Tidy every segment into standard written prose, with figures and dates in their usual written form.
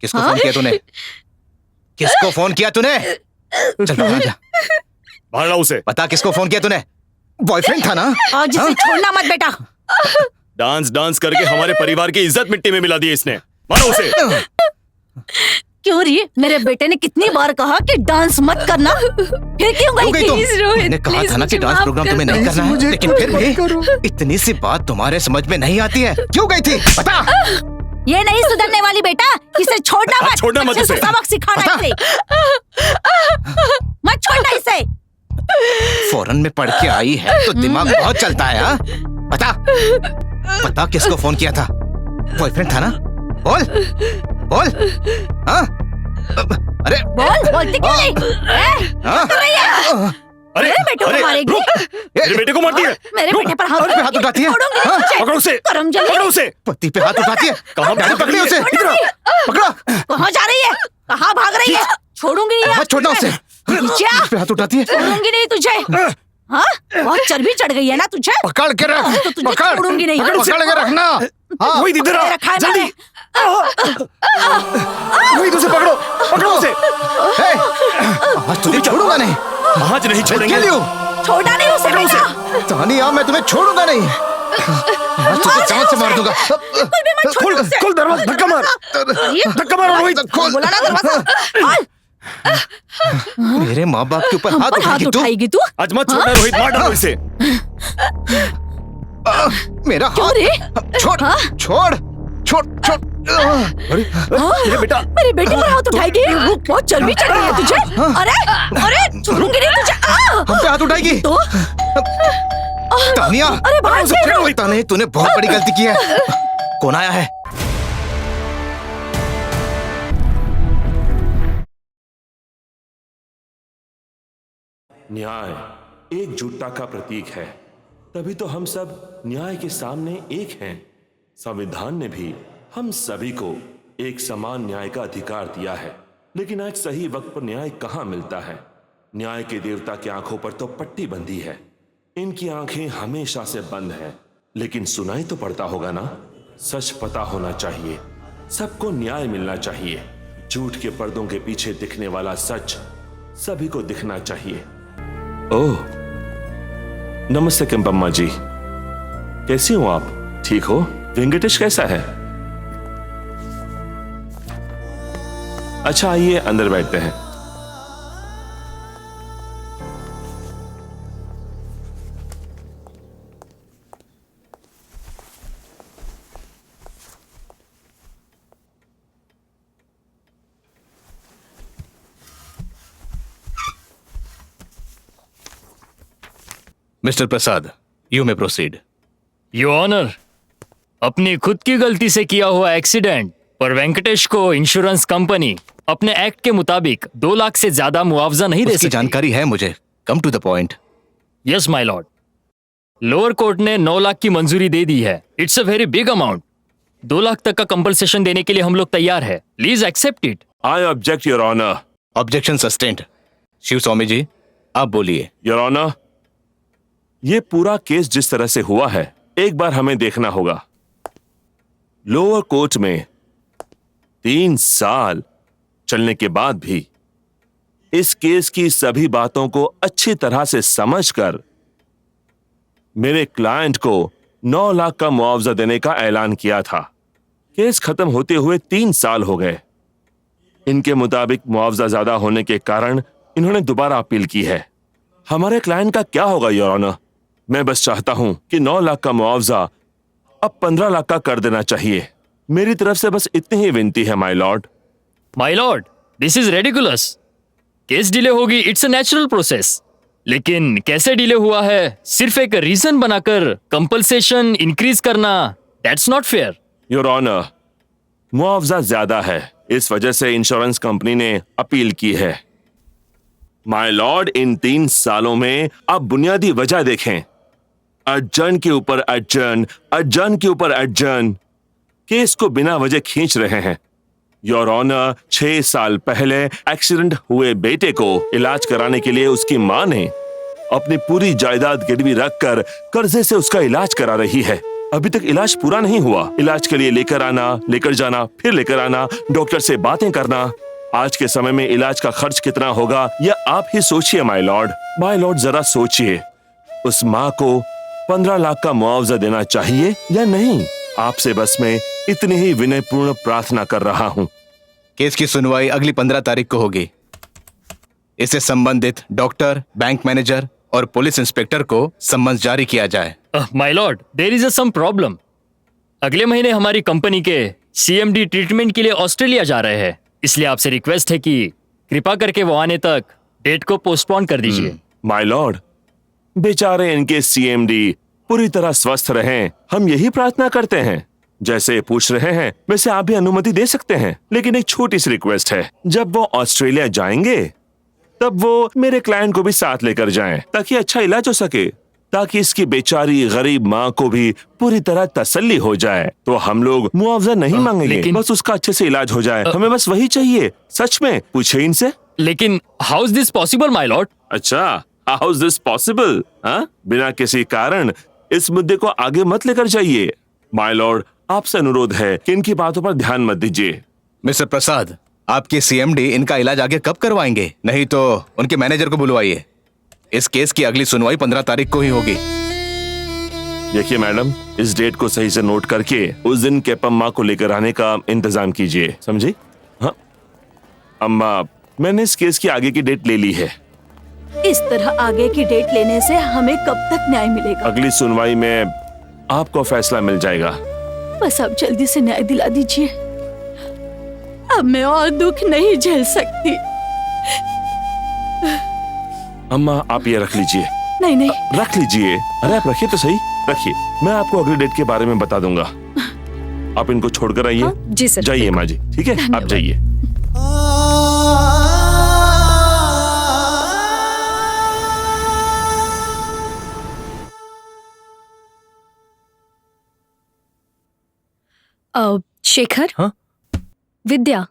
किसको फोन किया तूने? किसको फोन किया तूने? चल बाहर जा, बाहर लाओ उसे। बता किसको फोन किया तूने? बॉयफ्रेंड था ना? आज इसे छोड़ना मत बेटा। डांस डांस करके हमारे परिवार की इज्जत मिट्टी में मिला दी इसने। मारो उसे। क्यों री? मेरे बेटे ने कितनी बार कहा कि डांस मत करना, फिर क्यों गई थी? प्लीज रोहित, मैंने कहा था ना कि डांस प्रोग्राम तुम्हें नहीं करना है, लेकिन फिर भी इतनी सी बात तुम्हारे समझ में नहीं आती है। क्यों गई थी? बता। ये नहीं सुधरने वाली बेटा, इसे छोड़ना मत। छोड़ना मत इसे। सबक सिखाना इसे। मत छोड़ना इसे। फॉरेन में पढ़ के आई है तो दिमाग बहुत चलता है। हाँ? बता किसको फोन किया था? बॉयफ्रेंड था ना? बोल बोल। हाँ? अरे बोलती क्यों नहीं? हाँ? अरे मेरे बेटे को मारेगी? मेरे बेटे को मारती है। मेरे बेटे पर हाथ उठाती है। हाँ? पकड़ो उसे, करमजली। पकड़ो उसे। पति पे हाथ उठाती है। कहाँ पकड़ी उसे। इधर पकड़ो। कहाँ जा रही है? कहाँ भाग रही है? छोड़ूंगी नहीं। हाथ छोड़ना उसे। नीचे पे हाथ उठाती है। छोड़ूंगी नहीं तुझे। हाँ? बहुत चर्बी चढ़ गई है ना तुझे? पकड़ के रख। तो तुझे पकड़। छोड़ूंगी नहीं। पकड़ के रखना। हाँ। वही इधर आ, रखा है जल्दी। मैंने। वही उसे पकड़ो, पकड़ो उसे। आज तुझे छोड़ूंगा नहीं। आज नहीं छोड़ेंगे। छोड़ा नहीं उसे बेटा। तानिया, मैं तुम्हें छोड़ूंगा नहीं। आज तुझे जान से मार दूंगा। बिल्कुल भी मत छोड़ उसे। खोल दरवाजा, धक्का मार। धक्का मारो रोहित। बोला ना दरवाजा खोल। मेरे माँ बाप के ऊपर हाथ हाथ उठाएगी तू? उठाएगी तू? आज मत छोड़ना रोहित, मार डालो इसे। मेरा क्यों रे? छोड़ छोड़ छोड़ छोड़। अरे मेरे बेटा, मेरे बेटे पर हाथ उठाएगी? बहुत चर्बी चढ़ गई है तुझे। अरे अरे छोड़ूंगी नहीं तुझे। हम पे हाथ उठाएगी तो तानिया। अरे भाग से। तानिया, तूने बहुत बड़ी गलती की है। कौन आया है? न्याय एकजुटता का प्रतीक है, तभी तो हम सब न्याय के सामने एक हैं। संविधान ने भी हम सभी को एक समान न्याय का अधिकार दिया है, लेकिन आज सही वक्त पर न्याय कहाँ मिलता है? न्याय के देवता की आंखों पर तो पट्टी बंधी है, इनकी आंखें हमेशा से बंद हैं, लेकिन सुनाई तो पड़ता होगा ना। सच पता होना चाहिए, सबको न्याय मिलना चाहिए। झूठ के पर्दों के पीछे दिखने वाला सच सभी को दिखना चाहिए। ओह, नमस्ते केम्पम्मा जी, कैसी हो आप? ठीक हो? वेंकटेश कैसा है? अच्छा, आइए अंदर बैठते हैं। Mister Prasad, you may proceed. Your honour, अपनी खुद की गलती से किया हुआ एक्सीडेंट पर वेंकटेश को इंश्योरेंस कंपनी अपने एक्ट के मुताबिक 2 लाख से ज्यादा मुआवजा नहीं दे सकती। जानकारी है मुझे, come to the point. Yes my lord, lower court ने 9 लाख की मंजूरी दे दी है। It's a very big amount. 2 lakh तक का कंपनसेशन देने के लिए हम लोग तैयार है। Please accept it. I object your honour. Objection sustained. Shiv Swami ji, आप बोलिए। योर ऑनर, ये पूरा केस जिस तरह से हुआ है, एक बार हमें देखना होगा। लोअर कोर्ट में 3 साल चलने के बाद भी इस केस की सभी बातों को अच्छी तरह से समझकर मेरे क्लाइंट को 9 लाख का मुआवजा देने का ऐलान किया था। केस खत्म होते हुए 3 साल हो गए। इनके मुताबिक मुआवजा ज्यादा होने के कारण इन्होंने दोबारा अपील की है। हमारे क्लाइंट का क्या होगा योर ऑनर? मैं बस चाहता हूं कि 9 लाख का मुआवजा अब 15 लाख का कर देना चाहिए। मेरी तरफ से बस इतनी ही विनती है my lord. My lord, this is ridiculous. Case delay होगी, इट्स अ नेचुरल प्रोसेस। लेकिन कैसे डिले हुआ है सिर्फ एक रीजन बनाकर कंपनसेशन इंक्रीज करना, that's not fair. Your honour, मुआवजा ज्यादा है, इस वजह से इंश्योरेंस कंपनी ने अपील की है। माय लॉर्ड, इन 3 सालों में आप बुनियादी वजह देखें। अर्जन के ऊपर अर्जन, अर्जन के ऊपर अर्जन, केस को बिना वजह खींच रहे हैं। योर ऑनर, 6 साल पहले एक्सीडेंट हुए बेटे को इलाज कराने के लिए उसकी मां ने अपनी पूरी जायदाद गिरवी रखकर कर्जे से उसका इलाज करा रही है। अभी तक इलाज पूरा नहीं हुआ। इलाज के लिए लेकर आना, लेकर जाना, फिर लेकर आना, डॉक्टर से बातें करना। आज के समय में इलाज का खर्च कितना होगा यह आप ही सोचिए माय लॉर्ड। माय लॉर्ड जरा सोचिए, उस माँ को 15 लाख का मुआवजा देना चाहिए या नहीं? आपसे बस मैं इतनी ही विनयपूर्ण प्रार्थना कर रहा हूँ। केस की सुनवाई अगली 15 तारीख को होगी। इससे संबंधित डॉक्टर, बैंक मैनेजर और पुलिस इंस्पेक्टर को सम्मन जारी किया जाए। My lord, there is some problem. अगले महीने हमारी कंपनी के सीएमडी ट्रीटमेंट के लिए ऑस्ट्रेलिया जा रहे हैं, इसलिए आपसे रिक्वेस्ट है कि कृपा करके वो आने तक डेट को पोस्टपोन कर दीजिए। माय लॉर्ड, बेचारे इनके सीएमडी पूरी तरह स्वस्थ रहें, हम यही प्रार्थना करते हैं। जैसे पूछ रहे हैं वैसे आप भी अनुमति दे सकते हैं, लेकिन एक छोटी सी रिक्वेस्ट है। जब वो ऑस्ट्रेलिया जाएंगे तब वो मेरे क्लाइंट को भी साथ लेकर जाएं, ताकि अच्छा इलाज हो सके, ताकि इसकी बेचारी गरीब माँ को भी पूरी तरह तसल्ली हो जाए। तो हम लोग मुआवजा नहीं मांगेंगे, बस उसका अच्छे से इलाज हो जाए। हमें बस वही चाहिए। सच में पूछे इनसे। लेकिन how is this possible my Lord? अच्छा, हाउ इज दिस पॉसिबल? बिना किसी कारण इस मुद्दे को आगे मत लेकर जाइए। माय लॉर्ड, आपसे अनुरोध है कि इनकी बातों पर ध्यान मत दीजिए। मिस्टर प्रसाद, आपके सीएमडी इनका इलाज आगे कब करवाएंगे? नहीं तो उनके मैनेजर को बुलवाइए। इस केस की अगली सुनवाई 15 तारीख को ही होगी। देखिए मैडम, इस डेट को सही से नोट करके उस दिन केपम्मा को लेकर आने का इंतजाम कीजिए, समझी? हाँ अम्मा, मैंने इस केस की आगे की डेट ले ली है। इस तरह आगे की डेट लेने से हमें कब तक न्याय मिलेगा? अगली सुनवाई में आपको फैसला मिल जाएगा। बस आप जल्दी से न्याय दिला दीजिए। अब मैं और दुख नहीं झेल सकती। अम्मा, आप ये रख लीजिए। नहीं नहीं, रख लीजिए। अरे आप रखिए तो सही, रखिए। मैं आपको अगली डेट के बारे में बता दूंगा। आप इनको छोड़कर आइए। जी सर। जाइए माँ जी, ठीक है? आप जाइए। शेखर। हाँ? विद्या,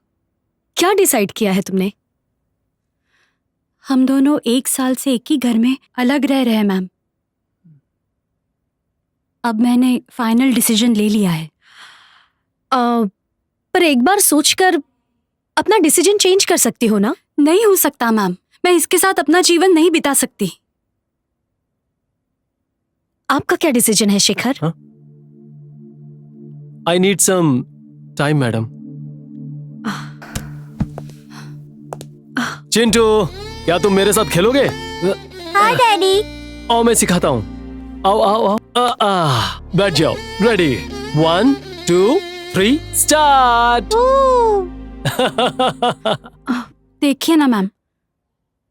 क्या डिसाइड किया है तुमने? हम दोनों 1 साल से एक ही घर में अलग रह रहे हैं मैम। अब मैंने फाइनल डिसीजन ले लिया है। पर एक बार सोचकर अपना डिसीजन चेंज कर सकती हो ना? नहीं हो सकता मैम, मैं इसके साथ अपना जीवन नहीं बिता सकती। आपका क्या डिसीजन है शेखर? हाँ? I need some time, madam. Chintu, क्या तुम मेरे साथ खेलोगे? हाँ डैडी। आओ मैं सिखाता हूँ। आओ आओ आओ। बैठ जाओ। रेडी? 1 2 3 स्टार्ट। देखिए ना मैम,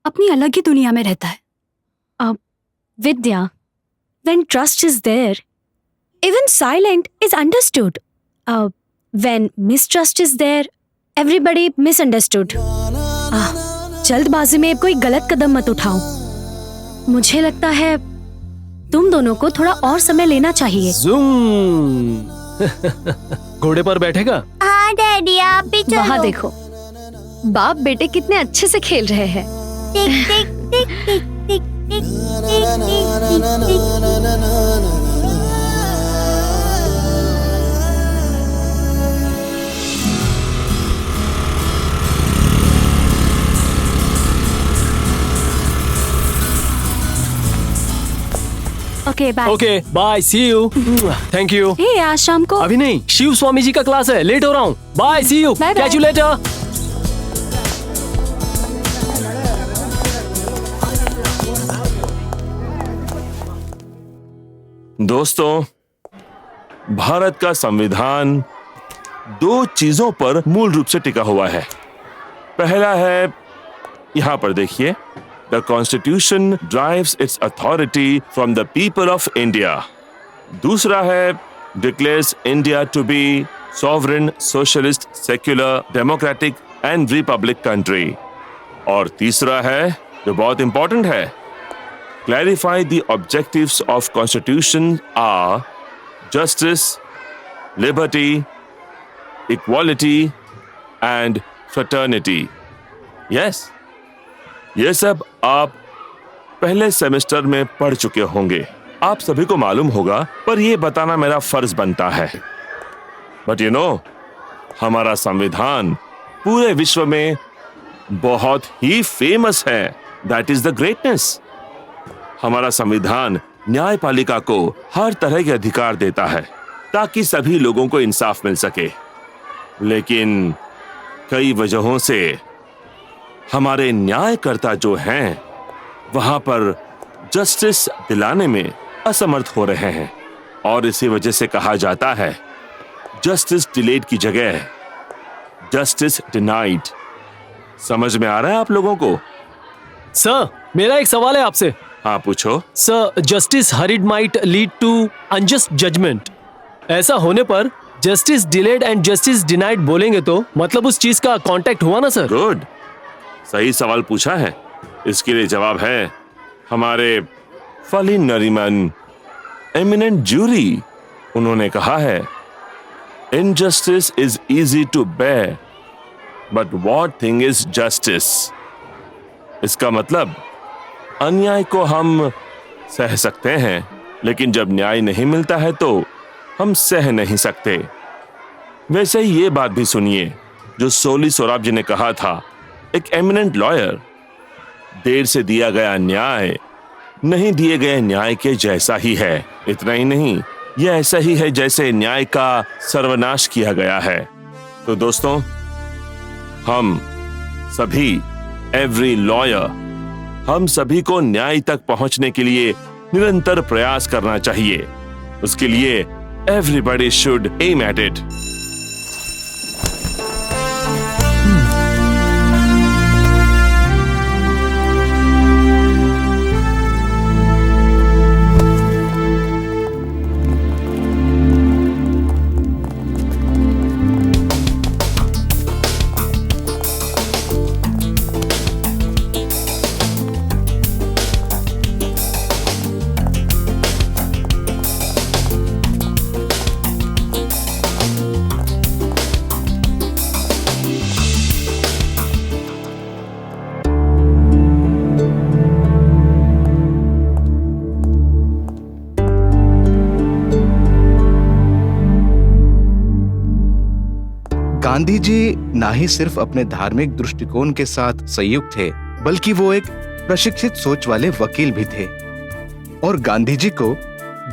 अपनी अलग ही दुनिया में रहता है। विद्या, when trust is there, even silent is understood. When mistrust is there, everybody misunderstood. जल्दबाजी में कोई गलत कदम मत उठाओ। मुझे लगता है तुम दोनों को थोड़ा और समय लेना चाहिए। Zoom. घोड़े पर बैठेगा? हाँ डैडी, आप भी चलो। वहाँ देखो, बाप बेटे कितने अच्छे से खेल रहे हैं। Tick tick tick tick tick tick tick tick. Okay bye. Okay bye, see you. Thank you. Hey, आज शाम को। अभी नहीं, शिव स्वामी जी का क्लास है, लेट हो रहा हूँ। Bye, see you. Bye, bye. Catch you later. दोस्तों, भारत का संविधान 2 चीजों पर मूल रूप से टिका हुआ है। पहला है, यहां पर देखिए, The Constitution derives its authority from the people of India. दूसरा है, declares India to be sovereign, socialist, secular, democratic and republic country. और तीसरा है, जो बहुत important है, clarify the objectives of Constitution are justice, liberty, equality and fraternity. Yes. ये सब आप पहले सेमेस्टर में पढ़ चुके होंगे। आप सभी को मालूम होगा, पर यह बताना मेरा फर्ज बनता है। बट यू नो, हमारा संविधान पूरे विश्व में बहुत ही फेमस है। That is the greatness. हमारा संविधान न्यायपालिका को हर तरह के अधिकार देता है ताकि सभी लोगों को इंसाफ मिल सके। लेकिन कई वजहों से हमारे न्यायकर्ता जो हैं वहां पर जस्टिस दिलाने में असमर्थ हो रहे हैं, और इसी वजह से कहा जाता है जस्टिस डिलेड की जगह जस्टिस डिनाइड। समझ में आ रहा है आप लोगों को? सर, मेरा एक सवाल है आपसे। हाँ, पूछो। Sir, justice hatred might lead to unjust judgement. ऐसा होने पर justice delayed and justice denied बोलेंगे तो मतलब उस चीज का कांटेक्ट हुआ ना सर? गुड, सही सवाल पूछा है। इसके लिए जवाब है हमारे फलिन नरीमन, एमिनेंट जूरी। उन्होंने कहा है injustice is easy to bear but what thing is justice. इसका मतलब अन्याय को हम सह सकते हैं, लेकिन जब न्याय नहीं मिलता है तो हम सह नहीं सकते। वैसे ही ये बात भी सुनिए जो सोली सोराब जी ने कहा था, एक एमिनेंट लॉयर। देर से दिया गया न्याय नहीं दिए गए न्याय के जैसा ही है। इतना ही नहीं, यह ऐसा ही है जैसे न्याय का सर्वनाश किया गया है। तो दोस्तों, हम सभी, एवरी लॉयर, हम सभी को न्याय तक पहुंचने के लिए निरंतर प्रयास करना चाहिए। उसके लिए everybody should aim at it. Gandhi ji ना ही सिर्फ अपने धार्मिक दृष्टिकोण के साथ संयुक्त थे, बल्कि वो एक प्रशिक्षित सोच वाले वकील भी थे। और गांधी जी को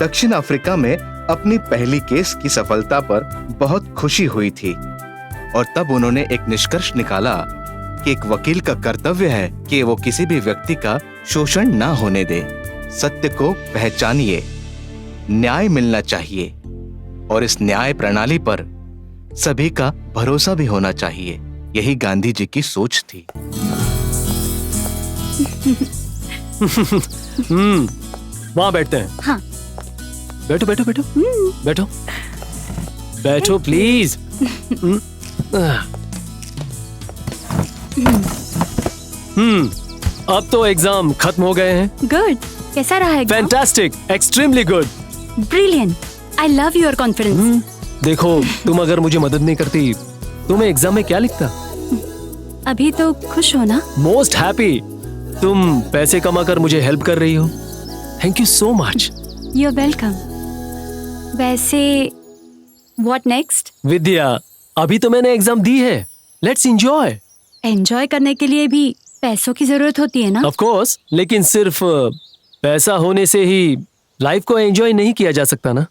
दक्षिण अफ्रीका में अपनी पहली केस की सफलता पर बहुत खुशी हुई थी, और तब उन्होंने एक निष्कर्ष निकाला कि एक वकील का कर्तव्य है कि वो किसी भी व्यक्ति का शोषण ना होने दे। सत्य को पहचानिए, न्याय मिलना चाहिए, और इस न्याय प्रणाली पर सभी का भरोसा भी होना चाहिए। यही गांधी जी की सोच थी। वहां बैठते हैं। हाँ। बैठो बैठो बैठो बैठो बैठो प्लीज। अब तो एग्जाम खत्म हो गए हैं। गुड। कैसा रहा exam? Fantastic, extremely good, brilliant. I love your confidence. देखो, तुम अगर मुझे मदद नहीं करती तो मैं एग्जाम में क्या लिखता? अभी तो खुश हो ना? Most happy. तुम पैसे कमाकर मुझे हेल्प कर रही हो। Thank you so much. You are welcome. वैसे व्हाट नेक्स्ट? विद्या, अभी तो मैंने एग्जाम दी है, लेट्स एंजॉय। एंजॉय करने के लिए भी पैसों की जरूरत होती है ना? ऑफ कोर्स, लेकिन सिर्फ पैसा होने से ही लाइफ को एंजॉय नहीं किया जा सकता ना।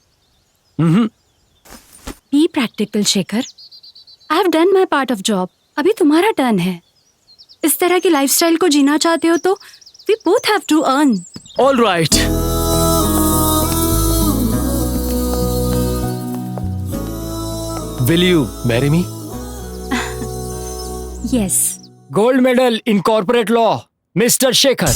Be practical Shekhar. I have done my part of job, अभी तुम्हारा टर्न है। इस तरह की लाइफस्टाइल को जीना चाहते हो तो we both have to earn. All right. Will you marry me? Yes. Gold medal in corporate law, mister Shekhar.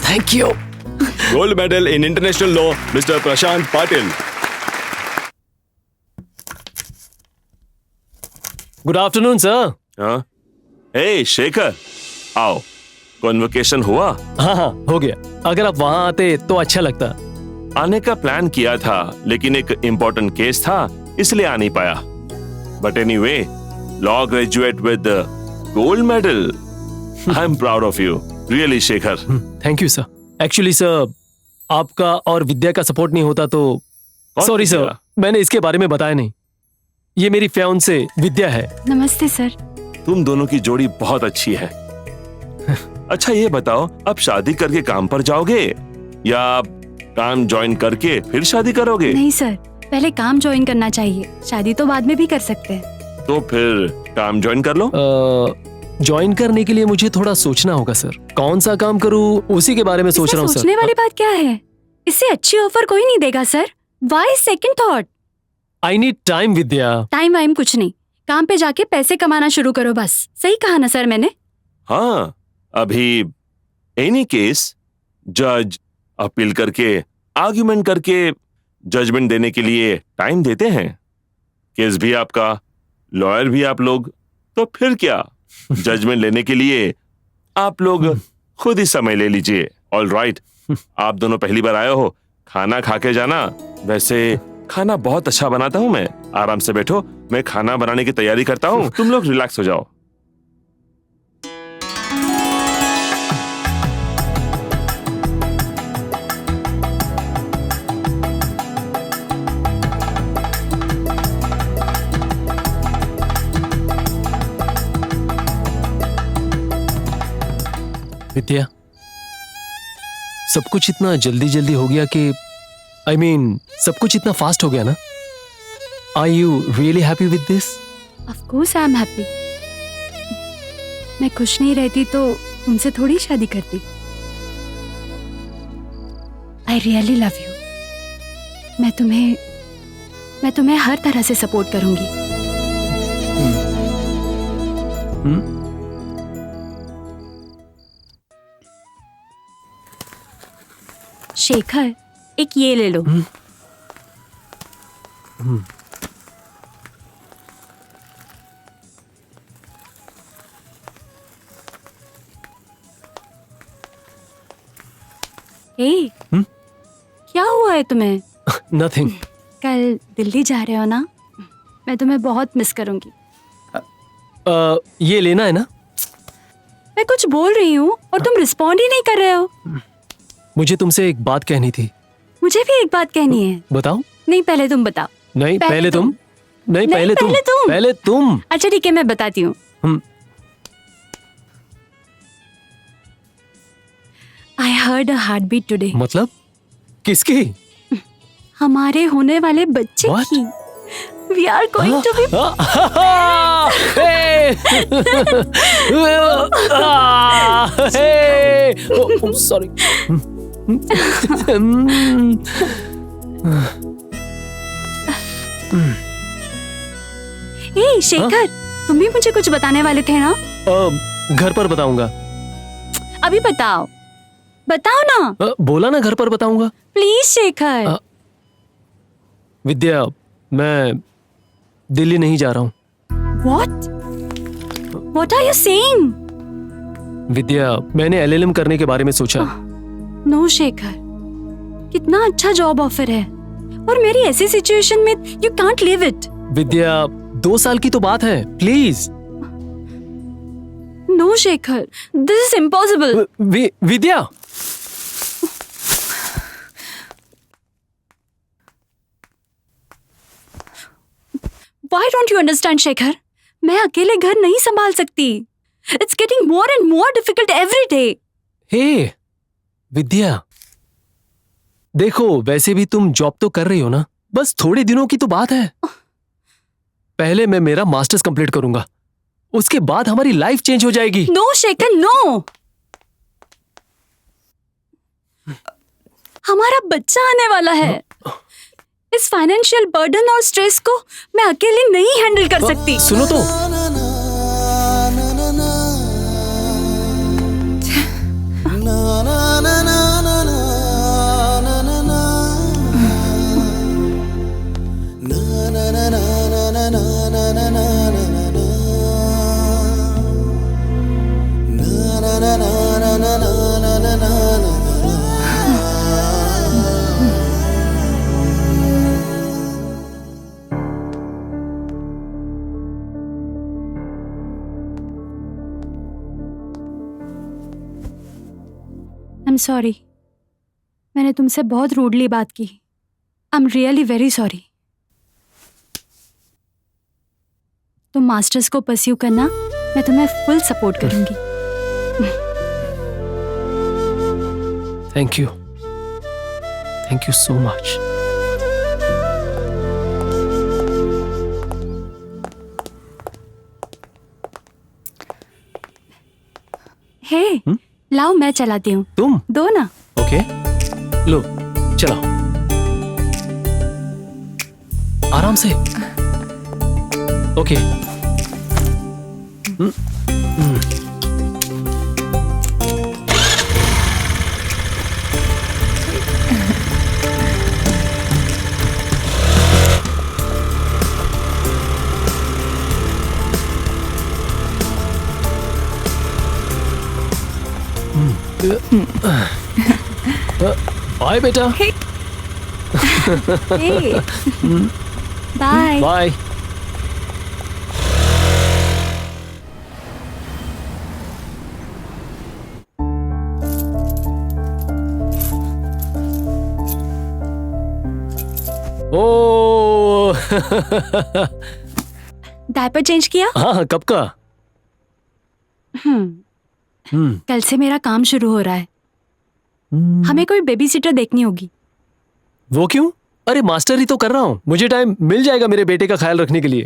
Thank you. Gold medal in international law, mister Prashant Patil. Good afternoon sir. हाँ? Hey Shekhar, आओ। Convocation हुआ? हाँ हाँ हो गया। अगर आप वहाँ आते तो अच्छा लगता। आने का प्लान किया था, लेकिन एक इम्पोर्टेंट केस था, इसलिए आ नहीं पाया। But anyway, law graduate with gold medal. I am proud of you, really Shekhar. Thank you sir. Actually sir, आपका और विद्या का सपोर्ट नहीं होता तो सॉरी सर, मैंने इसके बारे में बताया नहीं। ये मेरी फियांसे विद्या है। नमस्ते सर। तुम दोनों की जोड़ी बहुत अच्छी है। अच्छा ये बताओ, अब शादी करके काम पर जाओगे या काम ज्वाइन करके फिर शादी करोगे? नहीं सर, पहले काम ज्वाइन करना चाहिए, शादी तो बाद में भी कर सकते हैं। तो फिर काम ज्वाइन कर लो। ज्वाइन करने के लिए मुझे थोड़ा सोचना होगा सर। कौन सा काम करूँ उसी के बारे में सोच इसमें रहा हूँ सर। सोचने वाली बात क्या है? इससे अच्छी ऑफर कोई नहीं देगा sir. Why second thought? I need time Vidya. Time वाइम कुछ नहीं, काम पे जाके पैसे कमाना शुरू करो बस। सही कहा ना सर मैंने? हाँ, अभी एनी केस जज अपील करके आर्ग्यूमेंट करके जजमेंट देने के लिए टाइम देते हैं। केस भी आपका, लॉयर भी आप लोग, तो फिर क्या, जजमेंट लेने के लिए आप लोग खुद ही समय ले लीजिए। ऑल राइट, आप दोनों पहली बार आए हो, खाना खा के जाना। वैसे खाना बहुत अच्छा बनाता हूं मैं। आराम से बैठो, मैं खाना बनाने की तैयारी करता हूं, तुम लोग रिलैक्स हो जाओ। विद्या, सब कुछ इतना जल्दी जल्दी हो गया कि आई मीन सब कुछ इतना फास्ट हो गया ना। Are you really happy with this? Of course I am happy. मैं खुश नहीं रहती तो तुमसे थोड़ी शादी करती। I really love you. मैं तुम्हें हर तरह से सपोर्ट करूंगी। शेखर, एक ये ले लो। ए, क्या हुआ है तुम्हें? नथिंग। कल दिल्ली जा रहे हो ना? मैं तुम्हें बहुत मिस करूंगी। ये लेना है ना? मैं कुछ बोल रही हूँ और तुम रिस्पॉन्ड ही नहीं कर रहे हो। मुझे तुमसे एक बात कहनी थी। मुझे भी एक बात कहनी है। बताओ। नहीं, पहले तुम बताओ। नहीं पहले तुम। नहीं नहीं, पहले तुम। पहले तुम। पहले तुम। अच्छा ठीक है, मैं बताती हूँ। I heard a heart beat today. मतलब किसकी? हमारे होने वाले बच्चे What? की। We are going to be sorry. ए शेखर, तुम भी मुझे कुछ बताने वाले थे ना? घर पर बताऊंगा। अभी बताओ, बताओ ना। बोला ना घर पर बताऊंगा। प्लीज शेखर। विद्या, मैं दिल्ली नहीं जा रहा हूँ। What? What are you saying? विद्या, मैंने LLM करने के बारे में सोचा। नो शेखर, कितना अच्छा जॉब ऑफर है और मेरी ऐसी सिचुएशन में you can't live it. Vidya, 2 साल की तो बात है, please. No Shekhar, this is impossible. Vidya, Why don't you understand, Shekhar? मैं अकेले घर नहीं संभाल सकती। It's getting more and more difficult every day. हे विद्या, देखो वैसे भी तुम जॉब तो कर रही हो ना, बस थोड़े दिनों की तो बात है। पहले मैं मेरा मास्टर्स कंप्लीट करूंगा, उसके बाद हमारी लाइफ चेंज हो जाएगी। No, Shekhar, no. हमारा बच्चा आने वाला है। इस फाइनेंशियल बर्डन और स्ट्रेस को मैं अकेले नहीं हैंडल कर सकती। सुनो तो। na na na I am sorry, मैंने तुमसे बहुत रूडली बात की। I am really very sorry. तुम मास्टर्स को परस्यू करना, मैं तुम्हें फुल सपोर्ट करूंगी। Thank you so much. Hey, लाओ मैं चलाती हूँ। तुम दो ना। ओके, लो चलाओ आराम से। ओके। बाय बेटा। बाय। बाय। ओ डायपर चेंज किया? हाँ, कब का? कल से मेरा काम शुरू हो रहा है। हमें कोई बेबी सिटर देखनी होगी। वो क्यों? अरे मास्टर ही तो कर रहा हूँ, मुझे टाइम मिल जाएगा मेरे बेटे का ख्याल रखने के लिए।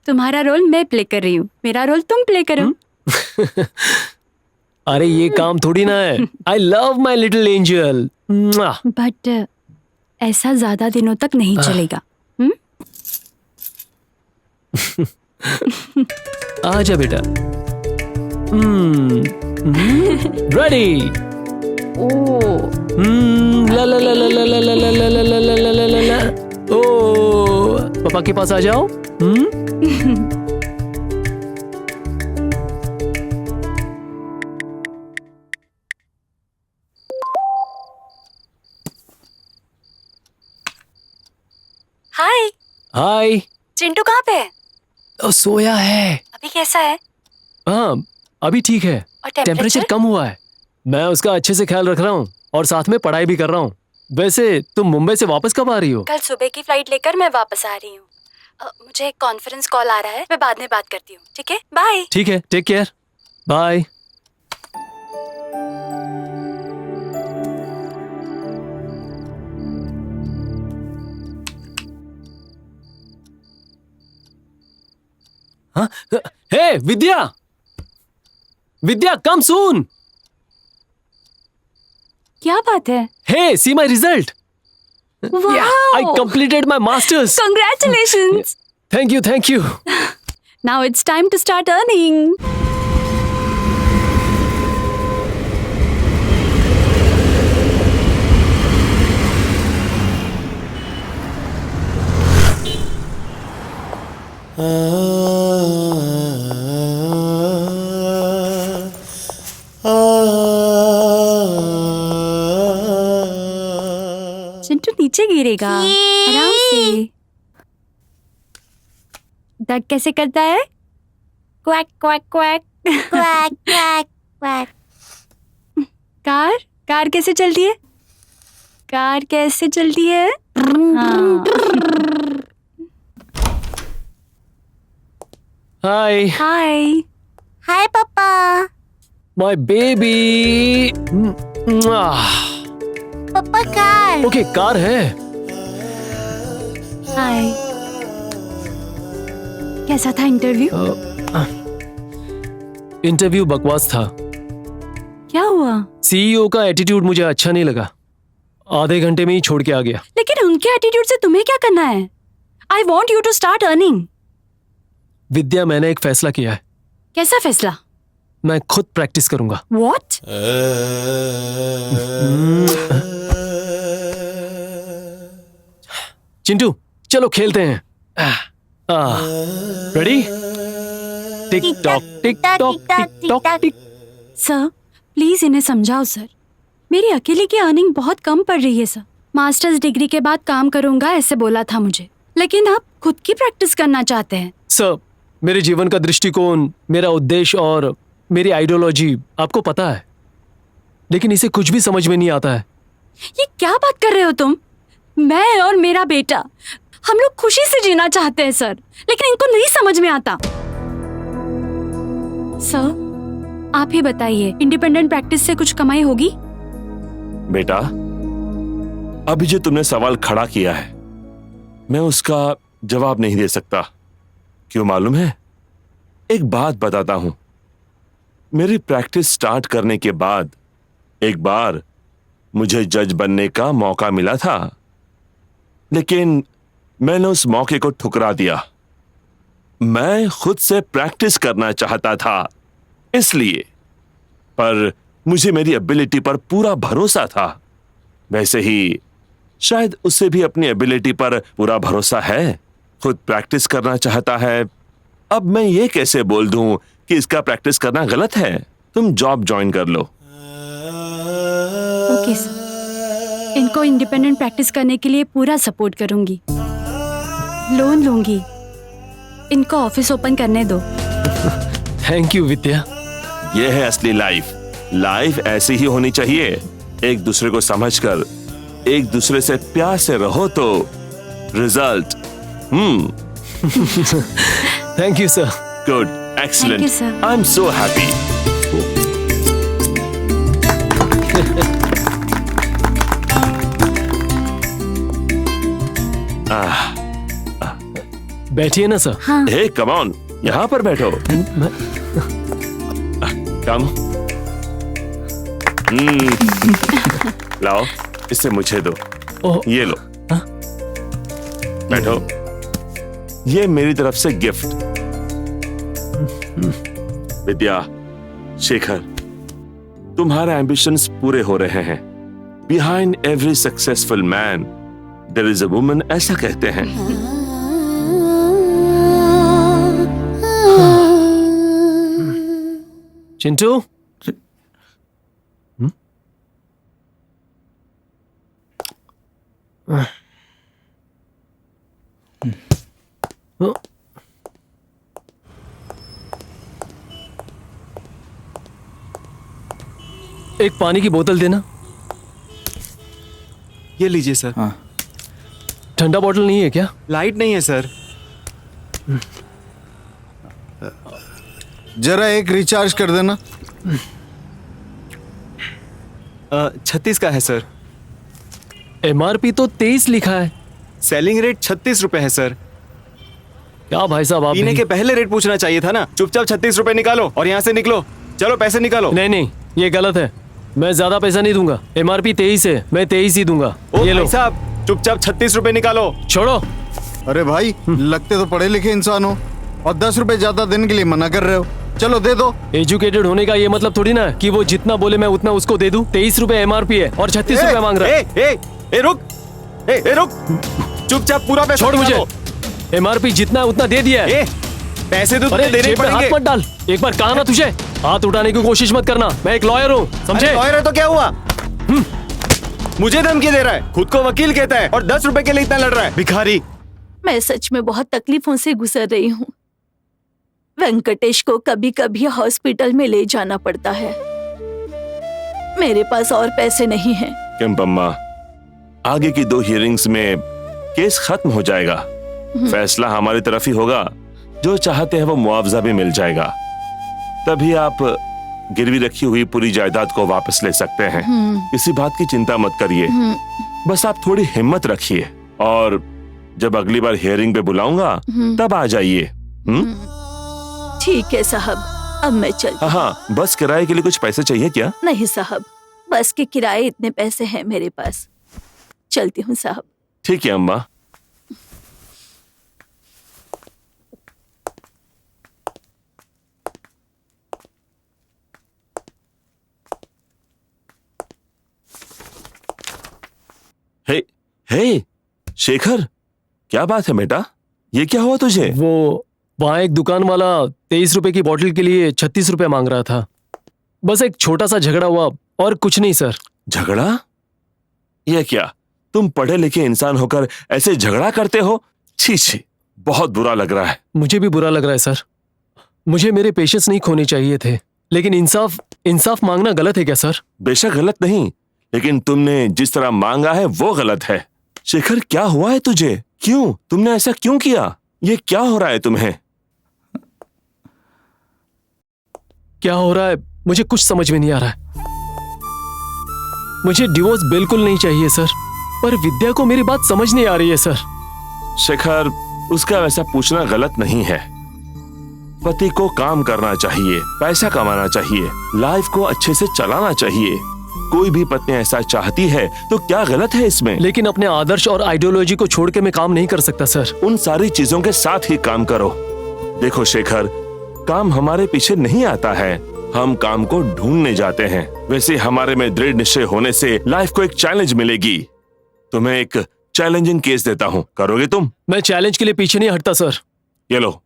तुम्हारा रोल मैं प्ले कर रही हूँ, मेरा रोल तुम प्ले करो। अरे ये काम थोड़ी ना है। I love my little angel. But ऐसा ज्यादा दिनों तक नहीं चलेगा। आजा बेटा। रेडी। ला ला ला ला ला ला ला ला ला ला ला ला ला ला ला। ओ पापा के पास आ जाओ। हाय। हाय। चिंटू कहाँ पे है? सोया है। अभी कैसा है? हाँ अभी ठीक है। और टेम्परेचर कम हुआ है। मैं उसका अच्छे से ख्याल रख रहा हूँ और साथ में पढ़ाई भी कर रहा हूँ। वैसे तुम मुंबई से वापस कब आ रही हो? कल सुबह की फ्लाइट लेकर मैं वापस आ रही हूँ। मुझे एक कॉन्फ्रेंस कॉल आ रहा है, मैं बाद में बात करती हूँ। ठीक है, बाय। ठीक है, टेक केयर, बाय। हाँ? हे विद्या, विद्या कम सून। क्या बात है? Hey see my result. I completed my masters. Congratulations. Thank you, thank you. Now it's time to start earning. Chintu नीचे गिरेगा, आराम से। डक कैसे करता है? Quack quack quack quack quack quack. Car कैसे चलती है? कार कैसे चलती है? हाँ। Hi, हाय। हाय पापा। my baby. पापा कार। Okay, कार है। हाय। कैसा था इंटरव्यू? इंटरव्यू बकवास था। क्या हुआ? सीईओ का एटीट्यूड मुझे अच्छा नहीं लगा। आधे घंटे में ही छोड़ के आ गया। लेकिन उनके एटीट्यूड से तुम्हें क्या करना है? I want you to start earning. Vidya, मैंने एक फैसला किया है। कैसा फैसला? मैं खुद प्रैक्टिस करूंगा। What? चिंटू चलो खेलते हैं। Ready? Tick tock tick tock tick tock tick. Sir, please इन्हें समझाओ सर। मेरी अकेले की अर्निंग बहुत कम पड़ रही है सर। मास्टर्स डिग्री के बाद काम करूंगा ऐसे बोला था मुझे, लेकिन आप खुद की प्रैक्टिस करना चाहते हैं। सर, मेरे जीवन का दृष्टिकोण, मेरा उद्देश्य और मेरी आइडियोलॉजी आपको पता है, लेकिन इसे कुछ भी समझ में नहीं आता है। ये क्या बात कर रहे हो तुम? मैं और मेरा बेटा, हम लोग खुशी से जीना चाहते हैं सर, लेकिन इनको नहीं समझ में आता। सर, आप ही बताइए, इंडिपेंडेंट प्रैक्टिस से कुछ कमाई होगी? बेटा, अभी जो तुमने सवाल खड़ा किया है, मैं उसका जवाब नहीं दे सकता। क्यों मालूम है? एक बात बताता हूं। मेरी प्रैक्टिस स्टार्ट करने के बाद एक बार मुझे जज बनने का मौका मिला था, लेकिन मैंने उस मौके को ठुकरा दिया। मैं खुद से प्रैक्टिस करना चाहता था इसलिए, पर मुझे मेरी एबिलिटी पर पूरा भरोसा था। वैसे ही शायद उसे भी अपनी एबिलिटी पर पूरा भरोसा है। खुद प्रैक्टिस करना चाहता है। अब मैं ये कैसे बोल दूं कि इसका प्रैक्टिस करना गलत है? तुम जॉब ज्वाइन कर लो। ओके सर, इनको इंडिपेंडेंट प्रैक्टिस करने के लिए पूरा सपोर्ट करूंगी। लोन लूंगी, इनको ऑफिस ओपन करने दो। थैंक यू विद्या। यह है असली लाइफ। लाइफ ऐसी ही होनी चाहिए। एक दूसरे को समझकर, एक दूसरे से प्यार से रहो तो result thank you sir. Good, Thank you, excellent. sir. I am so happy. बैठिए ना सर। हाँ, हे कम ऑन, यहां पर बैठो। कम। लाओ, इसे मुझे दो। ओह, ये लो। हाँ? बैठो। ये मेरी तरफ से गिफ्ट। विद्या, शेखर, तुम्हारे एम्बिशंस पूरे हो रहे हैं। Behind every successful man there is a woman, ऐसा कहते हैं। चिंटू, एक पानी की बोतल देना। ये लीजिए सर। ठंडा बोतल नहीं है क्या? लाइट नहीं है सर। जरा एक रिचार्ज कर देना। 36 का है सर। एमआरपी तो 23 लिखा है। सेलिंग रेट 36 रुपए है सर। क्या भाई साहब, आप पीने भी- के पहले रेट पूछना चाहिए था ना। चुपचाप 36 रुपए निकालो और यहाँ से निकलो। चलो पैसे निकालो। नहीं नहीं, ये गलत है। मैं ज्यादा पैसा नहीं दूंगा। एमआरपी 23 है, मैं 23 ही दूंगा। ओ ये लो। भाई साहब, चुपचाप 36 रुपए निकालो। छोड़ो। अरे भाई, लगते तो पढ़े लिखे इंसान हो और 10 रुपए ज्यादा देने के लिए मना कर रहे हो। चलो दे दो। एजुकेटेड होने का ये मतलब थोड़ी ना कि वो जितना बोले मैं उतना उसको दे दूं। 23 रुपए एमआरपी है और 36 रुपए मांग रहा है। ए रुक, ए रुक, चुपचाप पूरा पैसा छोड़ मुझे। निकालो। एमआरपी जितना है उतना दे दिया है। ए, पैसे तो अरे तुझे देने जेब में पड़ेंगे। हाथ मत डाल। एक बार कहा ना तुझे, हाथ उठाने की कोशिश मत करना। मैं एक लॉयर हूँ, समझे? अरे लॉयर है तो क्या हुआ? मुझे धमकी दे रहा है, खुद को वकील कहता है और 10 रुपए के लिए इतना लड़ रहा है। भिखारी। मैं सच में बहुत तकलीफों से गुजर रही हूँ। वेंकटेश को कभी कभी हॉस्पिटल में ले जाना पड़ता है। मेरे पास और पैसे नहीं हैं। केम्पम्मा, आगे की 2 हियरिंग्स में केस खत्म हो जाएगा। फैसला हमारी तरफ ही होगा। जो चाहते हैं वो मुआवजा भी मिल जाएगा। तभी आप गिरवी रखी हुई पूरी जायदाद को वापस ले सकते हैं। किसी बात की चिंता मत करिए, बस आप थोड़ी हिम्मत रखिए और जब अगली बार हियरिंग पे बुलाऊंगा तब आ जाइए। ठीक है साहब, अब मैं चलती। हाँ, बस किराए के लिए कुछ पैसे चाहिए क्या? नहीं साहब, बस के किराए इतने पैसे हैं मेरे पास। चलती हूँ साहब। ठीक है अम्मा। हे, हे, शेखर, क्या बात है बेटा? ये क्या हुआ तुझे? वो वहाँ एक दुकान वाला 23 रुपए की बोतल के लिए 36 रुपए मांग रहा था। बस एक छोटा सा झगड़ा हुआ और कुछ नहीं सर। झगड़ा? यह क्या, तुम पढ़े लिखे इंसान होकर ऐसे झगड़ा करते हो? छी छी, बहुत बुरा लग रहा है। मुझे भी बुरा लग रहा है सर। मुझे मेरे पेशेंस नहीं खोने चाहिए थे, लेकिन इंसाफ मांगना गलत है क्या सर? बेशक गलत नहीं, लेकिन तुमने जिस तरह मांगा है वो गलत है। शेखर, क्या हुआ है तुझे? क्यों, तुमने ऐसा क्यों किया? ये क्या हो रहा है तुम्हें? क्या हो रहा है मुझे कुछ समझ में नहीं आ रहा है। मुझे डिवोर्स बिल्कुल नहीं चाहिए सर, पर विद्या को मेरी बात समझ नहीं आ रही है सर। शेखर, उसका वैसा पूछना गलत नहीं है। पति को काम करना चाहिए, पैसा कमाना चाहिए, लाइफ को अच्छे से चलाना चाहिए। कोई भी पत्नी ऐसा चाहती है तो क्या गलत है इसमें? लेकिन अपने आदर्श और आइडियोलॉजी को छोड़ के मैं काम नहीं कर सकता सर। उन सारी चीजों के साथ ही काम करो। देखो शेखर, काम हमारे पीछे नहीं आता है, हम काम को ढूंढने जाते हैं। वैसे हमारे में दृढ़ निश्चय होने से लाइफ को एक चैलेंज मिलेगी। तुम्हें एक चैलेंजिंग केस देता हूँ, करोगे तुम? मैं चैलेंज के लिए पीछे नहीं हटता सर। ये लो,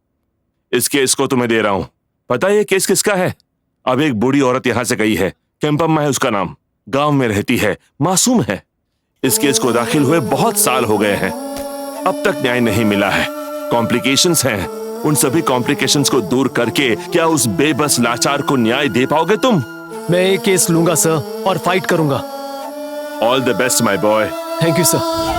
इस केस को तुम्हें दे रहा हूँ। पता है ये केस किसका है? अब एक बूढ़ी औरत यहाँ से गई है, केम्पम्मा है उसका नाम, गांव में रहती है, मासूम है। इस केस को दाखिल हुए बहुत साल हो गए हैं, अब तक न्याय नहीं मिला है। कॉम्प्लिकेशंस हैं, उन सभी कॉम्प्लिकेशंस को दूर करके क्या उस बेबस लाचार को न्याय दे पाओगे तुम? मैं एक केस लूंगा सर और फाइट करूंगा। All the best my boy. Thank you sir.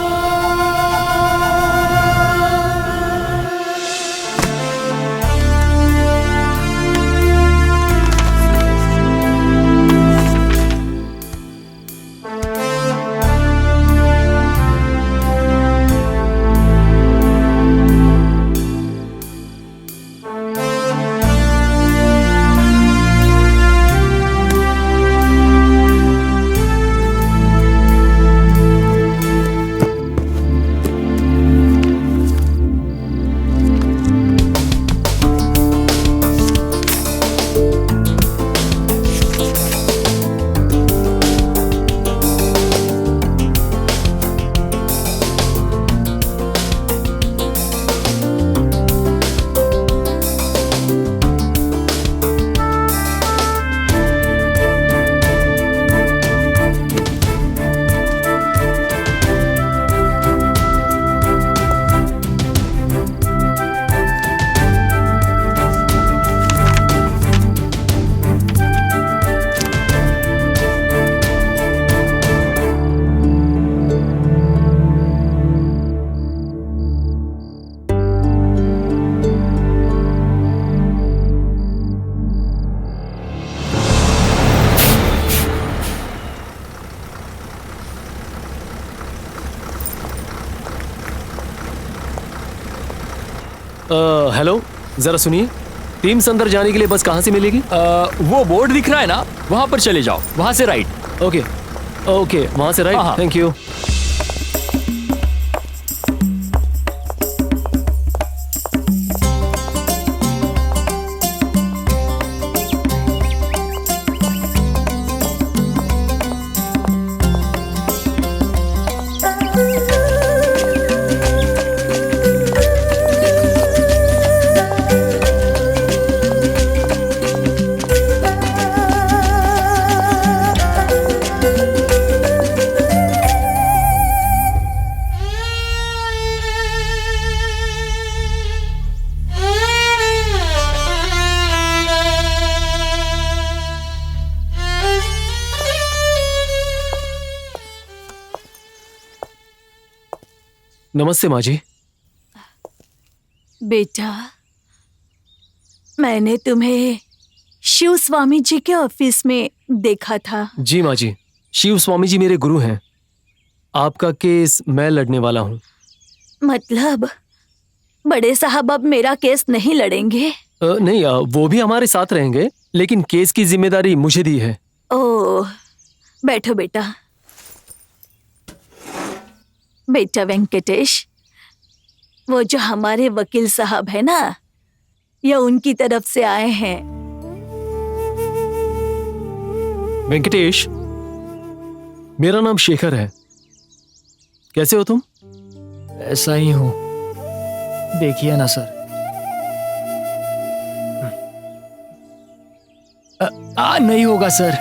Hello, जरा सुनिए, टीम्स अंदर जाने के लिए बस कहाँ से मिलेगी? वो बोर्ड दिख रहा है ना, वहां पर चले जाओ, वहां से राइट। ओके ओके, वहां से राइट। Thank you. नमस्ते माँ जी। बेटा, मैंने तुम्हें शिव स्वामी जी के ऑफिस में देखा था। जी माँ जी, शिव स्वामी जी मेरे गुरु हैं। आपका केस मैं लड़ने वाला हूँ। मतलब बड़े साहब अब मेरा केस नहीं लड़ेंगे? नहीं, वो भी हमारे साथ रहेंगे, लेकिन केस की जिम्मेदारी मुझे दी है। ओह, बैठो बेटा। बेटा वेंकटेश, वो जो हमारे वकील साहब है ना, ये उनकी तरफ से आए हैं। वेंकटेश, मेरा नाम शेखर है। कैसे हो तुम? ऐसा ही हूँ, देखिए ना सर। नहीं होगा सर,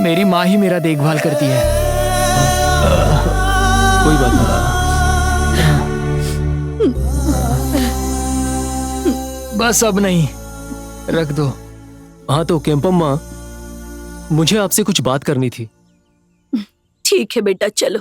मेरी माँ ही मेरा देखभाल करती है। कोई बात नहीं। बस अब नहीं, रख दो। हाँ तो केम्पम्मा, मुझे आपसे कुछ बात करनी थी। ठीक है बेटा, चलो।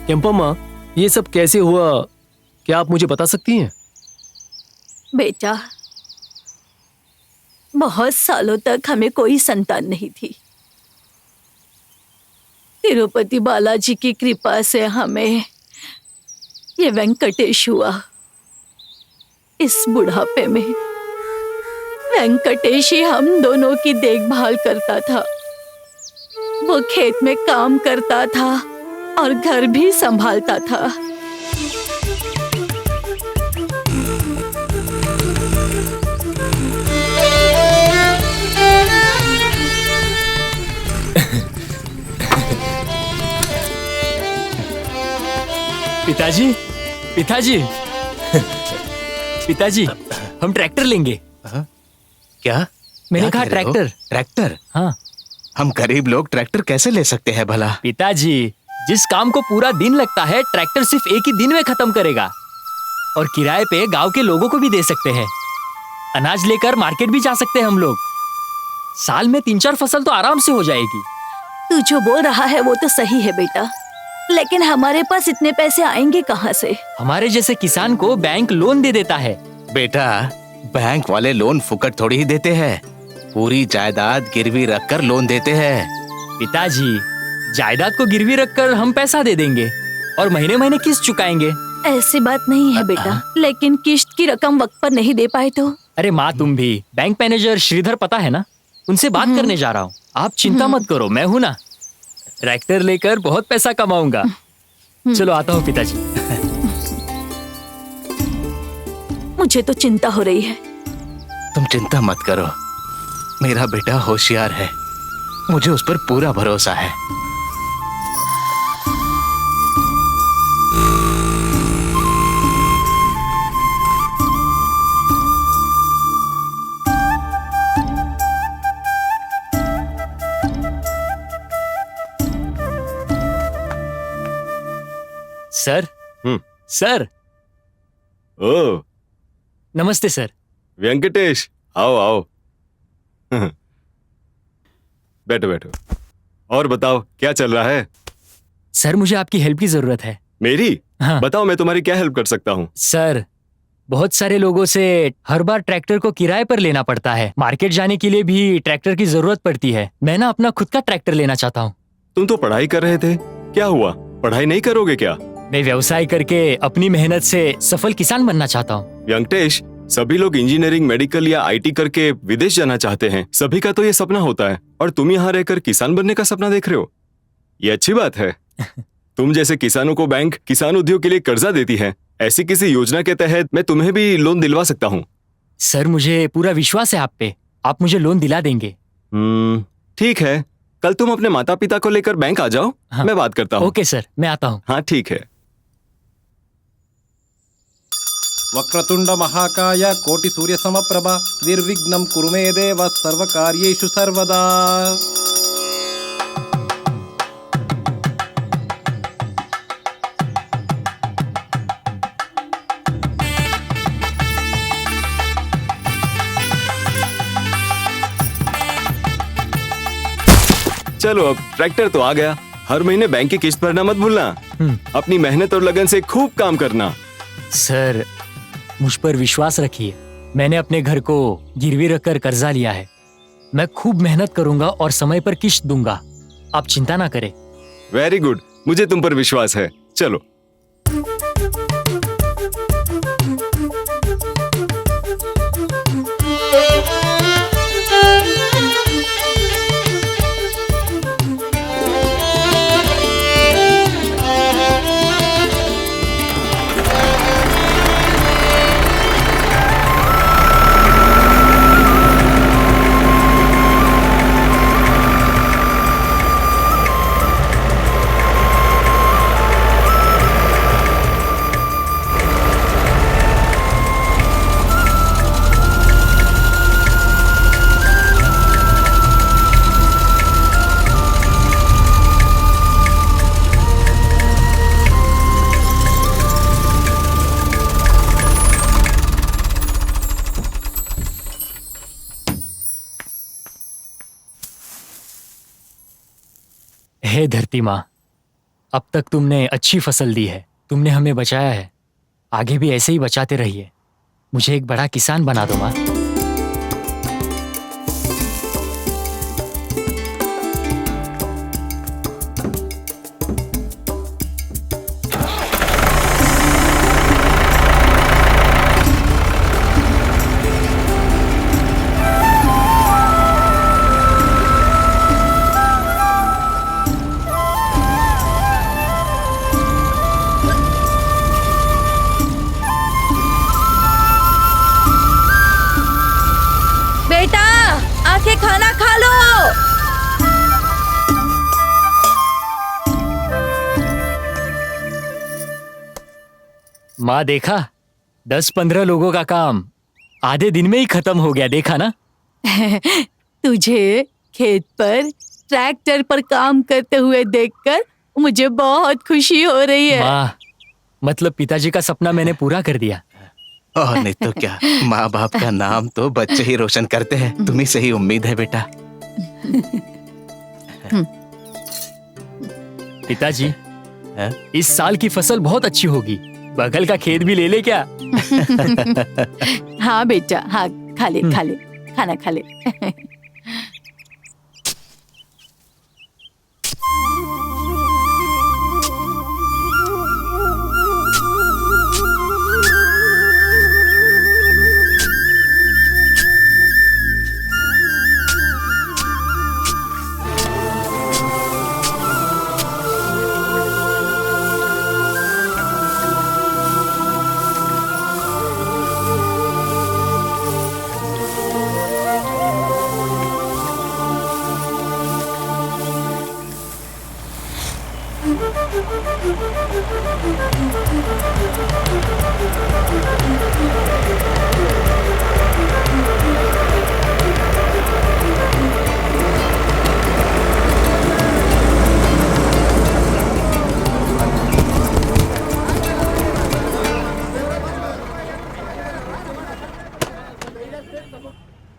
केम्पम्मा, ये सब कैसे हुआ, क्या आप मुझे बता सकती हैं? बेटा, बहुत सालों तक हमें कोई संतान नहीं थी। तिरुपति बालाजी की कृपा से हमें ये वेंकटेश हुआ। इस बुढ़ापे में वेंकटेश ही हम दोनों की देखभाल करता था। वो खेत में काम करता था और घर भी संभालता था। पिताजी, पिताजी, पिताजी, हम ट्रैक्टर लेंगे। क्या? मैंने क्या कहा कह रहे हो? ट्रैक्टर। ट्रैक्टर? हाँ हम गरीब लोग ट्रैक्टर कैसे ले सकते हैं भला? पिताजी, जिस काम को पूरा दिन लगता है ट्रैक्टर सिर्फ एक ही दिन में खत्म करेगा। और किराए पे गांव के लोगों को भी दे सकते हैं। अनाज लेकर मार्केट भी जा सकते हैं हम लोग। साल में 3-4 फसल तो आराम से हो जाएगी। तू जो बोल रहा है वो तो सही है बेटा, लेकिन हमारे पास इतने पैसे आएंगे कहाँ से? हमारे जैसे किसान को बैंक लोन दे देता है। बेटा, बैंक वाले लोन फुकट थोड़ी ही देते हैं, पूरी जायदाद गिरवी रखकर लोन देते हैं। पिताजी, जायदाद को गिरवी रखकर हम पैसा दे देंगे और महीने महीने किस्त चुकाएंगे। ऐसी बात नहीं है बेटा, लेकिन किस्त की रकम वक्त पर नहीं दे पाए तो? अरे माँ, तुम भी। बैंक मैनेजर श्रीधर पता है ना, उनसे बात करने जा रहा हूँ। आप चिंता मत करो, मैं हूँ ना। ट्रैक्टर लेकर बहुत पैसा कमाऊंगा। चलो आता हूँ पिताजी। मुझे तो चिंता हो रही है। तुम चिंता मत करो, मेरा बेटा होशियार है, मुझे उस पर पूरा भरोसा है। सर, सर, ओ नमस्ते सर। वेंकटेश, आओ आओ। बैठो बैठो। और बताओ क्या चल रहा है? सर, मुझे आपकी हेल्प की जरूरत है। मेरी? हाँ। बताओ, मैं तुम्हारी क्या हेल्प कर सकता हूँ? सर, बहुत सारे लोगों से हर बार ट्रैक्टर को किराए पर लेना पड़ता है। मार्केट जाने के लिए भी ट्रैक्टर की जरूरत पड़ती है। मैं ना अपना खुद का ट्रैक्टर लेना चाहता हूँ। तुम तो पढ़ाई कर रहे थे, क्या हुआ? पढ़ाई नहीं करोगे क्या? मैं व्यवसाय करके अपनी मेहनत से सफल किसान बनना चाहता हूँ। वेंकटेश, सभी लोग इंजीनियरिंग, मेडिकल या आईटी करके विदेश जाना चाहते हैं। सभी का तो ये सपना होता है, और तुम यहाँ रहकर किसान बनने का सपना देख रहे हो। ये अच्छी बात है। तुम जैसे किसानों को बैंक किसान उद्योग के लिए कर्जा देती है। ऐसी किसी योजना के तहत मैं तुम्हें भी लोन दिलवा सकता हूँ। सर, मुझे पूरा विश्वास है आप पे, आप मुझे लोन दिला देंगे। ठीक है, कल तुम अपने माता पिता को लेकर बैंक आ जाओ। हाँ। मैं बात करता हूँ। ओके सर, मैं आता हूँ। हाँ ठीक है। वक्रतुंड महाकाय कोटि सूर्य समप्रभा निर्विघ्नं कुरु मे देव सर्वकार्येषु सर्वदा। चलो, अब ट्रैक्टर तो आ गया। हर महीने बैंक की किस्त भरना मत भूलना। अपनी मेहनत और लगन से खूब काम करना। सर, मुझ पर विश्वास रखिए। मैंने अपने घर को गिरवी रखकर कर्जा लिया है। मैं खूब मेहनत करूंगा और समय पर किस्त दूंगा। आप चिंता ना करें। वेरी गुड, मुझे तुम पर विश्वास है। चलो। हे धरती माँ, अब तक तुमने अच्छी फसल दी है, तुमने हमें बचाया है, आगे भी ऐसे ही बचाते रहिए। मुझे एक बड़ा किसान बना दो माँ। बेटा, आके खाना खा लो। माँ देखा, 10-15 लोगों का काम आधे दिन में ही खत्म हो गया, देखा ना? तुझे खेत पर ट्रैक्टर पर काम करते हुए देखकर मुझे बहुत खुशी हो रही है। माँ, मतलब पिताजी का सपना मैंने पूरा कर दिया। और नहीं तो क्या, माँ बाप का नाम तो बच्चे ही रोशन करते हैं। तुम्ही से ही उम्मीद है बेटा। पिताजी, हैं? इस साल की फसल बहुत अच्छी होगी, बगल का खेत भी ले ले क्या? हाँ बेटा, हाँ, खा ले खा ले, खाना खा ले।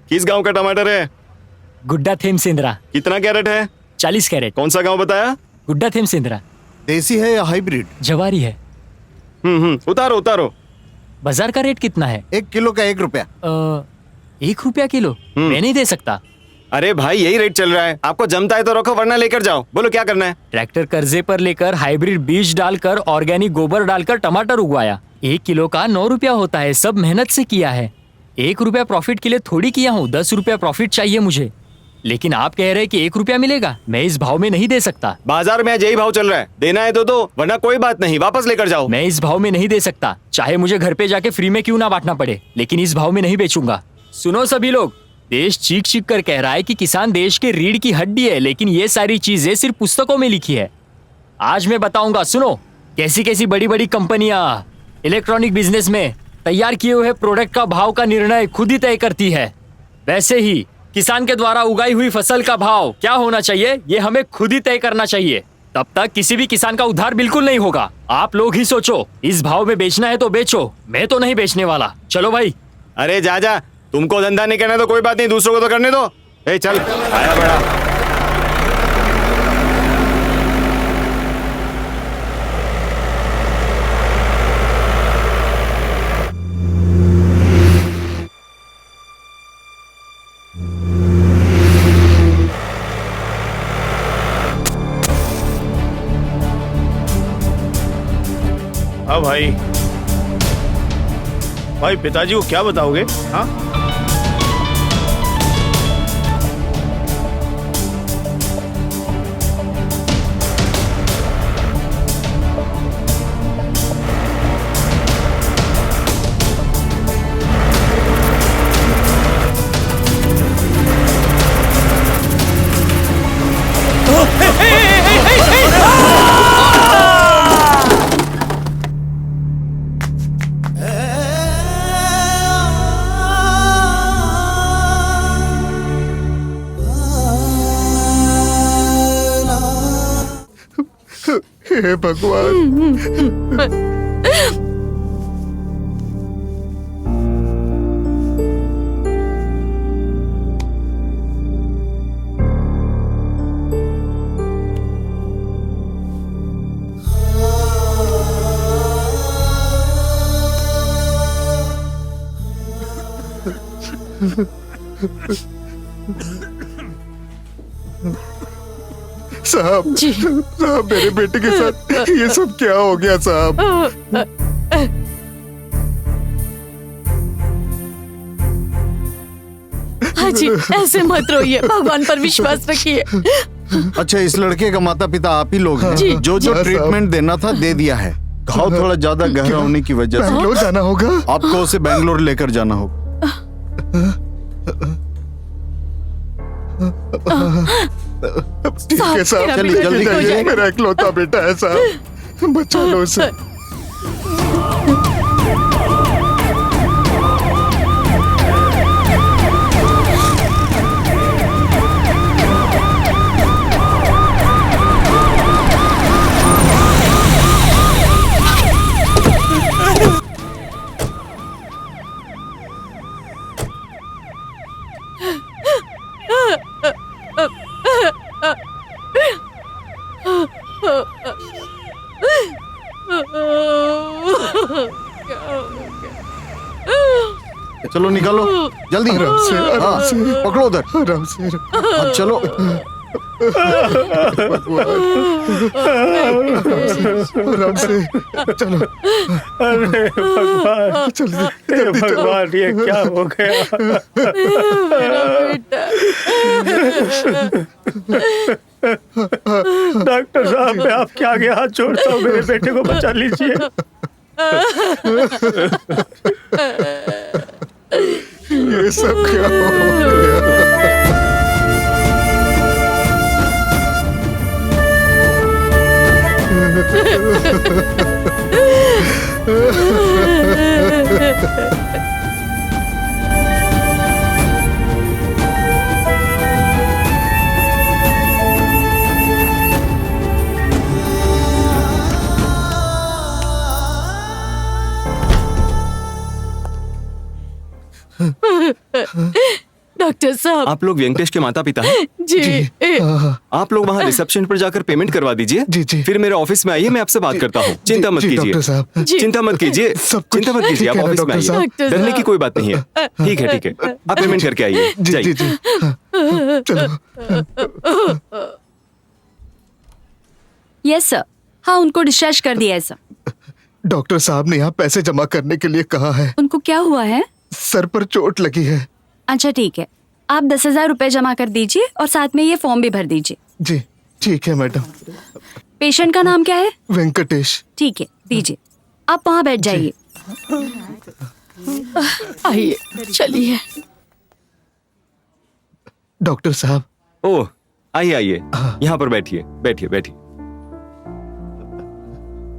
किस गांव का टमाटर है? गुड्डा थेम सिंद्रा। कितना कैरेट है? 40 कैरेट। कौन सा गांव बताया? गुड्डा थेम सिंद्रा। देसी है या हाइब्रिड? जवारी है। उतारो उतारो। बाजार का रेट कितना है? 1 किलो का 1 रुपया। 1 रुपया किलो? मैं नहीं दे सकता। अरे भाई, यही रेट चल रहा है, आपको जमता है तो रखो, वरना लेकर जाओ। बोलो क्या करना है? ट्रैक्टर कर्जे पर लेकर हाइब्रिड बीज डालकर ऑर्गेनिक गोबर डालकर टमाटर उगवाया। 1 किलो का 9 रुपया होता है, सब मेहनत से किया है। 1 रुपया प्रॉफिट के लिए थोड़ी किया हूँ, 10 रुपया प्रॉफिट चाहिए मुझे। लेकिन आप कह रहे हैं कि 1 रुपया मिलेगा, मैं इस भाव में नहीं दे सकता। बाजार में आज यही भाव चल रहा है, देना है तो दो, वरना कोई बात नहीं, वापस लेकर जाओ। मैं इस भाव में नहीं दे सकता, चाहे मुझे घर पे जाके फ्री में क्यों ना बांटना पड़े, लेकिन इस भाव में नहीं बेचूंगा। सुनो सभी लोग, देश चीख चीख कर कह रहा है कि किसान देश के रीढ़ की हड्डी है, लेकिन ये सारी चीजें सिर्फ पुस्तकों में लिखी है। आज मैं बताऊंगा, सुनो, कैसी कैसी बड़ी बड़ी कंपनियां इलेक्ट्रॉनिक बिजनेस में तैयार किए हुए प्रोडक्ट का भाव का निर्णय खुद ही तय करती है। वैसे ही किसान के द्वारा उगाई हुई फसल का भाव क्या होना चाहिए, ये हमें खुद ही तय करना चाहिए। तब तक किसी भी किसान का उद्धार बिल्कुल नहीं होगा। आप लोग ही सोचो, इस भाव में बेचना है तो बेचो, मैं तो नहीं बेचने वाला। चलो भाई। अरे जा जा, तुमको धंधा नहीं करना तो कोई बात नहीं, दूसरों को तो करने दो। ए चल, आया बड़ा। हाँ भाई, भाई पिताजी को क्या बताओगे? हाँ, हे भगवान। साहब जी। साहब मेरे बेटे के साथ ये सब क्या हो गया साहब? हाँ जी, ऐसे मत रोइए, भगवान पर विश्वास रखिए। अच्छा, इस लड़के का माता पिता आप ही लोग हैं? जी, जो जो जी। ट्रीटमेंट देना था दे दिया है। घाव थोड़ा ज्यादा गहरा होने की वजह से बैंगलोर जाना होगा। आपको उसे बैंगलोर लेकर जाना होगा। ठीक है साहब, चलिए जल्दी हो करिए। जाएगा। मेरा इकलौता बेटा है साहब, बचा लो उसे। चलो निकालो जल्दी। आराम से, आराम हाँ, से। पकड़ो उधर। आराम से। अब चलो। आराम से चलो। अरे भगवान, जल्दी हे जल्दी चलो। भगवान, ये क्या हो गया? डॉक्टर साहब, मैं आपके आगे हाथ जोड़ता हूँ, मेरे बेटे को बचा लीजिए। ये सब क्या हो गया? डॉक्टर साहब। आप लोग वेंकटेश के माता पिता हैं? जी। आप लोग वहाँ रिसेप्शन पर जाकर पेमेंट करवा दीजिए। जी, जी। फिर मेरे ऑफिस में आइए, मैं आपसे बात करता हूँ। चिंता मत जी, कीजिए, डॉक्टर साहब। जी। चिंता मत कीजिए, सब कुछ चिंता मत कीजिए। ठीक आप है ना, ऑफिस में डॉक्टर साहब? आइए, डॉक्टर डरने की साहब। कोई बात नहीं है। ठीक है, ठीक है, आप पेमेंट करके आइए, जी जी जाइए। जी। हाँ, चलो। यस सर, हाँ उनको डिस्चार्ज कर दिया है सर। डॉक्टर साहब ने यहाँ पैसे जमा करने के लिए कहा है। उनको क्या हुआ है? सर पर चोट लगी है। अच्छा ठीक है, आप 10,000 रुपए जमा कर दीजिए और साथ में ये फॉर्म भी भर दीजिए। जी ठीक है मैडम। पेशेंट का नाम क्या है? वेंकटेश। ठीक है, दीजिए। आप वहाँ बैठ जाइए। आइए, चलिए। डॉक्टर साहब। ओह, आइए आइए, यहाँ पर बैठिए, बैठिए बैठिए।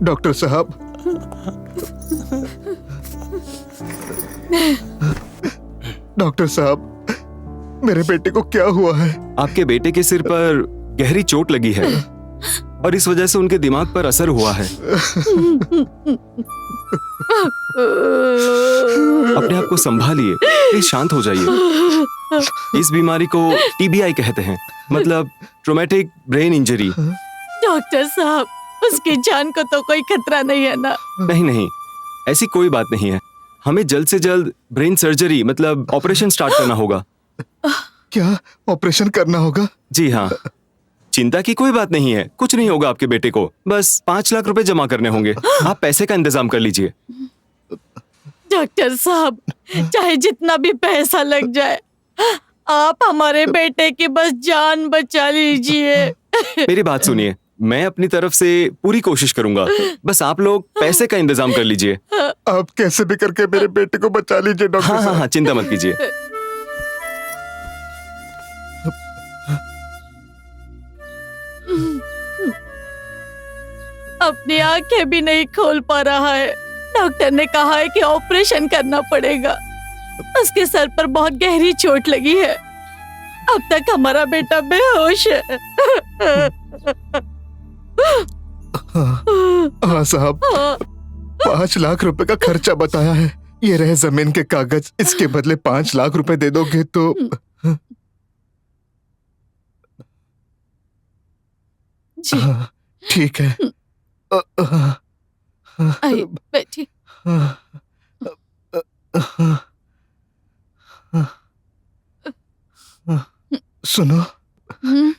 डॉक्टर साहब। डॉक्टर साहब, मेरे बेटे को क्या हुआ है? आपके बेटे के सिर पर गहरी चोट लगी है और इस वजह से उनके दिमाग पर असर हुआ है। अपने आप को संभालिए, प्लीज शांत हो जाइए। इस बीमारी को TBI कहते हैं, मतलब ट्रोमेटिक ब्रेन इंजरी। डॉक्टर साहब, उसकी जान को तो कोई खतरा नहीं है ना? नहीं नहीं, ऐसी कोई बात नहीं है। हमें जल्द से जल्द ब्रेन सर्जरी मतलब ऑपरेशन स्टार्ट करना होगा। क्या ऑपरेशन करना होगा? जी हाँ, चिंता की कोई बात नहीं है, कुछ नहीं होगा आपके बेटे को। बस 5 लाख रुपए जमा करने होंगे। आप पैसे का इंतजाम कर लीजिए। डॉक्टर साहब, चाहे जितना भी पैसा लग जाए, आप हमारे बेटे की बस जान बचा लीजिए। मेरी बात सुनिए, मैं अपनी तरफ से पूरी कोशिश करूंगा, बस आप लोग पैसे का इंतजाम कर लीजिए। आप कैसे भी करके मेरे बेटे को बचा लीजिए डॉक्टर हाँ हाँ साहब। हाँ, चिंता मत कीजिए। अपनी आंखें भी नहीं खोल पा रहा है। डॉक्टर ने कहा है कि ऑपरेशन करना पड़ेगा। उसके सर पर बहुत गहरी चोट लगी है। अब तक हमारा बेटा बेहोश है। हाँ साहब, 5 लाख रुपए का खर्चा बताया है। ये रहे जमीन के कागज, इसके बदले 5 लाख रुपए दे दोगे तो। जी। हाँ, ठीक है। आइए, बैठिए। सुनो, हम्म,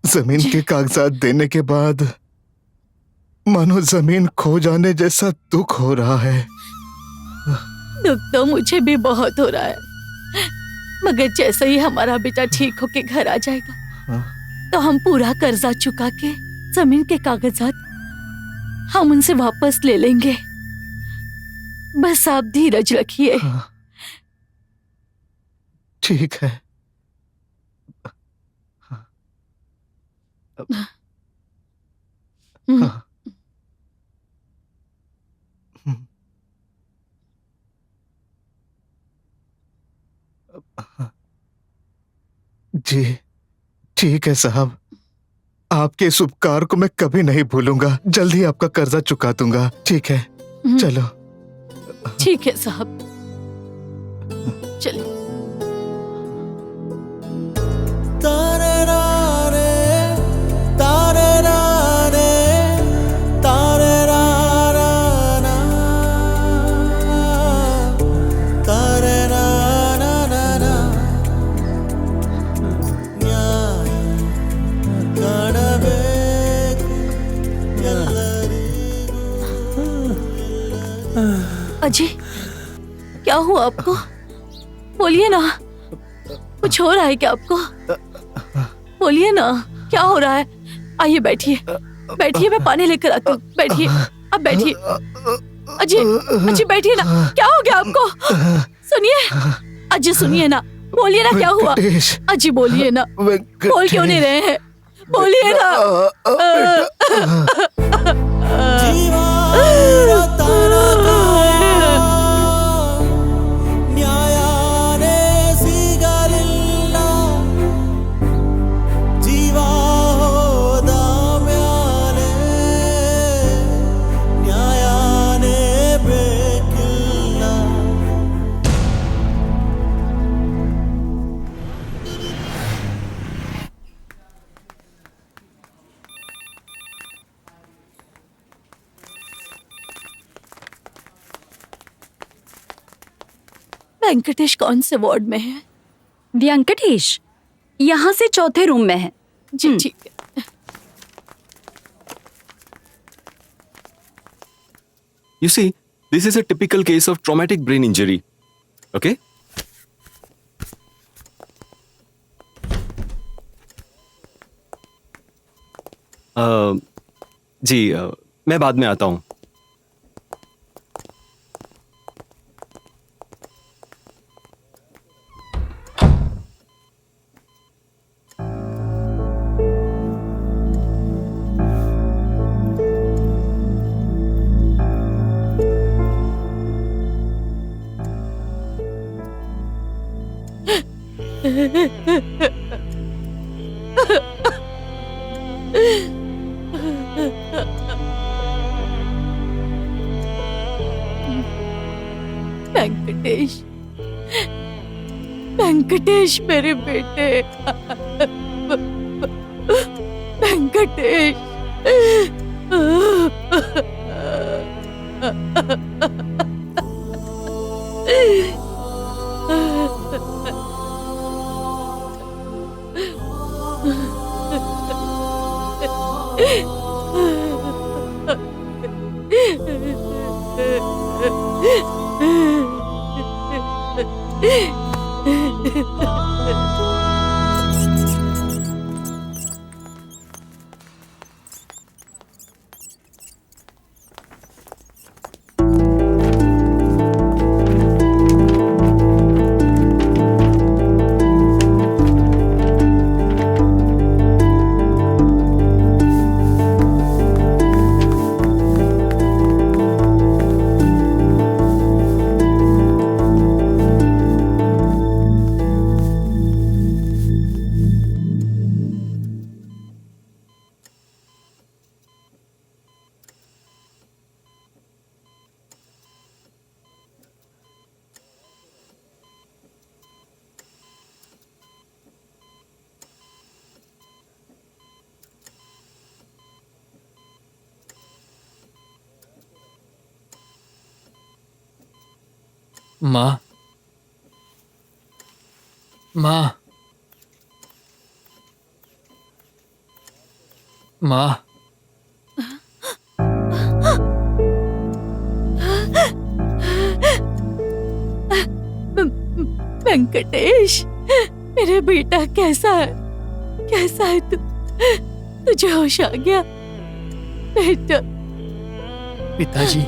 जमीन के कागजात देने के बाद मानो जमीन खो जाने जैसा दुख हो रहा है। दुख तो मुझे भी बहुत हो रहा है, मगर जैसे ही हमारा बेटा ठीक होके घर आ जाएगा तो हम पूरा कर्जा चुका के जमीन के कागजात हम उनसे वापस ले लेंगे। बस आप धीरज रखिए। ठीक है। हम्म, जी ठीक है साहब, आपके इस उपकार को मैं कभी नहीं भूलूंगा। जल्दी आपका कर्जा चुका दूंगा। ठीक है, चलो। ठीक है साहब, चलिए। अजय, क्या हुआ आपको? बोलिए ना, कुछ हो रहा है क्या आपको? बोलिए ना, क्या हो रहा है? आइए बैठिए, बैठिए, मैं पानी लेकर आती हूँ। बैठिए, अब बैठिए। अजय, अजय बैठिए ना, क्या हो गया आपको? सुनिए, अजय सुनिए ना, बोलिए ना क्या हुआ? अजय बोलिए ना, बोल क्यों नहीं रहे हैं? बोलिए ना। वेंकटेश कौन से वार्ड में है? वेंकटेश यहाँ से चौथे रूम में है। जी ठीक है। You see, this is a typical case of traumatic brain injury. Okay? जी, मैं बाद में आता हूँ। वेंकटेश, वेंकटेश मेरे बेटे, वेंकटेश। माँ, माँ, माँ वेंकटेश, मेरे बेटा कैसा है? कैसा है तू? तुझे होश आ गया बेटा? पिताजी,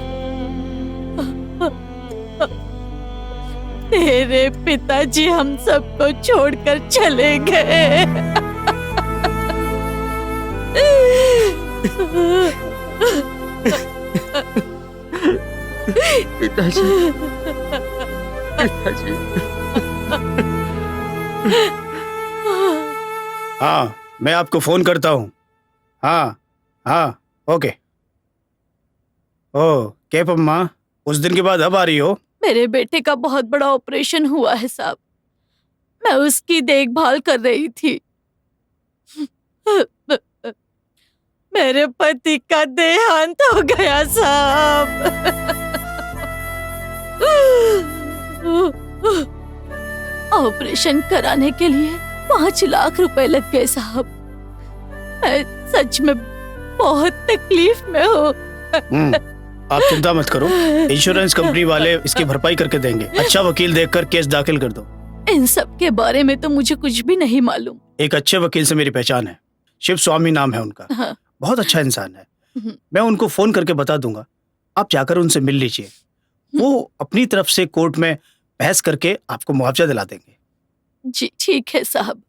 तेरे पिताजी हम सबको छोड़कर चले गए। पिताजी, पिताजी। हाँ, मैं आपको फोन करता हूँ। हाँ हाँ, ओके। ओ केपम्मा, उस दिन के बाद अब आ रही हो? मेरे बेटे का बहुत बड़ा ऑपरेशन हुआ है साहब, मैं उसकी देखभाल कर रही थी। मेरे पति का देहांत हो गया साहब। ऑपरेशन कराने के लिए 5 लाख रुपए लग गए साहब। मैं सच में बहुत तकलीफ में हूँ। आप चिंता मत करो, इंश्योरेंस कंपनी वाले इसकी भरपाई करके देंगे। अच्छा वकील देखकर केस दाखिल कर दो। इन सब के बारे में तो मुझे कुछ भी नहीं मालूम। एक अच्छे वकील से मेरी पहचान है, शिव स्वामी नाम है उनका। हाँ। बहुत अच्छा इंसान है, मैं उनको फोन करके बता दूंगा। आप जाकर उनसे मिल लीजिए, वो अपनी तरफ से कोर्ट में बहस करके आपको मुआवजा दिला देंगे। जी ठीक है साहब।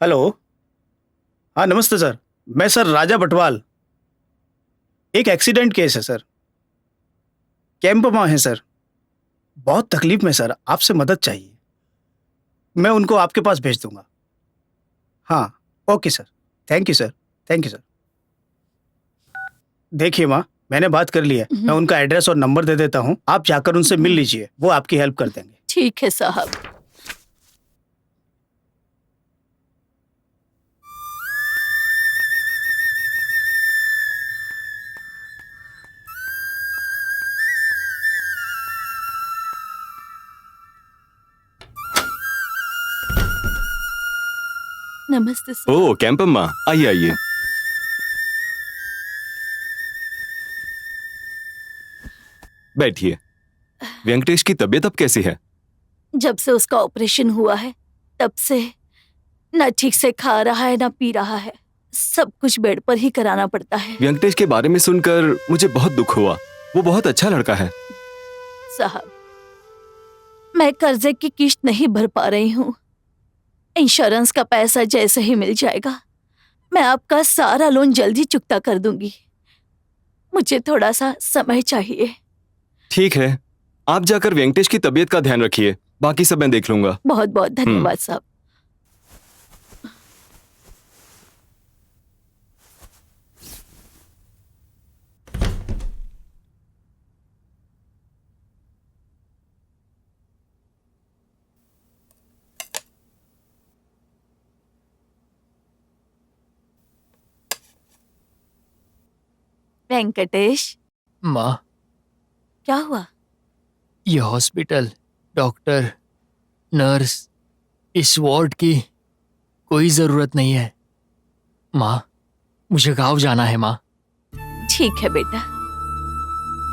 हेलो, हाँ नमस्ते सर, मैं सर राजा बटवाल। एक एक्सीडेंट केस है सर, कैंप में है सर। बहुत तकलीफ में सर, आपसे मदद चाहिए। मैं उनको आपके पास भेज दूंगा। हाँ okay sir, thank you sir, thank you sir. देखिए माँ, मैंने बात कर ली है, मैं उनका एड्रेस और नंबर दे देता हूँ, आप जाकर उनसे मिल लीजिए, वो आपकी हेल्प कर देंगे। ठीक है साहब। नमस्ते सर। ओ कैंपम्मा, आइए आइए। बैठिए। वेंकटेश की तबीयत अब कैसी है? जब से उसका ऑपरेशन हुआ है तब से न ठीक से खा रहा है न पी रहा है, सब कुछ बेड पर ही कराना पड़ता है। वेंकटेश के बारे में सुनकर मुझे बहुत दुख हुआ, वो बहुत अच्छा लड़का है। साहब, मैं कर्जे की किश्त नहीं भर पा रही हूँ। इंश्योरेंस का पैसा जैसे ही मिल जाएगा मैं आपका सारा लोन जल्दी चुकता कर दूंगी। मुझे थोड़ा सा समय चाहिए। ठीक है, आप जाकर वेंकटेश की तबीयत का ध्यान रखिए, बाकी सब मैं देख लूंगा। बहुत बहुत धन्यवाद साहब। वेंकटेश, माँ, क्या हुआ? ये हॉस्पिटल, डॉक्टर, नर्स, इस वार्ड की कोई जरूरत नहीं है। माँ, मुझे गांव जाना है माँ। ठीक है बेटा,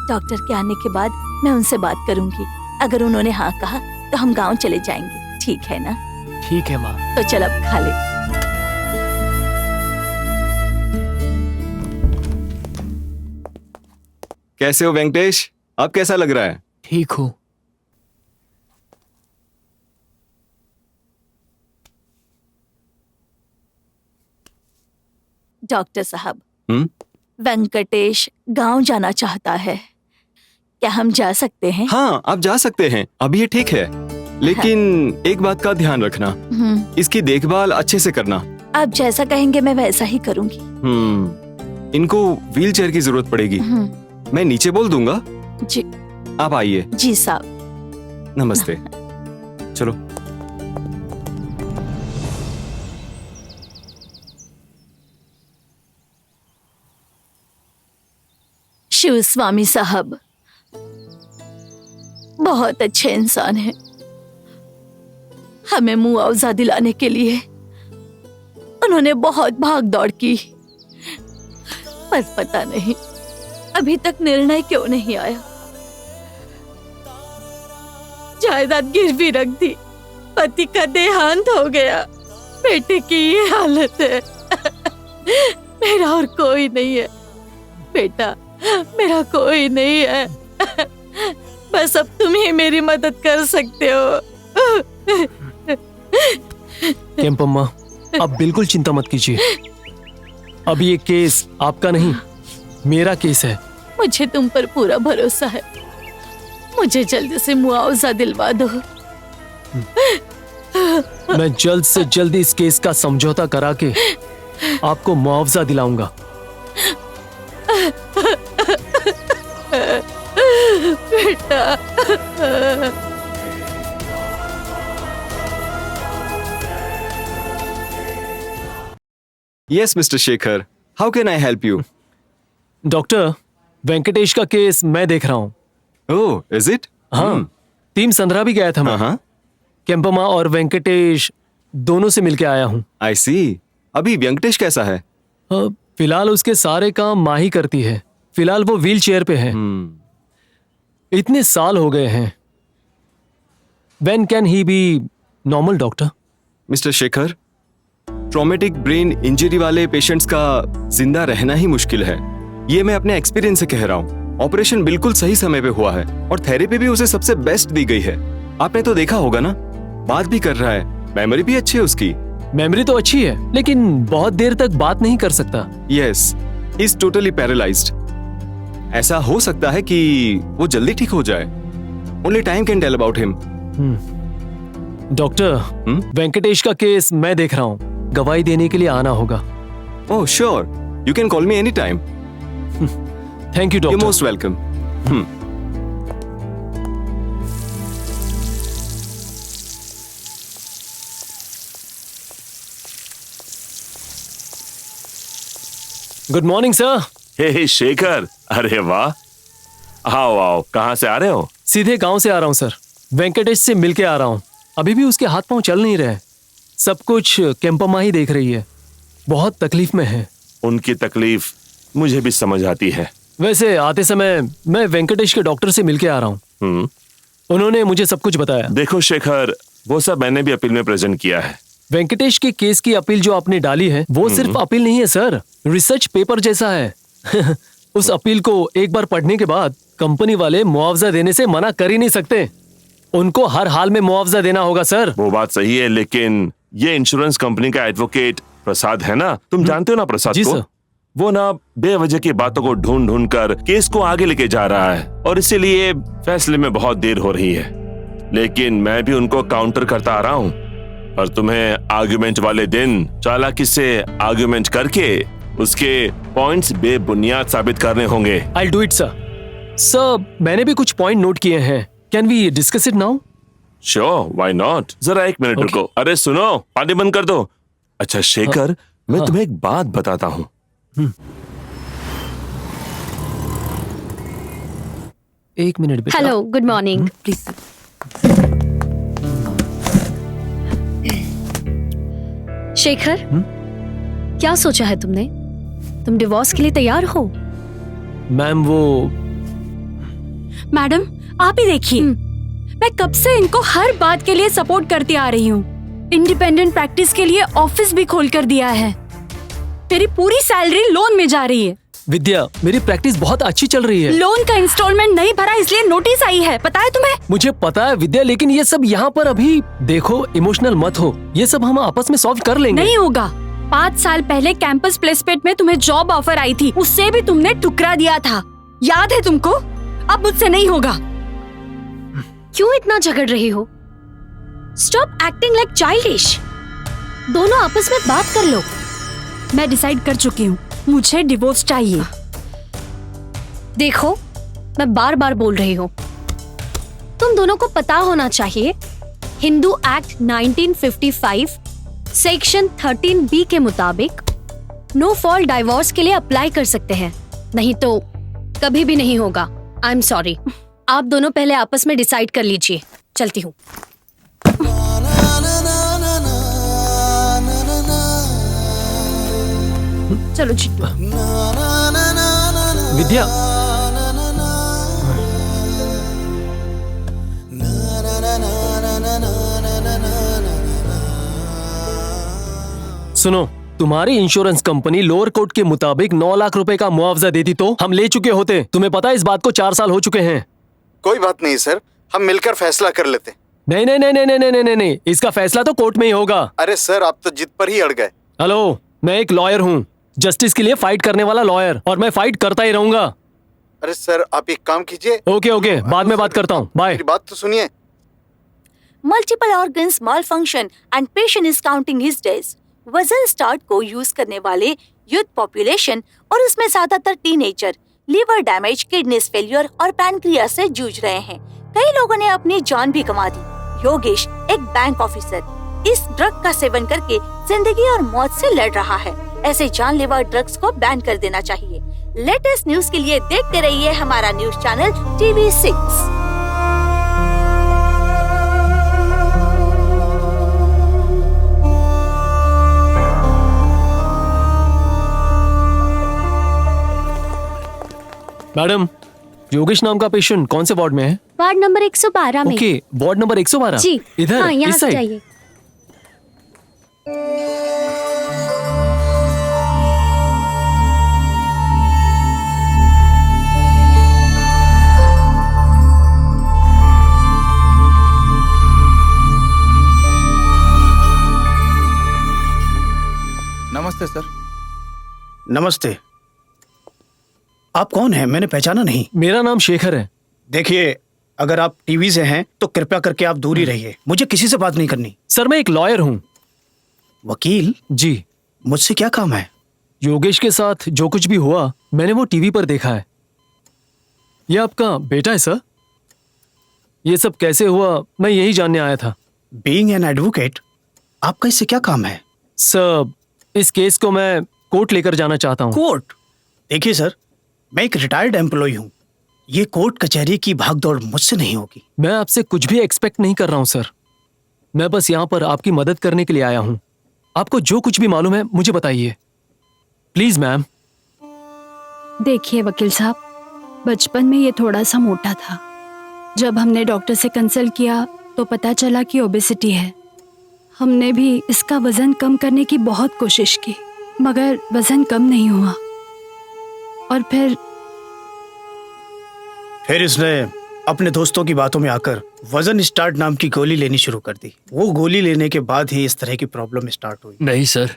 डॉक्टर के आने के बाद मैं उनसे बात करूंगी। अगर उन्होंने हाँ कहा तो हम गांव चले जाएंगे, ठीक है ना? ठीक है माँ। तो चल अब खा ले। कैसे हो वेंकटेश, अब कैसा लग रहा है? ठीक हूँ। डॉक्टर साहब, वेंकटेश गांव जाना चाहता है, क्या हम जा सकते हैं? हाँ, आप जा सकते हैं, अभी ये ठीक है, लेकिन एक बात का ध्यान रखना, इसकी देखभाल अच्छे से करना। आप जैसा कहेंगे मैं वैसा ही करूंगी। इनको व्हीलचेयर की जरूरत पड़ेगी, मैं नीचे बोल दूंगा। जी। आप आइए। जी साहब। नमस्ते। चलो। शिव स्वामी साहब बहुत अच्छे इंसान हैं। हमें मुआवजा दिलाने के लिए उन्होंने बहुत भाग दौड़ की, पर पता नहीं अभी तक निर्णय क्यों नहीं आया। जायदाद गिरवी रख दी, पति का देहांत हो गया, बेटे की ये हालत है। मेरा और कोई नहीं है बेटा, मेरा कोई नहीं है। बस अब तुम ही मेरी मदद कर सकते हो। केम्पम्मा, आप बिल्कुल चिंता मत कीजिए। अब ये केस आपका नहीं, मेरा केस है। मुझे तुम पर पूरा भरोसा है, मुझे जल्द से मुआवजा दिलवा दो। मैं जल्द से जल्द इस केस का समझौता करा के आपको मुआवजा दिलाऊंगा। बेटा। Yes, Mr. Shekhar. How can I help you? Doctor, Venkatesh का केस मैं देख रहा हूँ। Oh, is it? हाँ, टीम संद्रा भी गया था मैं। केम्पम्मा और वेंकटेश दोनों से मिलके आया हूँ। I see. अभी वेंकटेश कैसा है? फिलहाल उसके सारे काम माँ ही करती है। फिलहाल वो व्हील चेयर पे है। इतने साल हो गए हैं। When can he be normal, doctor? Mister Shekhar, traumatic brain injury वाले पेशेंट्स का जिंदा रहना ही मुश्किल है। ये मैं अपने एक्सपीरियंस से कह रहा हूँ। ऑपरेशन बिल्कुल सही समय पे हुआ है और थेरेपी भी उसे सबसे बेस्ट दी गई है। आपने तो देखा होगा ना, बात भी कर रहा है, मेमोरी भी अच्छी है उसकी। मेमोरी तो अच्छी है, लेकिन बहुत देर तक बात नहीं कर सकता। Yes, he is totally paralysed. ऐसा हो सकता है कि वो जल्दी ठीक हो जाए। Only time can tell about him. Doctor, Venkatesh का केस मैं देख रहा हूँ। गवाही देने के लिए आना होगा। Oh sure, you can call me any time. Thank you doctor. You most welcome. Good morning sir. Hey Shekhar, अरे वाह, आओ आओ। कहाँ से आ रहे हो? सीधे गांव से आ रहा हूँ सर। वेंकटेश से मिलके आ रहा हूँ। अभी भी उसके हाथ पांव चल नहीं रहे। सब कुछ केम्पम्मा ही देख रही है। बहुत तकलीफ में है। उनकी तकलीफ मुझे भी समझ आती है। वैसे आते समय मैं वेंकटेश के डॉक्टर से मिलके आ रहा हूँ। उन्होंने मुझे सब कुछ बताया। देखो शेखर, वो सब मैंने भी अपील में प्रेजेंट किया है। वेंकटेश के केस की अपील जो आपने डाली है वो सिर्फ अपील नहीं है सर, रिसर्च पेपर जैसा है। उस अपील को एक बार पढ़ने के बाद कंपनी वाले मुआवजा देने से मना कर ही नहीं सकते। उनको हर हाल में मुआवजा देना होगा सर। वो बात सही है, लेकिन ये इंश्योरेंस कंपनी का एडवोकेट प्रसाद है ना, तुम जानते हो ना प्रसाद जी को? सर। वो ना बेवजह की बातों को ढूंढ ढूंढ कर केस को आगे लेके जा रहा है और इसीलिए फैसले में बहुत देर हो रही है। लेकिन मैं भी उनको काउंटर करता आ रहा हूँ और तुम्हें आर्गुमेंट वाले दिन चालाकी से आर्गुमेंट करके उसके पॉइंट्स बेबुनियाद साबित करने होंगे। I'll do it sir. Sir, मैंने भी कुछ पॉइंट नोट किए हैं। Can we discuss it now? Sure, why not. जरा एक मिनट रुको। अरे सुनो, पानी बंद कर दो। अच्छा शेखर, मैं तुम्हें एक बात बताता हूँ। एक मिनट बेटा। Hello, good morning. Please. Shekhar, क्या सोचा है तुमने? तुम डिवोर्स के लिए तैयार हो? मैम वो मैडम, आप ही देखिए, मैं कब से इनको हर बात के लिए सपोर्ट करती आ रही हूँ। इंडिपेंडेंट प्रैक्टिस के लिए ऑफिस भी खोल कर दिया है। मेरी पूरी सैलरी लोन में जा रही है। विद्या, मेरी प्रैक्टिस बहुत अच्छी चल रही है। लोन का इंस्टॉलमेंट नहीं भरा इसलिए नोटिस आई है, पता है तुम्हें? मुझे पता है विद्या, लेकिन ये सब यहाँ पर अभी देखो, इमोशनल मत हो। ये सब हम आपस में सॉल्व कर लेंगे। नहीं होगा। 5 साल पहले कैंपस प्लेसमेंट में तुम्हें जॉब ऑफर आई थी, उससे भी तुमने ठुकरा दिया था, याद है तुमको? अब मुझसे नहीं होगा। क्यों इतना झगड़ रही हो? Stop acting like childish. दोनों आपस में बात कर लो। मैं डिसाइड कर चुकी हूँ, मुझे डिवोर्स चाहिए। देखो, मैं बार बार बोल रही हूँ, तुम दोनों को पता होना चाहिए, हिंदू एक्ट 1955 सेक्शन 13B के मुताबिक नो फॉल्ट डाइवोर्स के लिए अप्लाई कर सकते हैं, नहीं तो कभी भी नहीं होगा। आई एम सॉरी। आप दोनों पहले आपस में डिसाइड कर लीजिए। चलती हूँ। चलो चिट्टू। विद्या, सुनो, तुम्हारी इंश्योरेंस कंपनी लोअर कोर्ट के मुताबिक 9 लाख रुपए का मुआवजा देती तो हम ले चुके होते। तुम्हें पता है इस बात को 4 साल हो चुके हैं। कोई बात नहीं सर, हम मिलकर फैसला कर लेते। नहीं नहीं नहीं नहीं नहीं नहीं नहीं नहीं, इसका फैसला तो कोर्ट में ही होगा। अरे सर, आप तो जिद पर ही अड़ गए। हेलो, मैं एक लॉयर हूँ, जस्टिस के लिए फाइट करने वाला लॉयर, और मैं फाइट करता ही रहूंगा। अरे सर, आप एक काम कीजिए। ओके ओके, बाद में बात करता हूँ, बाय। मेरी बात तो सुनिए। Multiple organs malfunction and patient is counting his days. वजन स्टार्ट को यूज करने वाले यूथ पॉपुलेशन और उसमें ज्यादातर teenager liver damage, kidneys failure और पैनक्रियास से जूझ रहे हैं। कई लोगों ने अपनी जान भी गंवा दी। योगेश एक बैंक ऑफिसर इस ड्रग का सेवन करके जिंदगी और मौत से लड़ रहा है। ऐसे जानलेवा ड्रग्स को बैन कर देना चाहिए। लेटेस्ट न्यूज के लिए देखते रहिए हमारा news channel TV6। Madam, Yogesh नाम का पेशेंट कौन से वार्ड में है? वार्ड नंबर 112 में। Okay, ward number 112। जी, इधर, हाँ, यहाँ इस से साइड। जाइए। नमस्ते सर। नमस्ते। आप कौन हैं? मैंने पहचाना नहीं। मेरा नाम शेखर है। देखिए, अगर आप टीवी से हैं तो कृपया करके आप दूर ही रहिए। मुझे किसी से बात नहीं करनी। सर, मैं एक लॉयर हूँ। वकील? जी। मुझसे क्या काम है? योगेश के साथ जो कुछ भी हुआ मैंने वो टीवी पर देखा है। ये आपका बेटा है सर? ये सब कैसे हुआ मैं यही जानने आया था। बीइंग एन एडवोकेट, आपका इससे क्या काम है? सर, इस केस को मैं कोर्ट लेकर जाना चाहता हूँ। कोर्ट? देखिए सर, मैं एक रिटायर्ड एम्प्लॉय हूँ। ये कोर्ट कचहरी की भागदौड़ मुझसे नहीं होगी। मैं आपसे कुछ भी एक्सपेक्ट नहीं कर रहा हूँ सर। मैं बस यहाँ पर आपकी मदद करने के लिए आया हूँ। आपको जो कुछ भी मालूम है मुझे बताइए, प्लीज मैम। देखिए वकील साहब, बचपन में ये थोड़ा सा मोटा था। जब हमने डॉक्टर से कंसल्ट किया तो पता चला कि ओबेसिटी है। हमने भी इसका वजन कम करने की बहुत कोशिश की, मगर वजन कम नहीं हुआ। और फिर इसने अपने दोस्तों की बातों में आकर वजन स्टार्ट नाम की गोली लेनी शुरू कर दी। वो गोली लेने के बाद ही इस तरह की प्रॉब्लम स्टार्ट हुई। नहीं सर,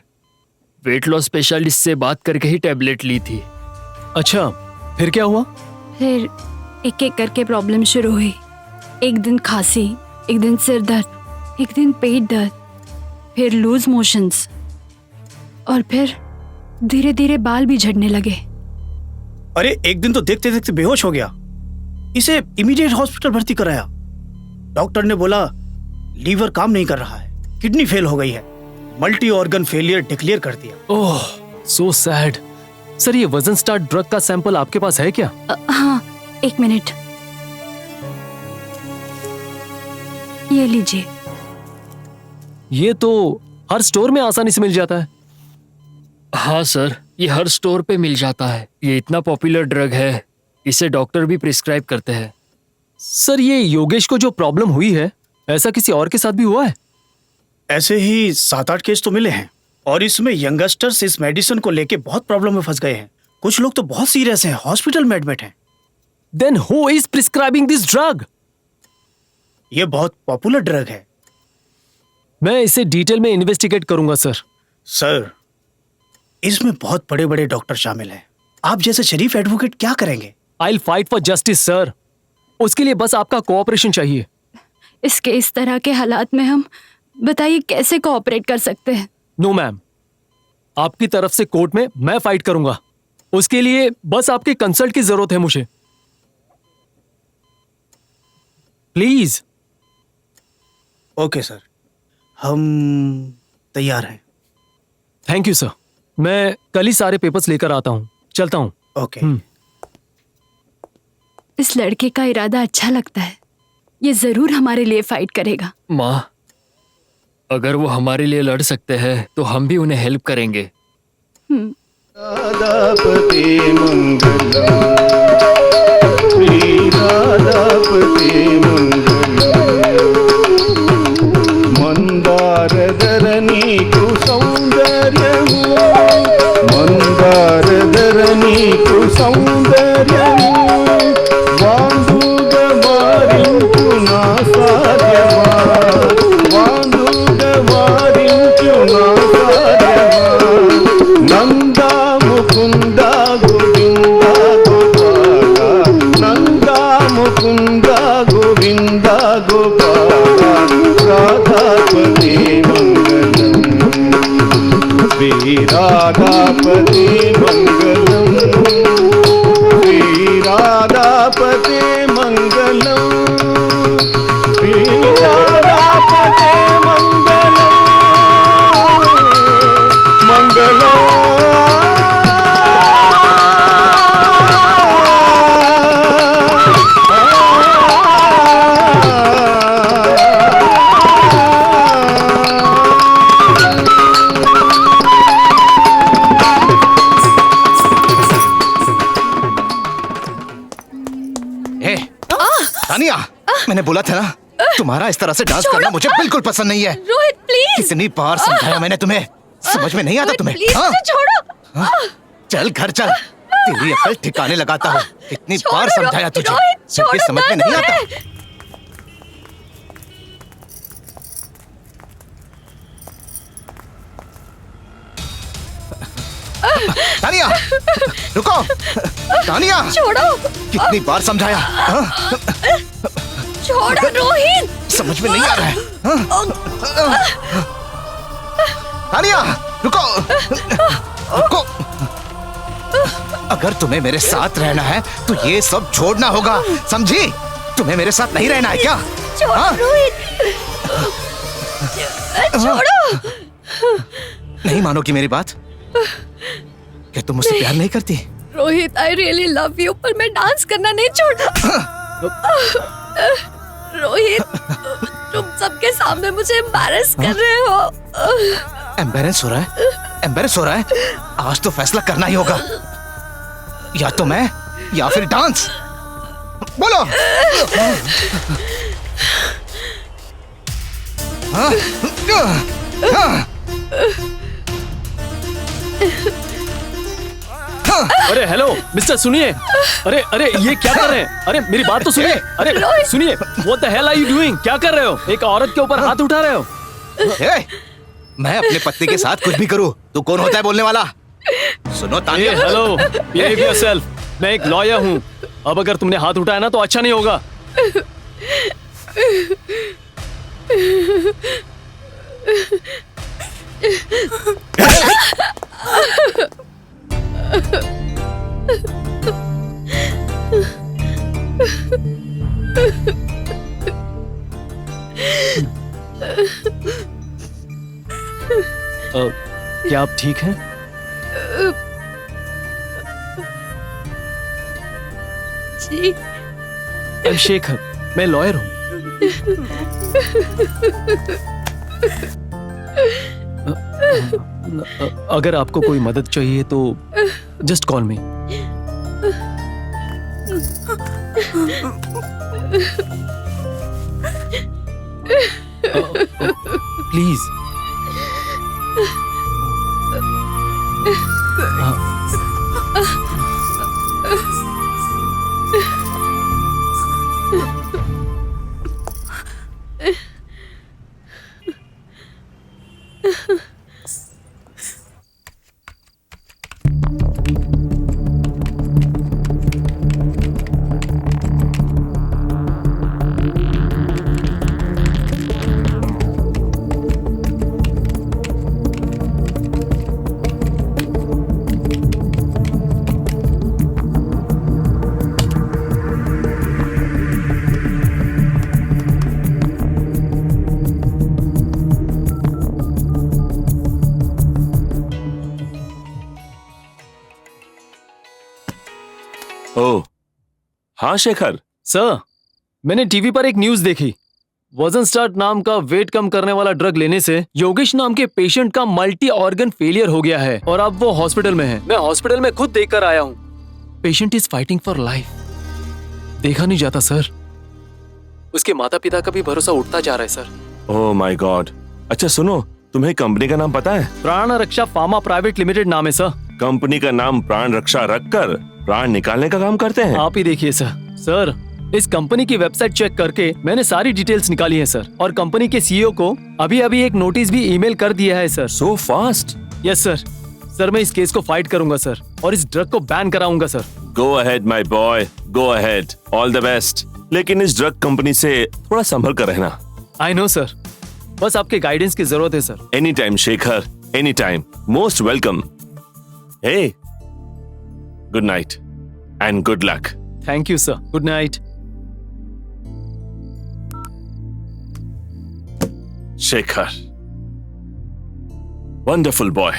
वेट लॉस स्पेशलिस्ट से बात करके ही टैबलेट ली थी। अच्छा, फिर क्या हुआ? फिर एक एक करके प्रॉब्लम शुरू हुई। एक दिन खांसी, एक दिन सिर दर्द, एक दिन पेट दर्द, फिर लूज मोशंस, और फिर धीरे धीरे बाल भी झड़ने लगे। अरे, एक दिन तो देखते देखते बेहोश हो गया। इसे इमीडिएट हॉस्पिटल भर्ती कराया। डॉक्टर ने बोला लीवर काम नहीं कर रहा है, किडनी फेल हो गई है, मल्टी ऑर्गन फेलियर डिक्लेयर कर दिया। ओह, सो सैड। सर, ये वजन स्टार्ट ड्रग का सैंपल आपके पास है क्या? हाँ, एक मिनट, ये लीजिए। ये तो हर स्टोर में आसानी से मिल जाता है। हाँ सर, ये हर स्टोर पे मिल जाता है। ये इतना पॉपुलर ड्रग है, इसे डॉक्टर भी प्रिस्क्राइब करते हैं। सर, ये योगेश को जो प्रॉब्लम हुई है, ऐसा किसी और के साथ भी हुआ है? ऐसे ही 7-8 केस तो मिले हैं, और इसमें यंगस्टर्स इस मेडिसिन को लेके बहुत प्रॉब्लम में फंस गए हैं। कुछ लोग तो बहुत सीरियस हैं, हॉस्पिटल में एडमिट हैं। Then who is prescribing this drug? ये बहुत पॉपुलर ड्रग है। मैं इसे डिटेल में इन्वेस्टिगेट करूंगा सर। सर, इसमें बहुत बड़े बड़े डॉक्टर शामिल हैं। आप जैसे शरीफ एडवोकेट क्या करेंगे? I'll fight for justice sir. उसके लिए बस आपका कोऑपरेशन चाहिए। इसके इस तरह के हालात में हम बताइए कैसे कोऑपरेट कर सकते हैं? नो मैम, आपकी तरफ से कोर्ट में मैं फाइट करूंगा। उसके लिए बस आपके कंसल्ट की जरूरत है मुझे। प्लीज। ओके सर, हम तैयार हैं। Thank you sir. मैं कल ही सारे पेपर्स लेकर आता हूँ। चलता हूँ। ओके। इस लड़के का इरादा अच्छा लगता है। ये जरूर हमारे लिए फाइट करेगा। माँ, अगर वो हमारे लिए लड़ सकते हैं तो हम भी उन्हें हेल्प करेंगे। राधापते मंगलम, श्री राधापते मंगलम। मंदारधर नीकु सौंदर्यमु, मंदारधर नीकु सौंदर्यमु, वांदुग वारिंचु ना साध्यमा, वांदुग वारिंचु ना साध्यमा। नंदा मुकुंदा गोविंदा गोपाला, नंदा मुकुंदा गोविंदा गोपाला, राधापते मंगलम, श्री राधापते मंगलम, श्री राधापते मंगलम, श्री राधापते मंगलम, मंगलम। ए, तानिया, मैंने बोला था ना तुम्हारा इस तरह से डांस करना मुझे बिल्कुल पसंद नहीं है। रोहित प्लीज। कितनी बार समझाया मैंने तुम्हें, समझ में नहीं आता तुम्हें? प्लीज हाँ? मुझे छोड़ो। हाँ? चल घर चल, तेरी अकल ठिकाने लगाता हूँ। कितनी बार छोड़ो, समझाया तुझे, रोहित, फिर भी छोड़ो, समझ में दर्द नहीं हो रहा आता। तानिया, रुको, तानिया, छोड़ो। कितनी बार समझाया, हाँ? छोड़ो रोहित। समझ में नहीं आ रहा है। हाँ? तानिया, रुको, रुको। अगर तुम्हें मेरे साथ रहना है तो ये सब छोड़ना होगा, समझी? तुम्हें मेरे साथ नहीं रहना है क्या? छोड़ो रोहित, छोड़ो। नहीं मानोगी मेरी बात? क्या तुम मुझसे प्यार नहीं करती? रोहित आई रियली लव यू, पर मैं डांस करना नहीं छोड़ना। रोहित तुम सबके सामने मुझे एम्बैरेस कर रहे हो। एम्बैरेस हो रहा है? एम्बैरेस हो रहा है? आज तो फैसला करना ही होगा, या तो मैं या फिर डांस। बोलो। हाँ? हाँ? अरे हेलो मिस्टर, सुनिए। अरे अरे ये क्या कर रहे हैं? अरे मेरी बात तो सुनिए। अरे सुनिए, what the hell are you doing? क्या कर रहे हो? एक औरत के ऊपर हाथ उठा रहे हो। ए, मैं अपने पत्नी के साथ कुछ भी करूं, तू कौन होता है बोलने वाला? सुनो तानिया। Hello, behave yourself. मैं एक लॉयर हूँ। अब अगर तुमने हाथ उठाया ना तो अच्छा नहीं होगा। क्या आप ठीक हैं? जी। I'm शेखर, मैं लॉयर हूँ। अगर आपको कोई मदद चाहिए तो जस्ट कॉल मी। प्लीज। ओह हाँ शेखर। सर, मैंने टीवी पर एक न्यूज देखी। वजन स्टार्ट नाम का वेट कम करने वाला ड्रग लेने से योगेश नाम के पेशेंट का मल्टी ऑर्गन फेलियर हो गया है और अब वो हॉस्पिटल में है। मैं हॉस्पिटल में खुद देखकर आया हूँ। Patient is fighting for life. देखा नहीं जाता सर, उसके माता पिता का भी भरोसा उठता जा रहा है सर। Oh my God. अच्छा सुनो, तुम्हें कंपनी का नाम पता है? प्राण रक्षा फार्मा प्राइवेट लिमिटेड नाम है सर। कंपनी का नाम प्राण रक्षा रखकर प्राण निकालने का काम करते हैं। आप ही देखिए सर। सर, इस कंपनी की वेबसाइट चेक करके मैंने सारी डिटेल्स निकाली है सर, और कंपनी के सीईओ को अभी अभी एक नोटिस भी ईमेल कर दिया है sir. So fast? Yes sir. Sir, मैं इस केस को फाइट करूंगा सर, और इस ड्रग को बैन कराऊंगा sir. Go ahead my boy, go ahead, all the best. लेकिन इस ड्रग कंपनी से थोड़ा संभल कर रहना। आई नो सर, बस आपके गाइडेंस की जरूरत है sir. Any time Shekhar, any time, most welcome. Hey, good night and good luck. Thank you sir, good night. Shekhar, wonderful boy.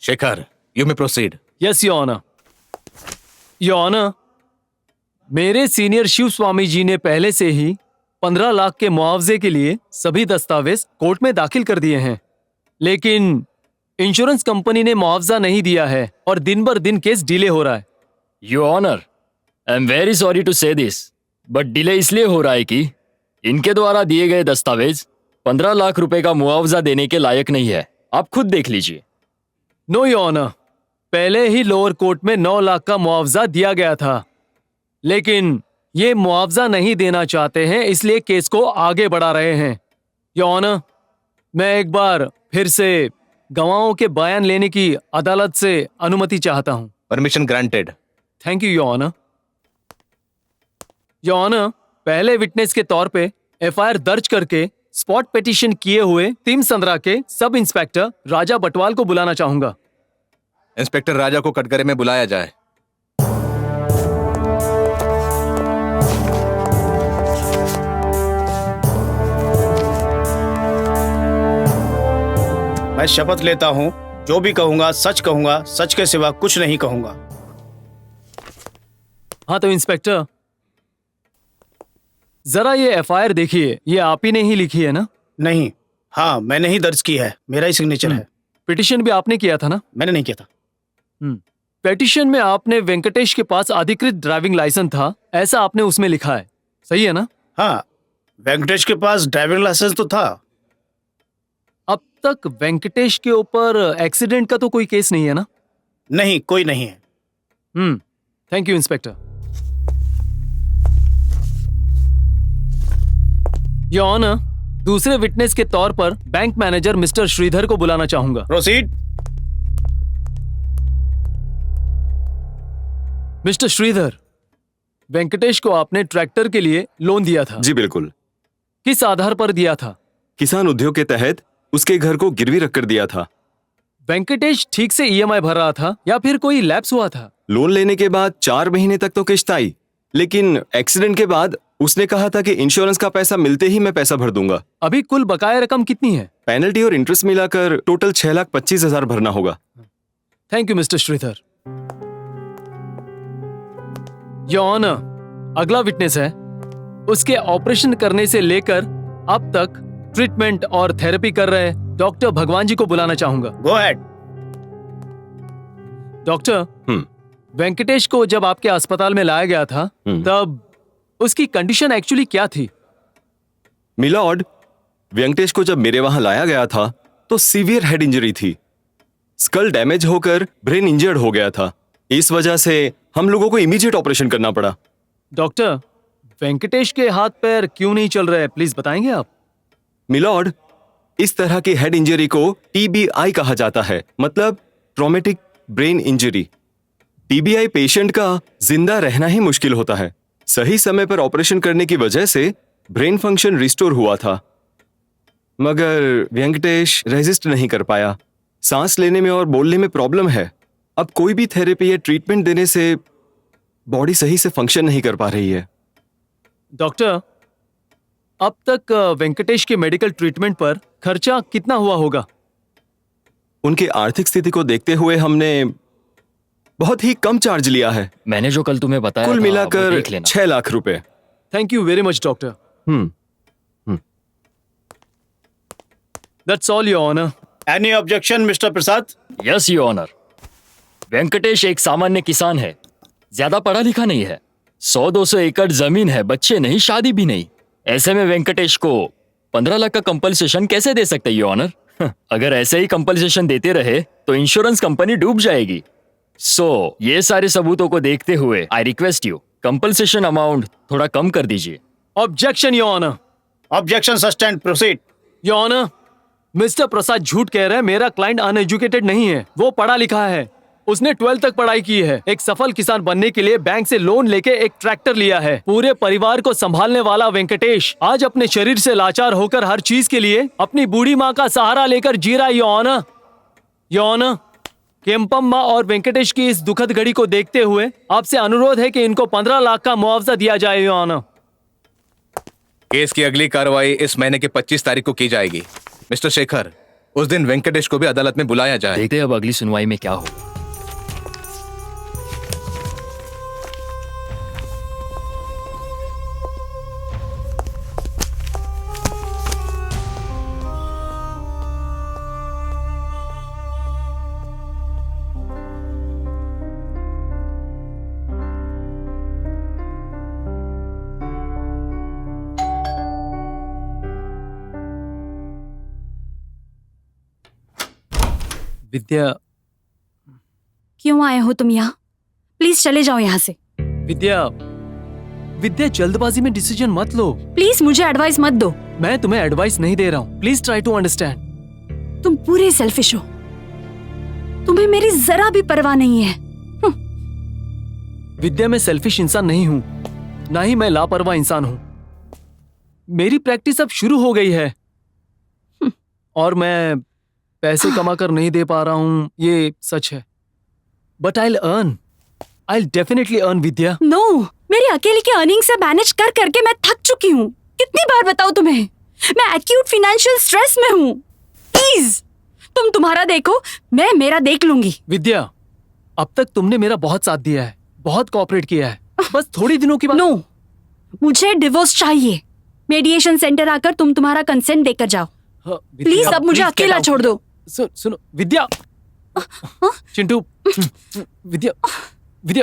Shekhar, you may proceed. Yes your honour. Your honour, मेरे senior Shiv Swami ji ने पहले से ही 15 लाख के मुआवजे के लिए सभी दस्तावेज कोर्ट में दाखिल कर दिए हैं, लेकिन इंश्योरेंस कंपनी ने मुआवजा नहीं दिया है और दिन भर दिन केस डिले हो रहा है। Your honour, I am very sorry to say this, but delay इसलिए हो रहा है कि इनके द्वारा दिए गए दस्तावेज 15 लाख रुपए का मुआवजा देने के लायक नहीं है। आप खुद देख लीजिए। नो योर ऑनर, पहले ही लोअर कोर्ट में 9 लाख का मुआवजा दिया गया था, लेकिन ये मुआवजा नहीं देना चाहते हैं, इसलिए केस को आगे बढ़ा रहे हैं। योर ऑनर, मैं एक बार फिर से गवाहों के बयान लेने की अदालत से अनुमति चाहता हूं। Permission granted. Thank you your honour. Your honour, पहले विटनेस के तौर पे एफआईआर दर्ज करके स्पॉट पिटीशन किए हुए तिमसंद्रा के सब इंस्पेक्टर राजा बटवाल को बुलाना चाहूंगा। इंस्पेक्टर राजा को कटघरे में बुलाया जाए। मैं शपथ लेता हूँ, जो भी कहूंगा सच कहूंगा, सच के सिवा कुछ नहीं कहूंगा। हाँ तो इंस्पेक्टर, जरा ये एफआईआर देखिए, ये आप ही ने ही लिखी है ना? नहीं, हाँ मैंने ही दर्ज की है, मेरा ही सिग्नेचर है। पिटीशन भी आपने किया था ना? मैंने नहीं किया था। पिटीशन में आपने वेंकटेश के पास अधिकृत ड्राइविंग लाइसेंस था, ऐसा आपने उसमें लिखा है, सही है ना? हाँ, वेंकटेश के पास ड्राइविंग लाइसेंस तो था। अब तक वेंकटेश के ऊपर एक्सीडेंट का तो कोई केस नहीं है ना? नहीं, कोई नहीं है। Thank you inspector. Your honour, दूसरे विटनेस के तौर पर बैंक मैनेजर मिस्टर श्रीधर को बुलाना चाहूंगा। प्रोसीड। मिस्टर श्रीधर, वेंकटेश को आपने ट्रैक्टर के लिए लोन दिया था। जी बिल्कुल। किस आधार पर दिया था? किसान उद्योग के तहत उसके घर को गिरवी रखकर दिया था। वेंकटेश ठीक से ईएमआई भर रहा था या फिर कोई लैप्स हुआ था? लोन लेने के बाद 4 महीने तक तो किश्त आई, लेकिन एक्सीडेंट के बाद उसने कहा था कि इंश्योरेंस का पैसा मिलते ही मैं पैसा भर दूंगा। अभी कुल बकाया रकम कितनी है? पेनल्टी और इंटरेस्ट मिलाकर टोटल 6,25,000 भरना होगा। Thank you mister Shridhar. Your honour, अगला विटनेस है, उसके ऑपरेशन करने से लेकर अब तक ट्रीटमेंट और थेरेपी कर रहे डॉक्टर भगवान जी को बुलाना चाहूंगा। Go ahead. डॉक्टर, वेंकटेश को जब आपके अस्पताल में लाया गया था तब उसकी कंडीशन एक्चुअली क्या थी? मिलॉर्ड, वेंकटेश को जब मेरे वहां लाया गया था तो सीवियर हेड इंजरी थी। स्कल डैमेज होकर ब्रेन इंजर्ड हो गया था। इस वजह से हम लोगों को इमीडिएट ऑपरेशन करना पड़ा। डॉक्टर, वेंकटेश के हाथ पैर क्यों नहीं चल रहे, प्लीज बताएंगे आप? मिलॉर्ड, इस तरह की हेड इंजरी को TBI कहा जाता है, मतलब traumatic brain injury. TBI patient का जिंदा रहना ही मुश्किल होता है। सही समय पर ऑपरेशन करने की वजह से ब्रेन फंक्शन रिस्टोर हुआ था, मगर वेंकटेश रेजिस्ट नहीं कर पाया। सांस लेने में और बोलने में प्रॉब्लम है। अब कोई भी थेरेपी या ट्रीटमेंट देने से बॉडी सही से फंक्शन नहीं कर पा रही है। डॉक्टर, अब तक वेंकटेश के मेडिकल ट्रीटमेंट पर खर्चा कितना हुआ होगा? उनकी आर्थिक स्थिति को देखते हुए हमने बहुत ही कम चार्ज लिया है। मैंने जो कल तुम्हें बताया कुल था, वो मिलाकर देख लेना। 6 लाख रुपए। Thank you very much doctor. That's all your honour. Any objection mister Prasad? Yes your honour. Venkatesh एक सामान्य किसान है, ज्यादा पढ़ा लिखा नहीं है, 100-200 एकड़ जमीन है, बच्चे नहीं, शादी भी नहीं। ऐसे में वेंकटेश को 15 लाख का कंपनसेशन कैसे दे सकते योर ऑनर? अगर ऐसे ही कंपनसेशन देते रहे तो इंश्योरेंस कंपनी डूब जाएगी। सो ये सारे सबूतों को देखते हुए I request you, compensation amount थोड़ा कम कर दीजिए। Objection your honour. Objection sustained, proceed. Your honour, mister Prasad झूठ कह रहे हैं। मेरा क्लाइंट अनएजुकेटेड नहीं है, वो पढ़ा लिखा है। उसने 12th तक पढ़ाई की है। एक सफल किसान बनने के लिए बैंक से लोन लेके एक ट्रैक्टर लिया है। पूरे परिवार को संभालने वाला वेंकटेश आज अपने शरीर से लाचार होकर हर चीज के लिए अपनी बूढ़ी माँ का सहारा लेकर जी रहा है। योर ऑनर, केम्पम्मा और वेंकटेश की इस दुखद घड़ी को देखते हुए आपसे अनुरोध है कि इनको 15 लाख का मुआवजा दिया जाए। योर ऑनर, केस की अगली कार्रवाई इस महीने की 25 तारीख को की जाएगी। मिस्टर शेखर, उस दिन वेंकटेश को भी अदालत में बुलाया जाए। देखते हैं अब अगली सुनवाई में क्या होगा। विद्या, क्यों आए हो तुम यहाँ? प्लीज चले जाओ यहाँ से। विद्या जल्दबाजी में डिसीजन मत लो। प्लीज मुझे एडवाइस मत दो। मैं तुम्हें एडवाइस नहीं दे रहा हूँ। Please try to understand. तुम पूरे सेल्फिश हो, तुम्हें मेरी जरा भी परवाह नहीं है। विद्या, मैं सेल्फिश इंसान नहीं हूँ, ना ही मैं लापरवाह इंसान हूँ। मेरी प्रैक्टिस अब शुरू हो गई है और मैं पैसे कमा कर नहीं दे पा रहा हूँ, ये सच है। But I definitely earn Vidya. No, मेरी अकेले की अर्निंग से मैनेज कर करके मैं थक चुकी हूँ। कितनी बार बताऊँ तुम्हें, मैं एक्यूट फाइनेंशियल स्ट्रेस में हूँ। प्लीज तुम तुम्हारा देखो, मैं मेरा देख लूंगी। विद्या, अब तक तुमने मेरा बहुत साथ दिया है, बहुत कोऑपरेट किया है। बस थोड़ी दिनों की बात। नो, मुझे डिवोर्स चाहिए। मेडिएशन सेंटर आकर तुम तुम्हारा कंसेंट देकर जाओ। प्लीज अब मुझे अकेला छोड़ दो। सुनो विद्या, चिंटू, विद्या,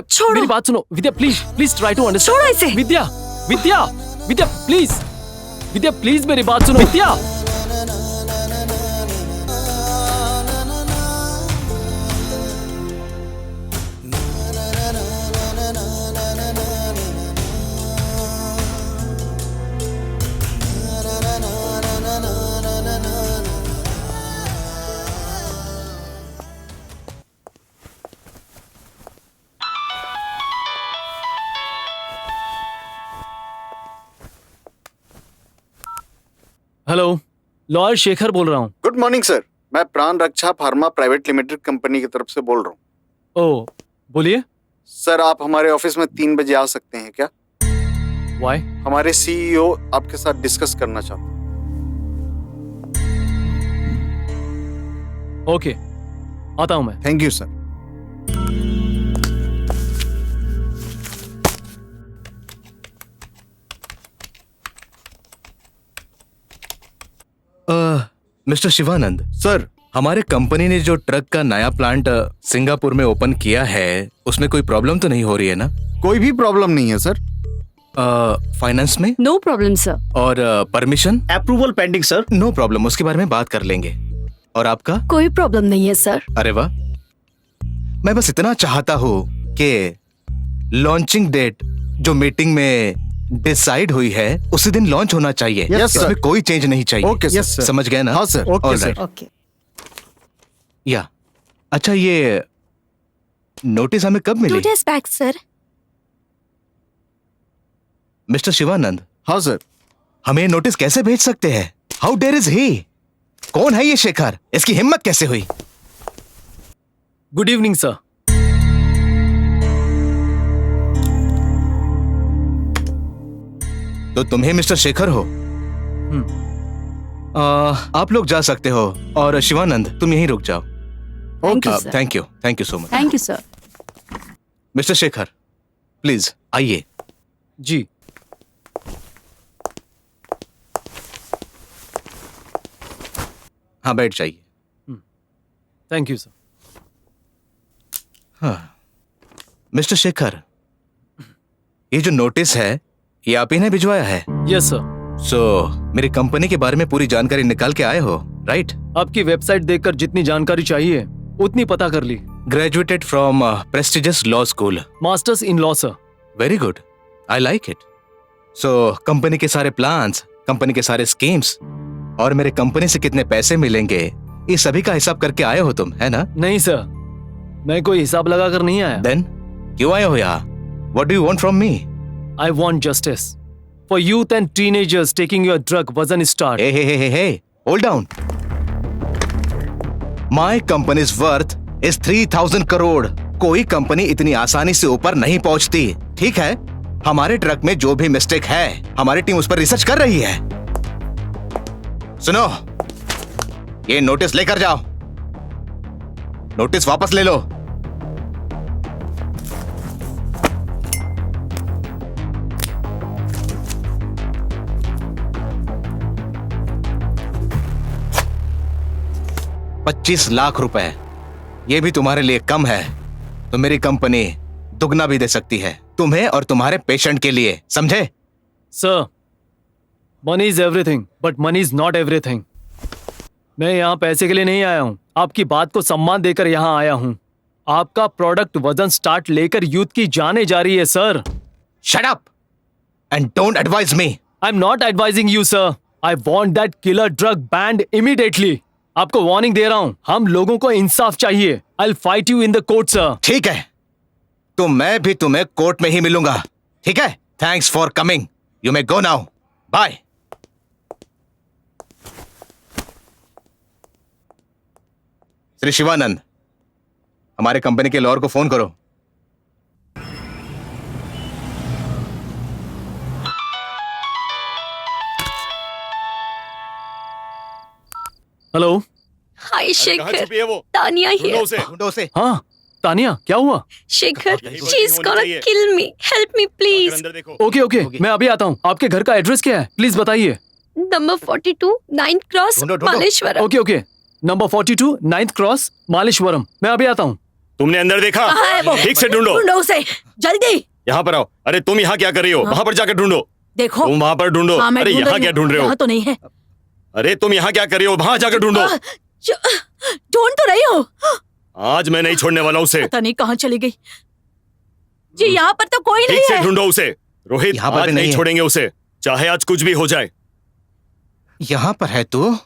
छोड़ो। मेरी बात सुनो। विद्या प्लीज ट्राई टू अंडरस्टैंड। छोड़ो इसे। विद्या प्लीज मेरी बात सुनो। विद्या, हेलो, लॉयर शेखर बोल रहा हूँ। गुड मॉर्निंग सर, मैं प्राण Raksha pharma private limited company की तरफ से बोल रहा हूँ। ओ, बोलिए। सर, आप हमारे ऑफिस में 3 बजे आ सकते हैं क्या? Why? हमारे सीईओ आपके साथ डिस्कस करना चाहते हैं। ओके, आता हूँ मैं। Thank you sir. Mister Shivanand sir, हमारे कंपनी ने जो ट्रक का नया प्लांट सिंगापुर में ओपन किया है, उसमें कोई प्रॉब्लम तो नहीं हो रही है ना? कोई भी प्रॉब्लम नहीं है सर। फाइनेंस में? No problem sir. और permission? Approval pending sir. No problem, उसके बारे में बात कर लेंगे। और आपका? कोई प्रॉब्लम नहीं है सर। अरे वाह, मैं बस इतना चाहता हूँ कि लॉन्चिंग डेट जो मीटिंग में डिसाइड हुई है उसी दिन लॉन्च होना चाहिए। Yes, इसमें sir. कोई चेंज नहीं चाहिए। Okay sir. Yes, sir. समझ गए ना? हाँ sir. Okay All sir. right. Okay. या अच्छा, ये नोटिस हमें कब मिली? 2 days back sir. Mister Shivanand. हाँ सर। हमें ये नोटिस कैसे भेज सकते हैं? How dare is he? कौन है ये शेखर? इसकी हिम्मत कैसे हुई? Good evening sir. तो तुम्हें मिस्टर शेखर हो? आप लोग जा सकते हो और शिवानंद तुम यहीं रुक जाओ। Thank you so much. Thank you sir. Mister Shekhar, please आइए। जी। हाँ, बैठ जाइए। Thank you sir. हाँ, मिस्टर शेखर, ये जो नोटिस है ये आप ही ने भिजवाया है? Yes sir. सो मेरी कंपनी के बारे में पूरी जानकारी निकाल के आए हो, राइट? आपकी वेबसाइट देखकर जितनी जानकारी चाहिए उतनी पता कर ली। Graduated from prestigious law school. Masters in law sir. Very good, I like it. So company के सारे प्लान्स, कंपनी के सारे स्कीम्स और मेरे कंपनी से कितने पैसे मिलेंगे, ये सभी का हिसाब करके आए हो तुम, है ना? नहीं सर, मैं कोई हिसाब लगाकर नहीं आया। देन क्यों आए हो यहाँ? What do you want from me? I want justice for youth and teenagers taking your drug wasn't start. Hey, hold down. My company's worth is 3,000 crore. कोई कंपनी इतनी आसानी से ऊपर नहीं पहुंचती, ठीक है? हमारे ड्रग में जो भी मिस्टेक है, हमारी टीम उस पर रिसर्च कर रही है। सुनो, ये नोटिस लेकर जाओ। नोटिस वापस ले लो। $25 लाख रुपए, ये भी तुम्हारे लिए कम है तो मेरी कंपनी दुगना भी दे सकती है, तुम्हें और तुम्हारे पेशेंट के लिए, समझे? Sir, money is everything but money is not everything. मैं यहाँ पैसे के लिए नहीं आया हूँ, आपकी बात को सम्मान देकर यहाँ आया हूँ। आपका प्रोडक्ट वजन स्टार्ट लेकर यूथ की जाने जा रही है sir. Shut up and don't advise me. I am not advising you sir. I want that killer drug band immediately. आपको वार्निंग दे रहा हूँ, हम लोगों को इंसाफ चाहिए। I will fight you in the court sir. ठीक है, तो मैं भी तुम्हें कोर्ट में ही मिलूंगा, ठीक है? Thanks for coming, you may go now, bye. Shri Shivanand, हमारे कंपनी के लॉयर को फोन करो। Hello. Hi Shekhar, Tania here. ढूंढो उसे। हाँ तानिया, क्या हुआ? Shekhar, she is gonna kill me, help me please. Okay, मैं अभी आता हूँ। आपके घर का एड्रेस क्या है, प्लीज बताइए। Number 42 9th cross Malleshwaram. Okay, number 42 9th cross Malleshwaram. मैं अभी आता हूँ। तुमने अंदर देखा? ठीक से ढूंढो। ढूंढो उसे जल्दी। यहाँ पर आओ। अरे तुम यहाँ क्या कर रही हो? वहाँ पर जाकर ढूंढो। देखो तुम वहाँ पर ढूंढो। अरे यहाँ क्या ढूंढ रहे हो? यहाँ तो नहीं है। अरे तुम यहाँ क्या कर रही हो? वहाँ जाकर ढूंढो। ढूंढ तो रही हो। आज मैं नहीं छोड़ने वाला उसे। पता नहीं कहाँ चली गई। जी यहाँ पर तो कोई नहीं ठीक से है। ढूंढो उसे। रोहित, आज नहीं छोड़ेंगे उसे, चाहे आज कुछ भी हो जाए। यहाँ पर है तू?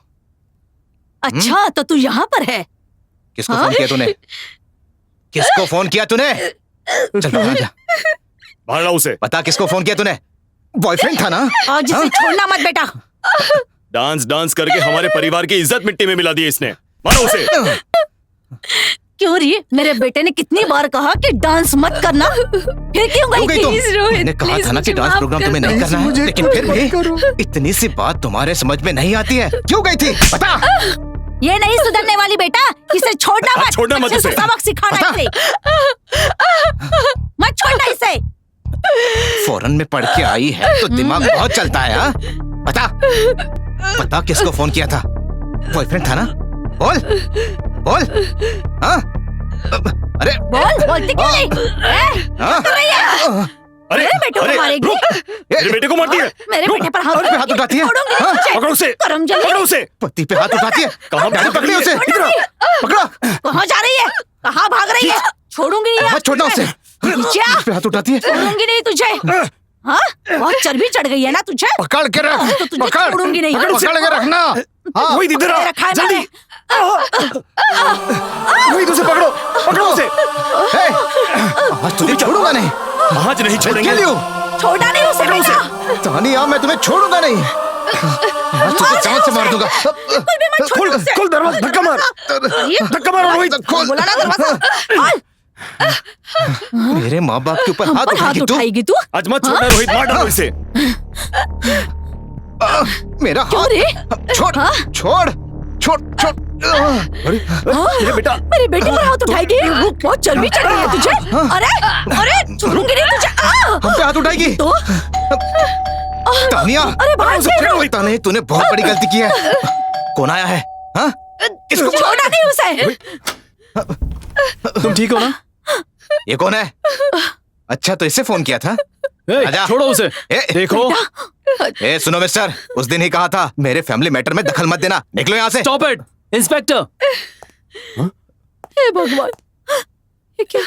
अच्छा, तो तू यहाँ पर है? किसको फोन किया तूने? किसको फोन किया तूने? चल बाहर जा। बाहर लाओ उसे। बता किसको फोन किया तूने? बॉयफ्रेंड था ना? आज इसे छोड़ना मत बेटा। डांस करके हमारे परिवार की इज्जत मिट्टी में मिला दी इसने। मारो उसे। क्यों री? मेरे बेटे ने कितनी बार कहा कि डांस मत करना, फिर क्यों गई थी? मैंने कहा था ना कि डांस प्रोग्राम तुम्हें नहीं करना है, लेकिन फिर भी इतनी सी बात तुम्हारे समझ में नहीं आती है। क्यों गई थी? बता। ये नहीं सुधरने वाली बेटा, इसे छोड़ना मत। छोड़ना मत इसे। सबक सिखाना इसे। मत छोड़ना इसे। फॉरेन में पढ़ के आई है तो दिमाग बहुत चलता है। हाँ? बता किसको फोन किया था? बॉयफ्रेंड था ना? बोल। हाँ? अरे बोलती क्यों नहीं? हाँ? अरे मेरे बेटे को मारेगी? मेरे बेटे को मारती है। मेरे बेटे पर हाथ उठाती है। हाँ? पकड़ो उसे। पकड़ो उसे। पति पे हाथ उठाती है। कहाँ पकड़ी उसे? पकड़ो। कहाँ जा रही है? कहाँ भाग रही है? छोड़ूंगी नहीं। हाथ छोड़ना उसे। पे हाथ उठाती है। छोड़ूंगी नहीं तुझे। हाँ? बहुत चर्बी चढ़ गई है ना तुझे? पकड़ के रख। तो तुझे छोड़ूंगी नहीं। पकड़ के रखना। हाँ। वही इधर आ, रखा है जल्दी। वही उसे पकड़ो उसे। आज तुझे छोड़ूंगा नहीं। आज नहीं छोड़ेंगे। छोड़ा नहीं उसे बेटा। तानिया, मैं तुम्हें छोड़ूंगा नहीं। आज तुझे जान से मार दूंगा। खोल दरवाजा, धक्का मारो रोहित। बोला ना दरवाजा। मेरे माँ बाप के ऊपर हाथ उठाएगी तू? आज मत छोड़ना रोहित, मार डालो इसे। मेरा हाथ छोड़। मेरे बेटा मेरी बेटी पर हाथ उठाएगी? बहुत चर्बी चढ़ गई है तुझे। अरे अरे छोड़ूंगी नहीं तुझे। हम पे हाथ उठाएगी तो तानिया, अरे भाग के ताने, तूने बहुत बड़ी गलती की है। कौन आया है? हाँ? किसको? छोड़ा नहीं उसे। तुम ठीक हो ना? ये कौन है? अच्छा, तो इससे फोन किया था? आजा। छोड़ो उसे। देखो। ए सुनो मिस्टर, उस दिन ही कहा था मेरे फैमिली मैटर में दखल मत देना। निकलो यहाँ से। Stop it inspector. हे भगवान, ये क्या?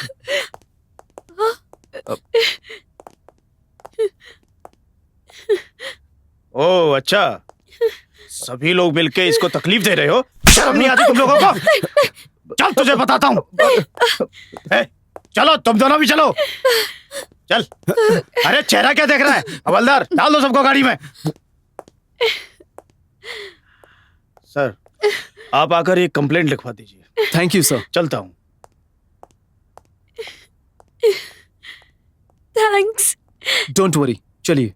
ओह अच्छा, सभी लोग मिलके इसको तकलीफ दे रहे हो? शर्म नहीं आती तुम लोगों को? चल तुझे बताता हूँ। चलो तुम दोनों भी चलो। चल। अरे चेहरा क्या देख रहा है? हवलदार डाल दो सबको गाड़ी में। सर आप आकर एक कंप्लेंट लिखवा दीजिए। Thank you sir. चलता हूँ। थैंक्स। डोंट वरी, चलिए।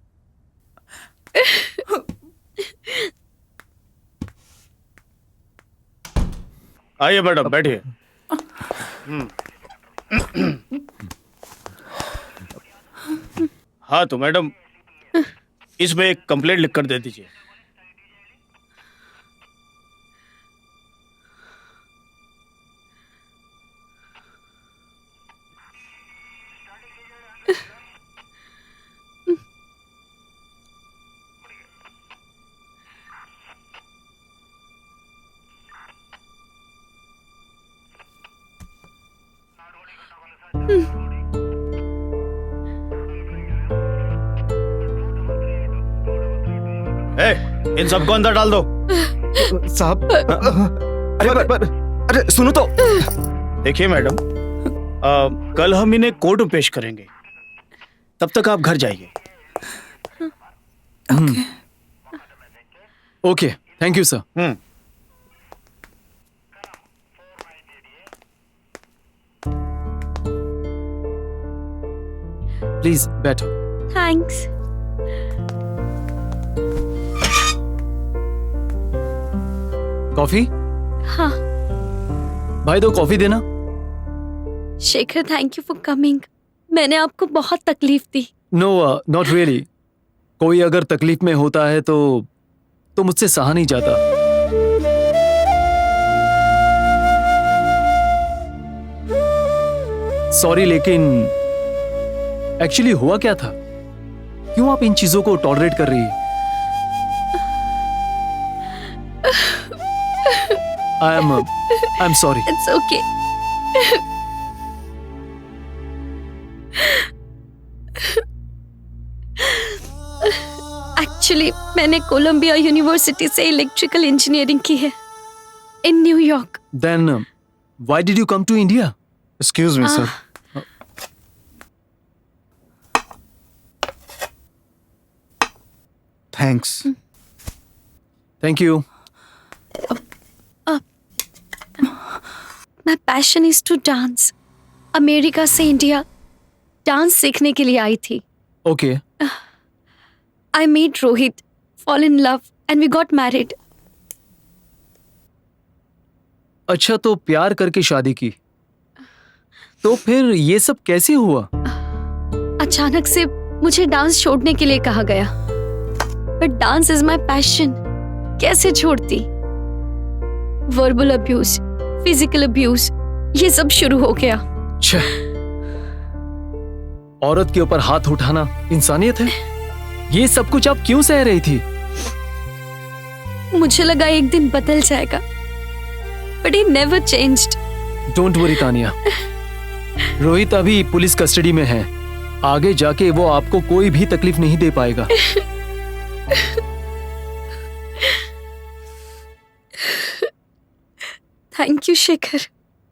आइए मैडम बैठिए। हाँ तो मैडम इसमें एक कंप्लेंट लिख कर दे दीजिए। इन सबको अंदर डाल दो। साहब अरे सुनो तो। देखिए मैडम, कल हम इन्हें कोर्ट में पेश करेंगे, तब तक आप घर जाइए। Okay, thank you sir. Please बैठो। थैंक्स। कॉफी? हाँ। भाई दो कॉफी देना। Shekhar, thank you for coming. मैंने आपको बहुत तकलीफ दी। No not really. कोई अगर तकलीफ में होता है तो मुझसे सहा नहीं जाता। सॉरी, लेकिन एक्चुअली हुआ क्या था? क्यों आप इन चीजों को टॉलरेट कर रही है? I'm sorry. It's okay. Actually, मैंने कोलंबिया यूनिवर्सिटी से इलेक्ट्रिकल इंजीनियरिंग की है in New York. Then why did you come to India? Excuse me, sir. Thanks. Thank you. My passion is to dance. America से India dance सीखने के लिए आई थी। Okay. I met Rohit, fall in love, and we got married. अच्छा, तो प्यार करके शादी की। तो फिर ये सब कैसे हुआ? अचानक से मुझे डांस छोड़ने के लिए कहा गया। But dance is my passion. कैसे छोड़ती? Verbal abuse, physical abuse, ये सब शुरू हो गया। औरत के ऊपर हाथ उठाना इंसानियत है? ये सब कुछ आप क्यों सह रही थी? मुझे लगा एक दिन बदल जाएगा, but he never changed. Don't worry Tania. Rohit अभी पुलिस कस्टडी में है। आगे जाके वो आपको कोई भी तकलीफ नहीं दे पाएगा। Thank you, Shekhar.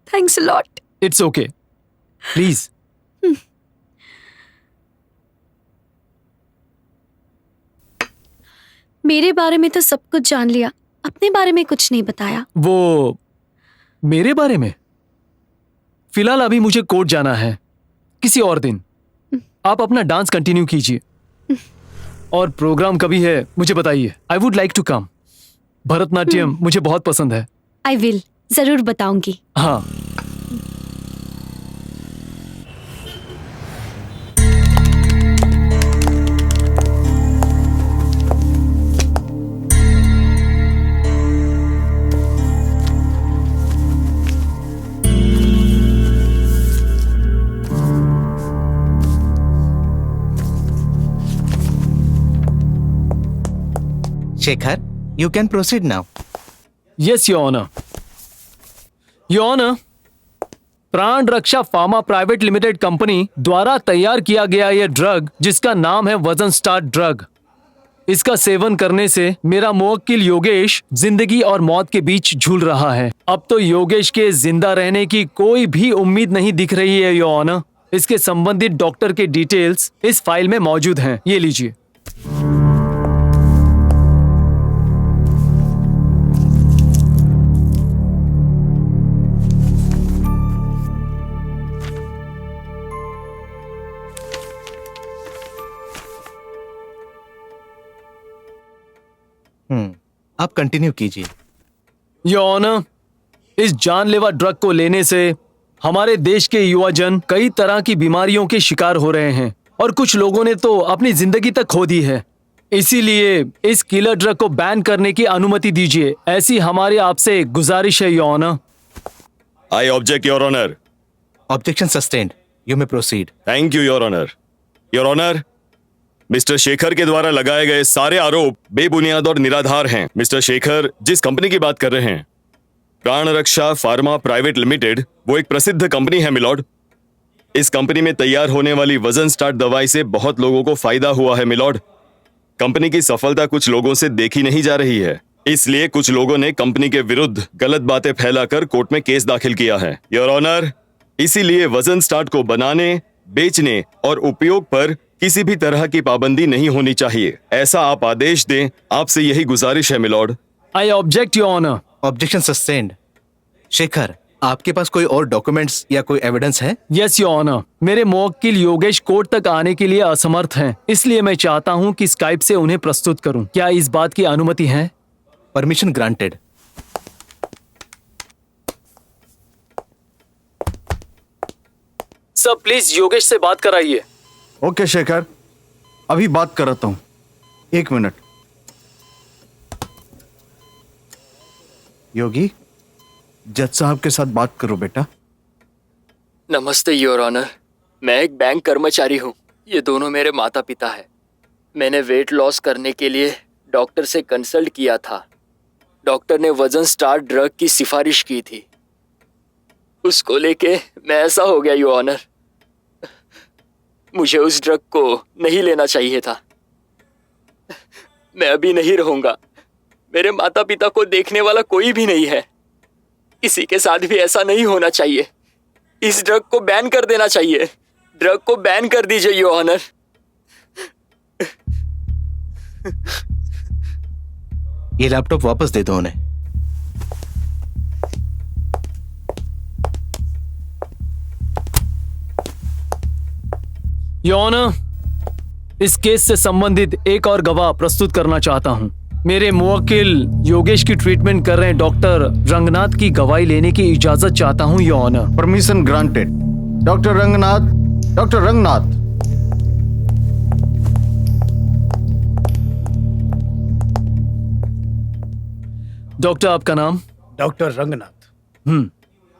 Thanks a lot. It's okay. Please. मेरे बारे में तो सब कुछ जान लिया, अपने बारे में कुछ नहीं बताया। वो मेरे बारे में? फिलहाल अभी मुझे कोर्ट जाना है, किसी और दिन। आप अपना डांस कंटिन्यू कीजिए। और प्रोग्राम कभी है मुझे बताइए। I would like to come. Bharatanatyam मुझे बहुत पसंद है। आई विल, जरूर बताऊंगी। हाँ। Shekhar, you can proceed now. Yes your honour. Your honour, Pran Raksha pharma private limited company द्वारा तैयार किया गया यह ड्रग, जिसका नाम है वजन स्टार्ट ड्रग, इसका सेवन करने से मेरा मुवक्किल योगेश जिंदगी और मौत के बीच झूल रहा है। अब तो योगेश के जिंदा रहने की कोई भी उम्मीद नहीं दिख रही है योर ऑनर। इसके संबंधित डॉक्टर के डिटेल्स इस फाइल में मौजूद हैं, ये लीजिए। आप कंटिन्यू कीजिए। योर ऑनर, इस जानलेवा ड्रग को लेने से हमारे देश के युवाजन कई तरह की बीमारियों के शिकार हो रहे हैं और कुछ लोगों ने तो अपनी जिंदगी तक खो दी है। इसीलिए इस किलर ड्रग को बैन करने की अनुमति दीजिए, ऐसी हमारी आपसे गुजारिश है your honour. I object your honour. Objection sustained, you may proceed. Thank you your honour. Your honour, mister Shekhar के द्वारा लगाए गए सारे आरोप बेबुनियाद और निराधार हैं। मिस्टर शेखर जिस कंपनी की बात कर रहे हैं, प्राण रक्षा फार्मा प्राइवेट लिमिटेड, वो एक प्रसिद्ध कंपनी है मिलॉर्ड। इस कंपनी में तैयार होने वाली वजन स्टार्ट दवाई से बहुत लोगों को फायदा हुआ है मिलॉर्ड। कंपनी की सफलता कुछ लोगों से देखी नहीं जा रही है, इसलिए कुछ लोगों ने कंपनी के विरुद्ध गलत बातें फैलाकर कोर्ट में केस दाखिल किया है योर ऑनर। इसीलिए वजन स्टार्ट को बनाने, बेचने और उपयोग पर किसी भी तरह की पाबंदी नहीं होनी चाहिए, ऐसा आप आदेश दें। आपसे यही गुजारिश है my lord. I object your honour. Objection sustained. Shekhar, आपके पास कोई और डॉक्यूमेंट्स या कोई एविडेंस है? यस योर ऑनर, मेरे मुवक्किल योगेश कोर्ट तक आने के लिए असमर्थ हैं, इसलिए मैं चाहता हूं कि स्काइप से उन्हें प्रस्तुत करूं। क्या इस बात की अनुमति है? Permission granted. Sir please Yogesh से बात कराइए। ओके शेखर, अभी बात कराता हूं, 1 मिनट। योगी, जज साहब के साथ बात करो बेटा। नमस्ते योर ऑनर, मैं एक बैंक कर्मचारी हूँ। ये दोनों मेरे माता पिता हैं। मैंने वेट लॉस करने के लिए डॉक्टर से कंसल्ट किया था। डॉक्टर ने वजन स्टार्ट ड्रग की सिफारिश की थी। उसको लेके मैं ऐसा हो गया योर ऑनर। मुझे उस ड्रग को नहीं लेना चाहिए था। मैं अभी नहीं रहूंगा। मेरे माता पिता को देखने वाला कोई भी नहीं है। किसी के साथ भी ऐसा नहीं होना चाहिए। इस ड्रग को बैन कर देना चाहिए। ड्रग को बैन कर दीजिए योर ऑनर। ये लैपटॉप वापस दे दो उन्हें। योर ऑनर, इस केस से संबंधित एक और गवाह प्रस्तुत करना चाहता हूं। मेरे मुवक्किल योगेश की ट्रीटमेंट कर रहे डॉक्टर रंगनाथ की गवाही लेने की इजाजत चाहता हूं your honour. Permission granted. Doctor Ranganath, doctor Ranganath. Doctor आपका नाम? डॉक्टर रंगनाथ।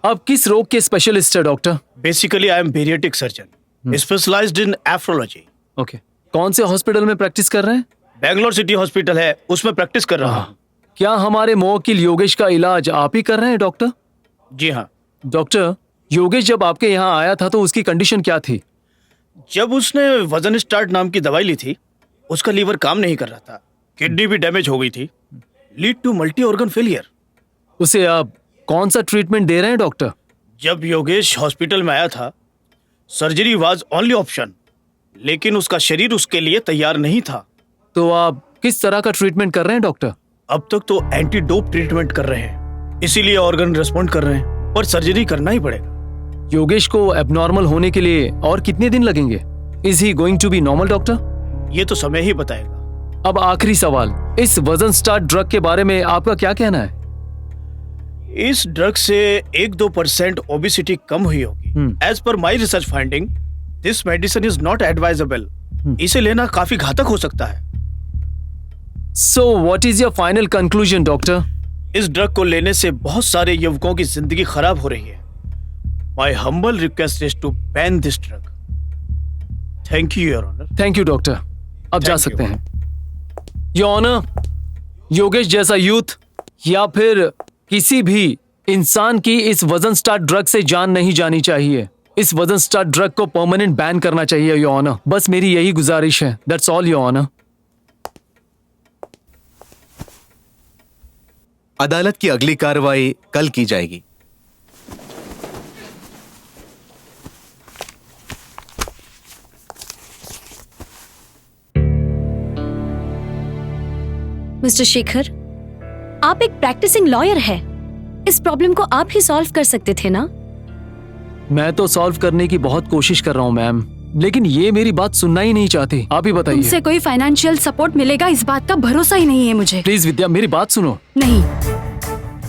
आप किस रोग के स्पेशलिस्ट है doctor? Basically I am paediatric surgeon, specialised in nephrology. Okay, कौन से हॉस्पिटल में प्रैक्टिस कर रहे हैं? बैंगलोर सिटी हॉस्पिटल है, उसमें प्रैक्टिस कर रहा हूँ। क्या हमारे मुवक्किल योगेश का इलाज आप ही कर रहे हैं डॉक्टर? जी हाँ। डॉक्टर, योगेश जब आपके यहाँ आया था तो उसकी कंडीशन क्या थी? जब उसने वजन स्टार्ट नाम की दवाई ली थी, उसका लीवर काम नहीं कर रहा था, किडनी भी डैमेज हो गई थी, lead to multi organ failure. उसे आप कौन सा ट्रीटमेंट दे रहे हैं डॉक्टर? जब योगेश हॉस्पिटल में आया था, सर्जरी वाज ओनली ऑप्शन, लेकिन उसका शरीर उसके लिए तैयार नहीं था। तो आप किस तरह का ट्रीटमेंट कर रहे हैं डॉक्टर? अब तक तो एंटीडोप ट्रीटमेंट कर रहे हैं, इसीलिए ऑर्गन रिस्पॉन्ड कर रहे हैं, पर सर्जरी करना ही पड़ेगा। योगेश को एबनॉर्मल होने के लिए और कितने दिन लगेंगे? Is he going to be normal doctor? ये तो समय ही बताएगा। अब आखिरी सवाल, इस वजन स्टार्ट ड्रग के बारे में आपका क्या कहना है? इस ड्रग से 1-2% ओबिसिटी कम हुई होगी। As per my research finding this medicine is not advisable. इसे लेना काफी घातक हो सकता है। So what is your final conclusion doctor? इस ड्रग को लेने से बहुत सारे युवकों की जिंदगी खराब हो रही है। My humble request is to ban this drug. Thank you your honour. Thank you doctor, अब जा सकते हैं। योर ऑनर, योगेश जैसा यूथ या फिर किसी भी इंसान की इस वजन स्टार्ट ड्रग से जान नहीं जानी चाहिए। इस वजन स्टार्ट ड्रग को परमानेंट बैन करना चाहिए योर ऑनर। बस मेरी यही गुजारिश है। That's all your honour. अदालत की अगली कार्रवाई कल की जाएगी। मिस्टर शेखर, आप एक प्रैक्टिसिंग लॉयर है। इस प्रॉब्लम को आप ही सॉल्व कर सकते थे ना? मैं तो सॉल्व करने की बहुत कोशिश कर रहा हूँ मैम, लेकिन ये मेरी बात सुनना ही नहीं चाहती। आप ही बताइए। तुमसे कोई फाइनेंशियल सपोर्ट मिलेगा इस बात का भरोसा ही नहीं है मुझे। प्लीज विद्या, मेरी बात सुनो। नहीं,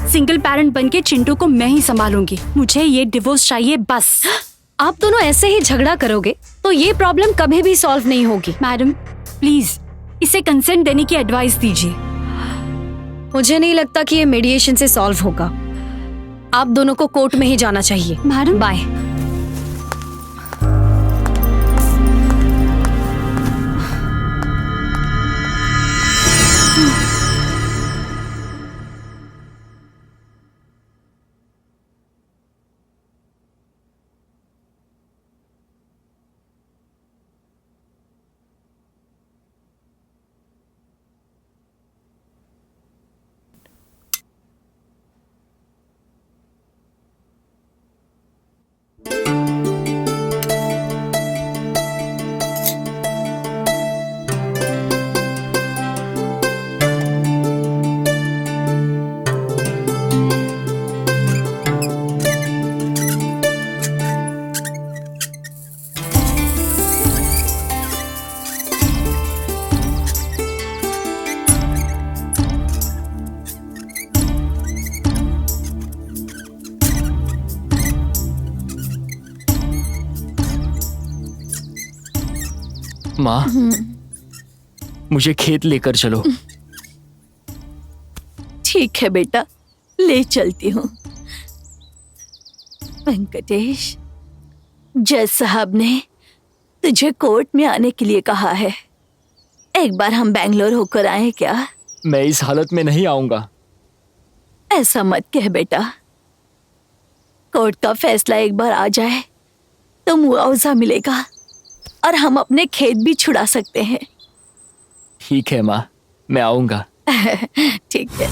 सिंगल पेरेंट बनके चिंटू को मैं ही संभालूंगी। मुझे ये डिवोर्स चाहिए बस। आप दोनों ऐसे ही झगड़ा करोगे तो ये प्रॉब्लम कभी भी सॉल्व नहीं होगी। मैडम प्लीज इसे कंसेंट देने की एडवाइस दीजिए। मुझे नहीं लगता कि ये मीडिएशन से सॉल्व होगा। आप दोनों को कोर्ट में ही जाना चाहिए। Madam bye. माँ, मुझे खेत लेकर चलो। ठीक है बेटा, ले चलती हूँ। वेंकटेश, जज साहब ने तुझे कोर्ट में आने के लिए कहा है। एक बार हम बैंगलोर होकर आए क्या? मैं इस हालत में नहीं आऊंगा। ऐसा मत कह बेटा। कोर्ट का फैसला एक बार आ जाए तो मुआवजा मिलेगा और हम अपने खेत भी छुड़ा सकते हैं। ठीक है माँ, मैं आऊंगा। ठीक है।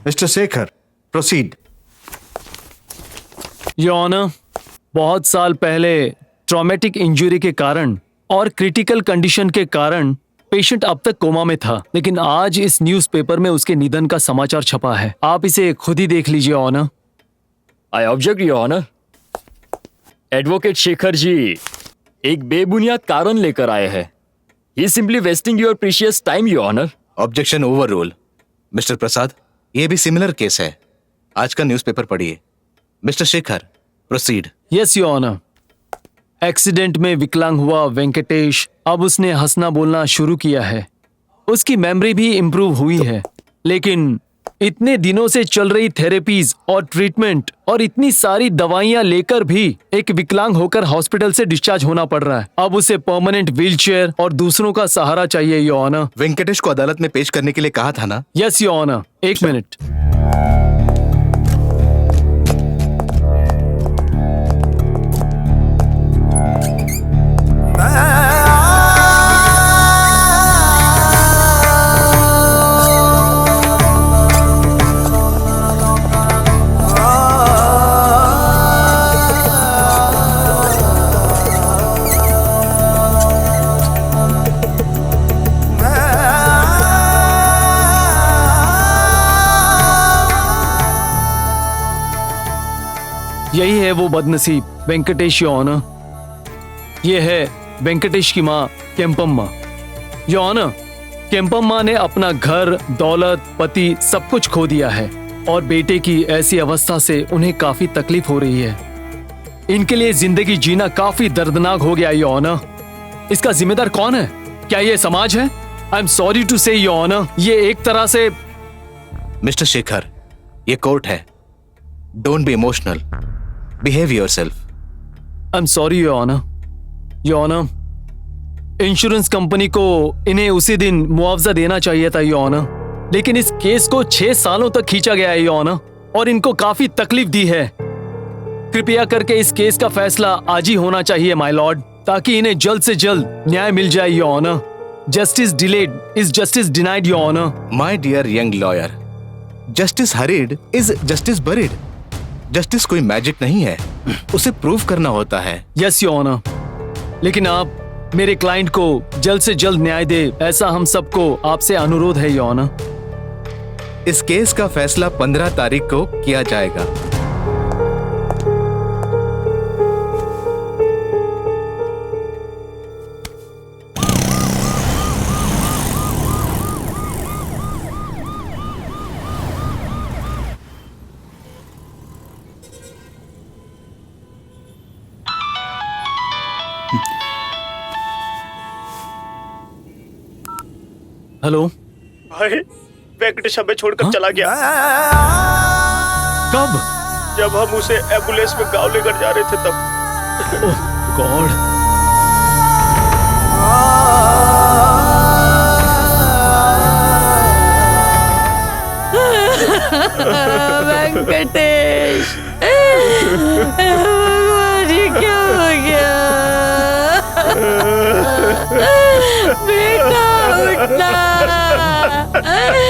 Mister Shekhar, proceed. Your honour, बहुत साल पहले ट्रॉमेटिक इंजरी के कारण और क्रिटिकल कंडीशन के कारण पेशेंट अब तक कोमा में था, लेकिन आज इस न्यूज़पेपर में उसके निधन का समाचार छपा है। आप इसे खुद ही देख लीजिए honour. I object your honour. Advocate Shekhar ji एक बेबुनियाद कारण लेकर आए हैं। He is simply wasting your precious time your honour. Objection overrule. Mister Prasad, ये भी सिमिलर केस है। आज का न्यूज़पेपर पढ़िए। Mister Shekhar, proceed. Yes your honour. Accident में विकलांग हुआ वेंकटेश अब उसने हंसना बोलना शुरू किया है। उसकी मेमोरी भी इम्प्रूव हुई है, लेकिन इतने दिनों से चल रही थेरेपीज और ट्रीटमेंट और इतनी सारी दवाइयां लेकर भी एक विकलांग होकर हॉस्पिटल से डिस्चार्ज होना पड़ रहा है। अब उसे परमानेंट व्हीलचेयर और दूसरों का सहारा चाहिए योर ऑनर। वेंकटेश को अदालत में पेश करने के लिए कहा था ना? Yes your honour. एक मिनट। यही है वो बदनसीब वेंकटेश योर ऑनर। ये है वेंकटेश की माँ केम्पम्मा। योर ऑनर, केम्पम्मा ने अपना घर, दौलत, पति सब कुछ खो दिया है और बेटे की ऐसी अवस्था से उन्हें काफी तकलीफ हो रही है। इनके लिए जिंदगी जीना काफी दर्दनाक हो गया योर ऑनर। इसका जिम्मेदार कौन है? क्या ये समाज है? I am sorry to say your honour, ये एक तरह से। मिस्टर शेखर, ये कोर्ट है। Don't be emotional, behave yourself. I am sorry your honour. Your honour, insurance company को इन्हें उसी दिन मुआवजा देना चाहिए था योर ऑनर, लेकिन इस केस को 6 सालों तक खींचा गया है योर ऑनर, और इनको काफी तकलीफ दी है। कृपया करके इस केस का फैसला आज ही होना चाहिए माय लॉर्ड, ताकि इन्हें जल्द से जल्द न्याय मिल जाए your honour. Justice delayed is justice denied your honour. My dear young lawyer, justice hurried is justice buried. Justice कोई मैजिक नहीं है, उसे प्रूव करना होता है। यस योर ऑनर, लेकिन आप मेरे क्लाइंट को जल्द से जल्द न्याय दे, ऐसा हम सबको आपसे अनुरोध है योर ऑनर। इस केस का फैसला 15 तारीख को किया जाएगा। हेलो भाई, वेंकटेश हमें छोड़कर चला गया। कब? जब हम उसे एम्बुलेंस में गांव लेकर जा रहे थे तब। ओह गॉड। वेंकटेश, ये क्या हो गया? बेटा उठना, अरे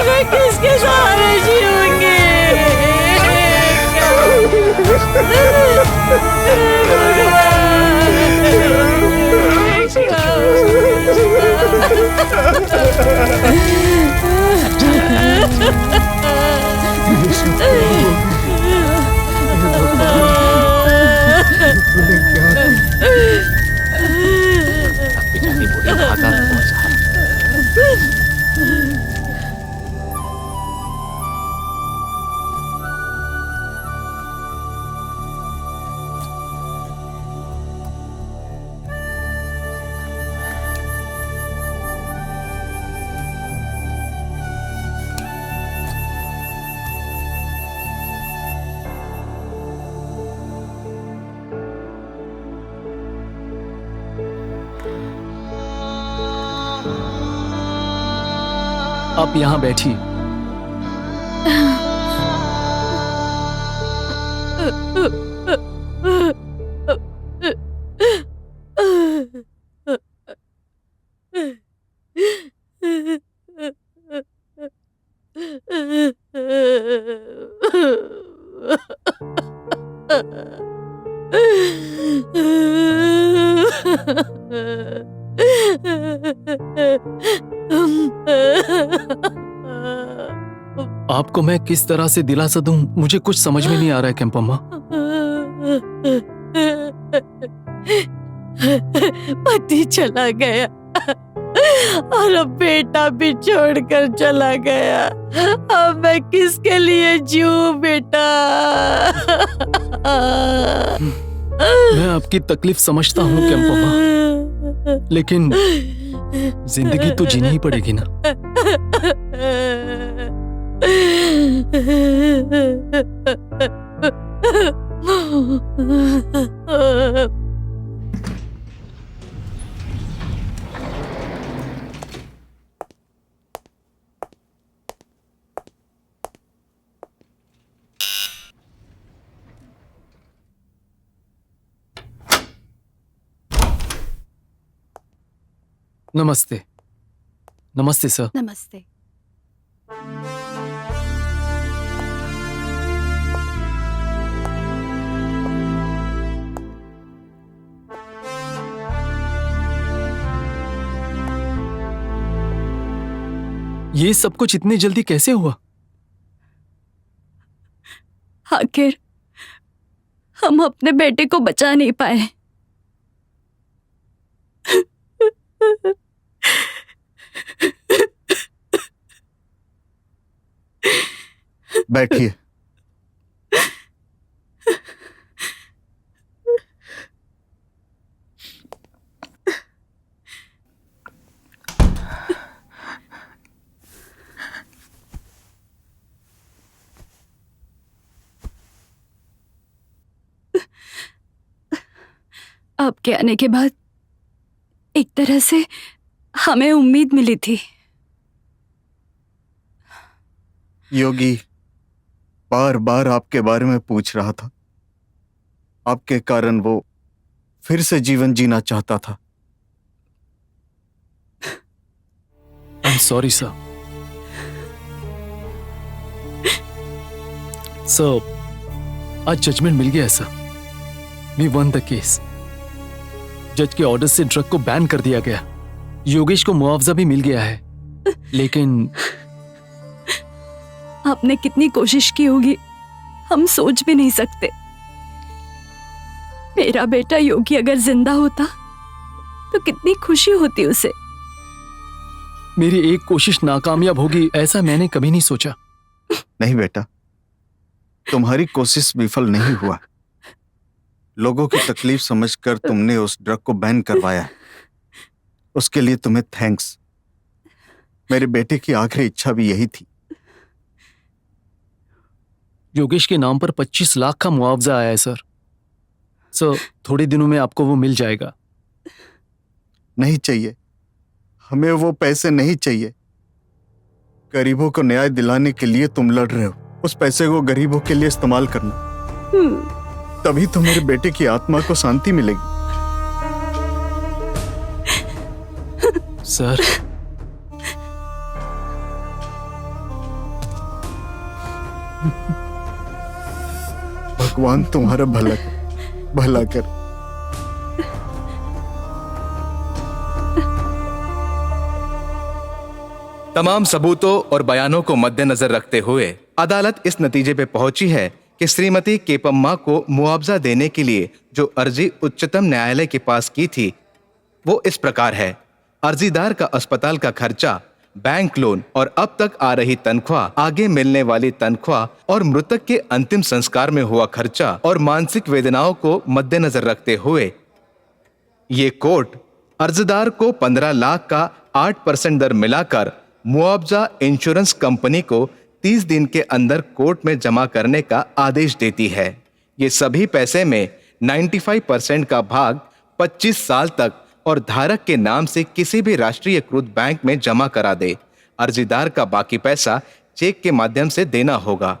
मैं किसके सहारे जीऊंगी? आप यहाँ बैठिए। आपको मैं किस तरह से दिलासा दूं, मुझे कुछ समझ में नहीं आ रहा है केम्पम्मा। पति चला गया और अब बेटा भी छोड़कर चला गया। अब मैं किसके लिए जीऊं बेटा? मैं आपकी तकलीफ समझता हूँ केम्पम्मा, लेकिन जिंदगी तो जीनी ही पड़ेगी ना। नमस्ते। नमस्ते सर। नमस्ते। ये सब कुछ इतनी जल्दी कैसे हुआ? आखिर हम अपने बेटे को बचा नहीं पाए। बैठिए। आपके आने के बाद एक तरह से हमें उम्मीद मिली थी। योगी बार बार आपके बारे में पूछ रहा था। आपके कारण वो फिर से जीवन जीना चाहता था। I am sorry sir. Sir, आज जजमेंट मिल गया है सर। We won the case. जज के ऑर्डर से ड्रग को बैन कर दिया गया। योगेश को मुआवजा भी मिल गया है, लेकिन आपने कितनी कोशिश की होगी हम सोच भी नहीं सकते। मेरा बेटा योगी अगर जिंदा होता तो कितनी खुशी होती उसे। मेरी एक कोशिश नाकामयाब होगी ऐसा मैंने कभी नहीं सोचा। नहीं बेटा, तुम्हारी कोशिश विफल नहीं हुआ। लोगों की तकलीफ समझकर तुमने उस ड्रग को बैन करवाया। उसके लिए तुम्हें थैंक्स। मेरे बेटे की आखिरी इच्छा भी यही थी। योगेश के नाम पर 25 लाख का मुआवजा आया है सर। थोड़े दिनों में आपको वो मिल जाएगा। नहीं चाहिए, हमें वो पैसे नहीं चाहिए। गरीबों को न्याय दिलाने के लिए तुम लड़ रहे हो। उस पैसे को गरीबों के लिए इस्तेमाल करना, तभी तो मेरे बेटे की आत्मा को शांति मिलेगी। सर, भगवान तुम्हारा भला कर। तमाम सबूतों और बयानों को मद्देनजर रखते हुए अदालत इस नतीजे पे पहुंची है कि श्रीमती केपम्मा को मुआवजा देने के लिए जो अर्जी उच्चतम न्यायालय के पास की थी वो इस प्रकार है। अर्जीदार का अस्पताल का खर्चा, बैंक लोन और अब तक आ रही तनख्वाह, आगे मिलने वाली तनख्वाह और मृतक के अंतिम संस्कार में हुआ खर्चा और मानसिक वेदनाओं को मद्देनजर रखते हुए ये कोर्ट अर्जदार को 15 लाख का 8% दर मिलाकर मुआवजा इंश्योरेंस कंपनी को 30 दिन के अंदर कोर्ट में जमा करने का आदेश देती है। ये सभी पैसे में 95% का भाग 25 साल तक और धारक के नाम से किसी भी राष्ट्रीयकृत बैंक में जमा करा दे। अर्जीदार का बाकी पैसा चेक के माध्यम से देना होगा।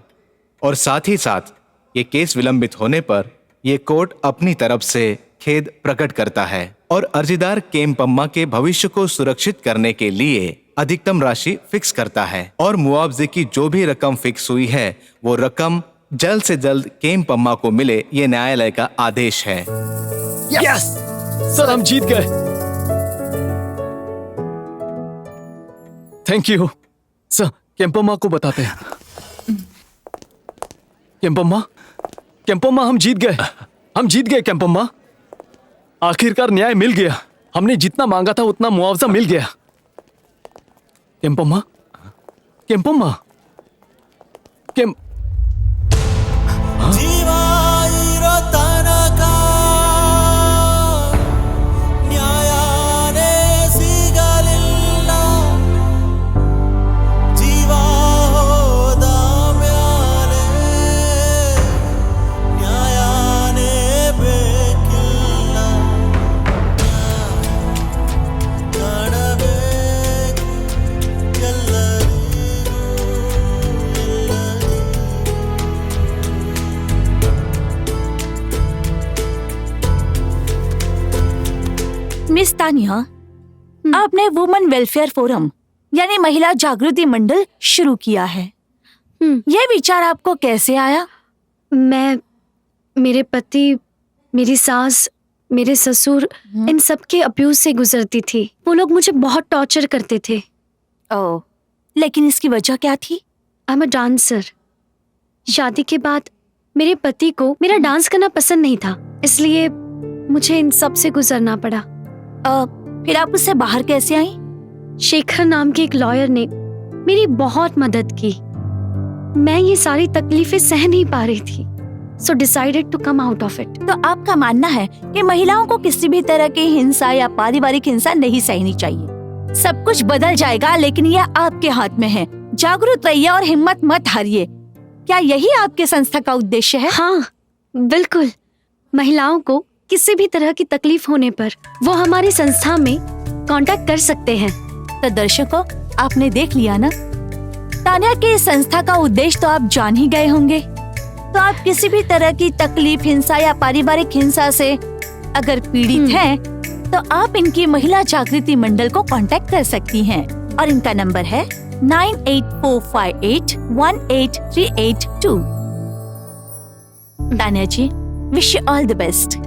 और साथ ही साथ ये केस विलंबित होने पर ये कोर्ट अपनी तरफ से खेद प्रकट करता है और अर्जीदार केम्पम्मा के भविष्य को सुरक्षित करने के लिए अधिकतम राशि फिक्स करता है और मुआवजे की जो भी रकम फिक्स हुई है वो रकम जल्द से जल्द केम्पम्मा को मिले, ये न्यायालय का आदेश है। यस सर, हम जीत गए। Thank you sir. केम्पम्मा को बताते हैं। केम्पम्मा, हम जीत गए केम्पम्मा। आखिरकार न्याय मिल गया। हमने जितना मांगा था उतना मुआवजा मिल गया। केम्पम्मा, मिस तानिया, आपने वुमेन वेलफेयर फोरम यानी महिला जागृति मंडल शुरू किया है। यह विचार आपको कैसे आया? मेरे पति, मेरी सास, मेरे ससुर इन सब के अब्यूज से गुजरती थी। वो लोग मुझे बहुत टॉर्चर करते थे। ओह, लेकिन इसकी वजह क्या थी? I am a dancer. शादी के बाद मेरे पति को मेरा डांस करना पसंद नहीं था, इसलिए मुझे इन सब से गुजरना पड़ा। फिर आप उससे बाहर कैसे आई? शेखर नाम के एक लॉयर ने मेरी बहुत मदद की। मैं ये सारी तकलीफें सह नहीं पा रही थी, so decided to come out of it. तो आपका मानना है कि महिलाओं को किसी भी तरह की हिंसा या पारिवारिक हिंसा नहीं सहनी चाहिए। सब कुछ बदल जाएगा, लेकिन यह आपके हाथ में है। जागरूक रहिए और हिम्मत मत हारिए। क्या यही आपके संस्था का उद्देश्य है? हाँ बिल्कुल। महिलाओं को किसी भी तरह की तकलीफ होने पर वो हमारी संस्था में कांटेक्ट कर सकते हैं। तो दर्शकों, आपने देख लिया ना, तान्या के इस संस्था का उद्देश्य तो आप जान ही गए होंगे। तो आप किसी भी तरह की तकलीफ, हिंसा या पारिवारिक हिंसा से अगर पीड़ित हैं, तो आप इनकी महिला जागृति मंडल को कांटेक्ट कर सकती हैं और इनका नंबर है 9845818382। Tanya ji, wish you all the best.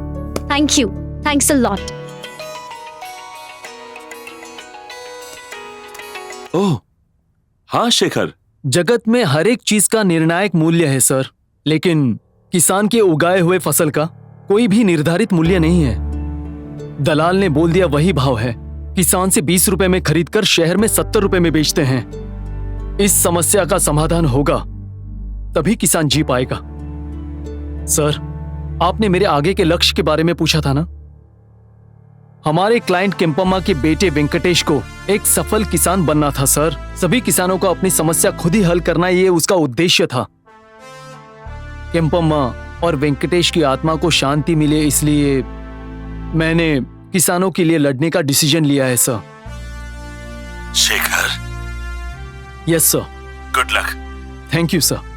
Thank you, thanks a lot. Oh हाँ शेखर, जगत में हर एक चीज का निर्णायक मूल्य है सर, लेकिन किसान के उगाए हुए फसल का कोई भी निर्धारित मूल्य नहीं है। दलाल ने बोल दिया वही भाव है। किसान से 20 रुपए में खरीदकर शहर में 70 रुपए में बेचते हैं। इस समस्या का समाधान होगा तभी किसान जी पाएगा। सर, आपने मेरे आगे के लक्ष्य के बारे में पूछा था ना। हमारे क्लाइंट केम्पम्मा के बेटे वेंकटेश को एक सफल किसान बनना था सर। सभी किसानों को अपनी समस्या खुद ही हल करना, ये उसका उद्देश्य था। केम्पम्मा और वेंकटेश की आत्मा को शांति मिले, इसलिए मैंने किसानों के लिए लड़ने का डिसीजन लिया है sir. Shekhar, yes sir. Good luck. Thank you sir.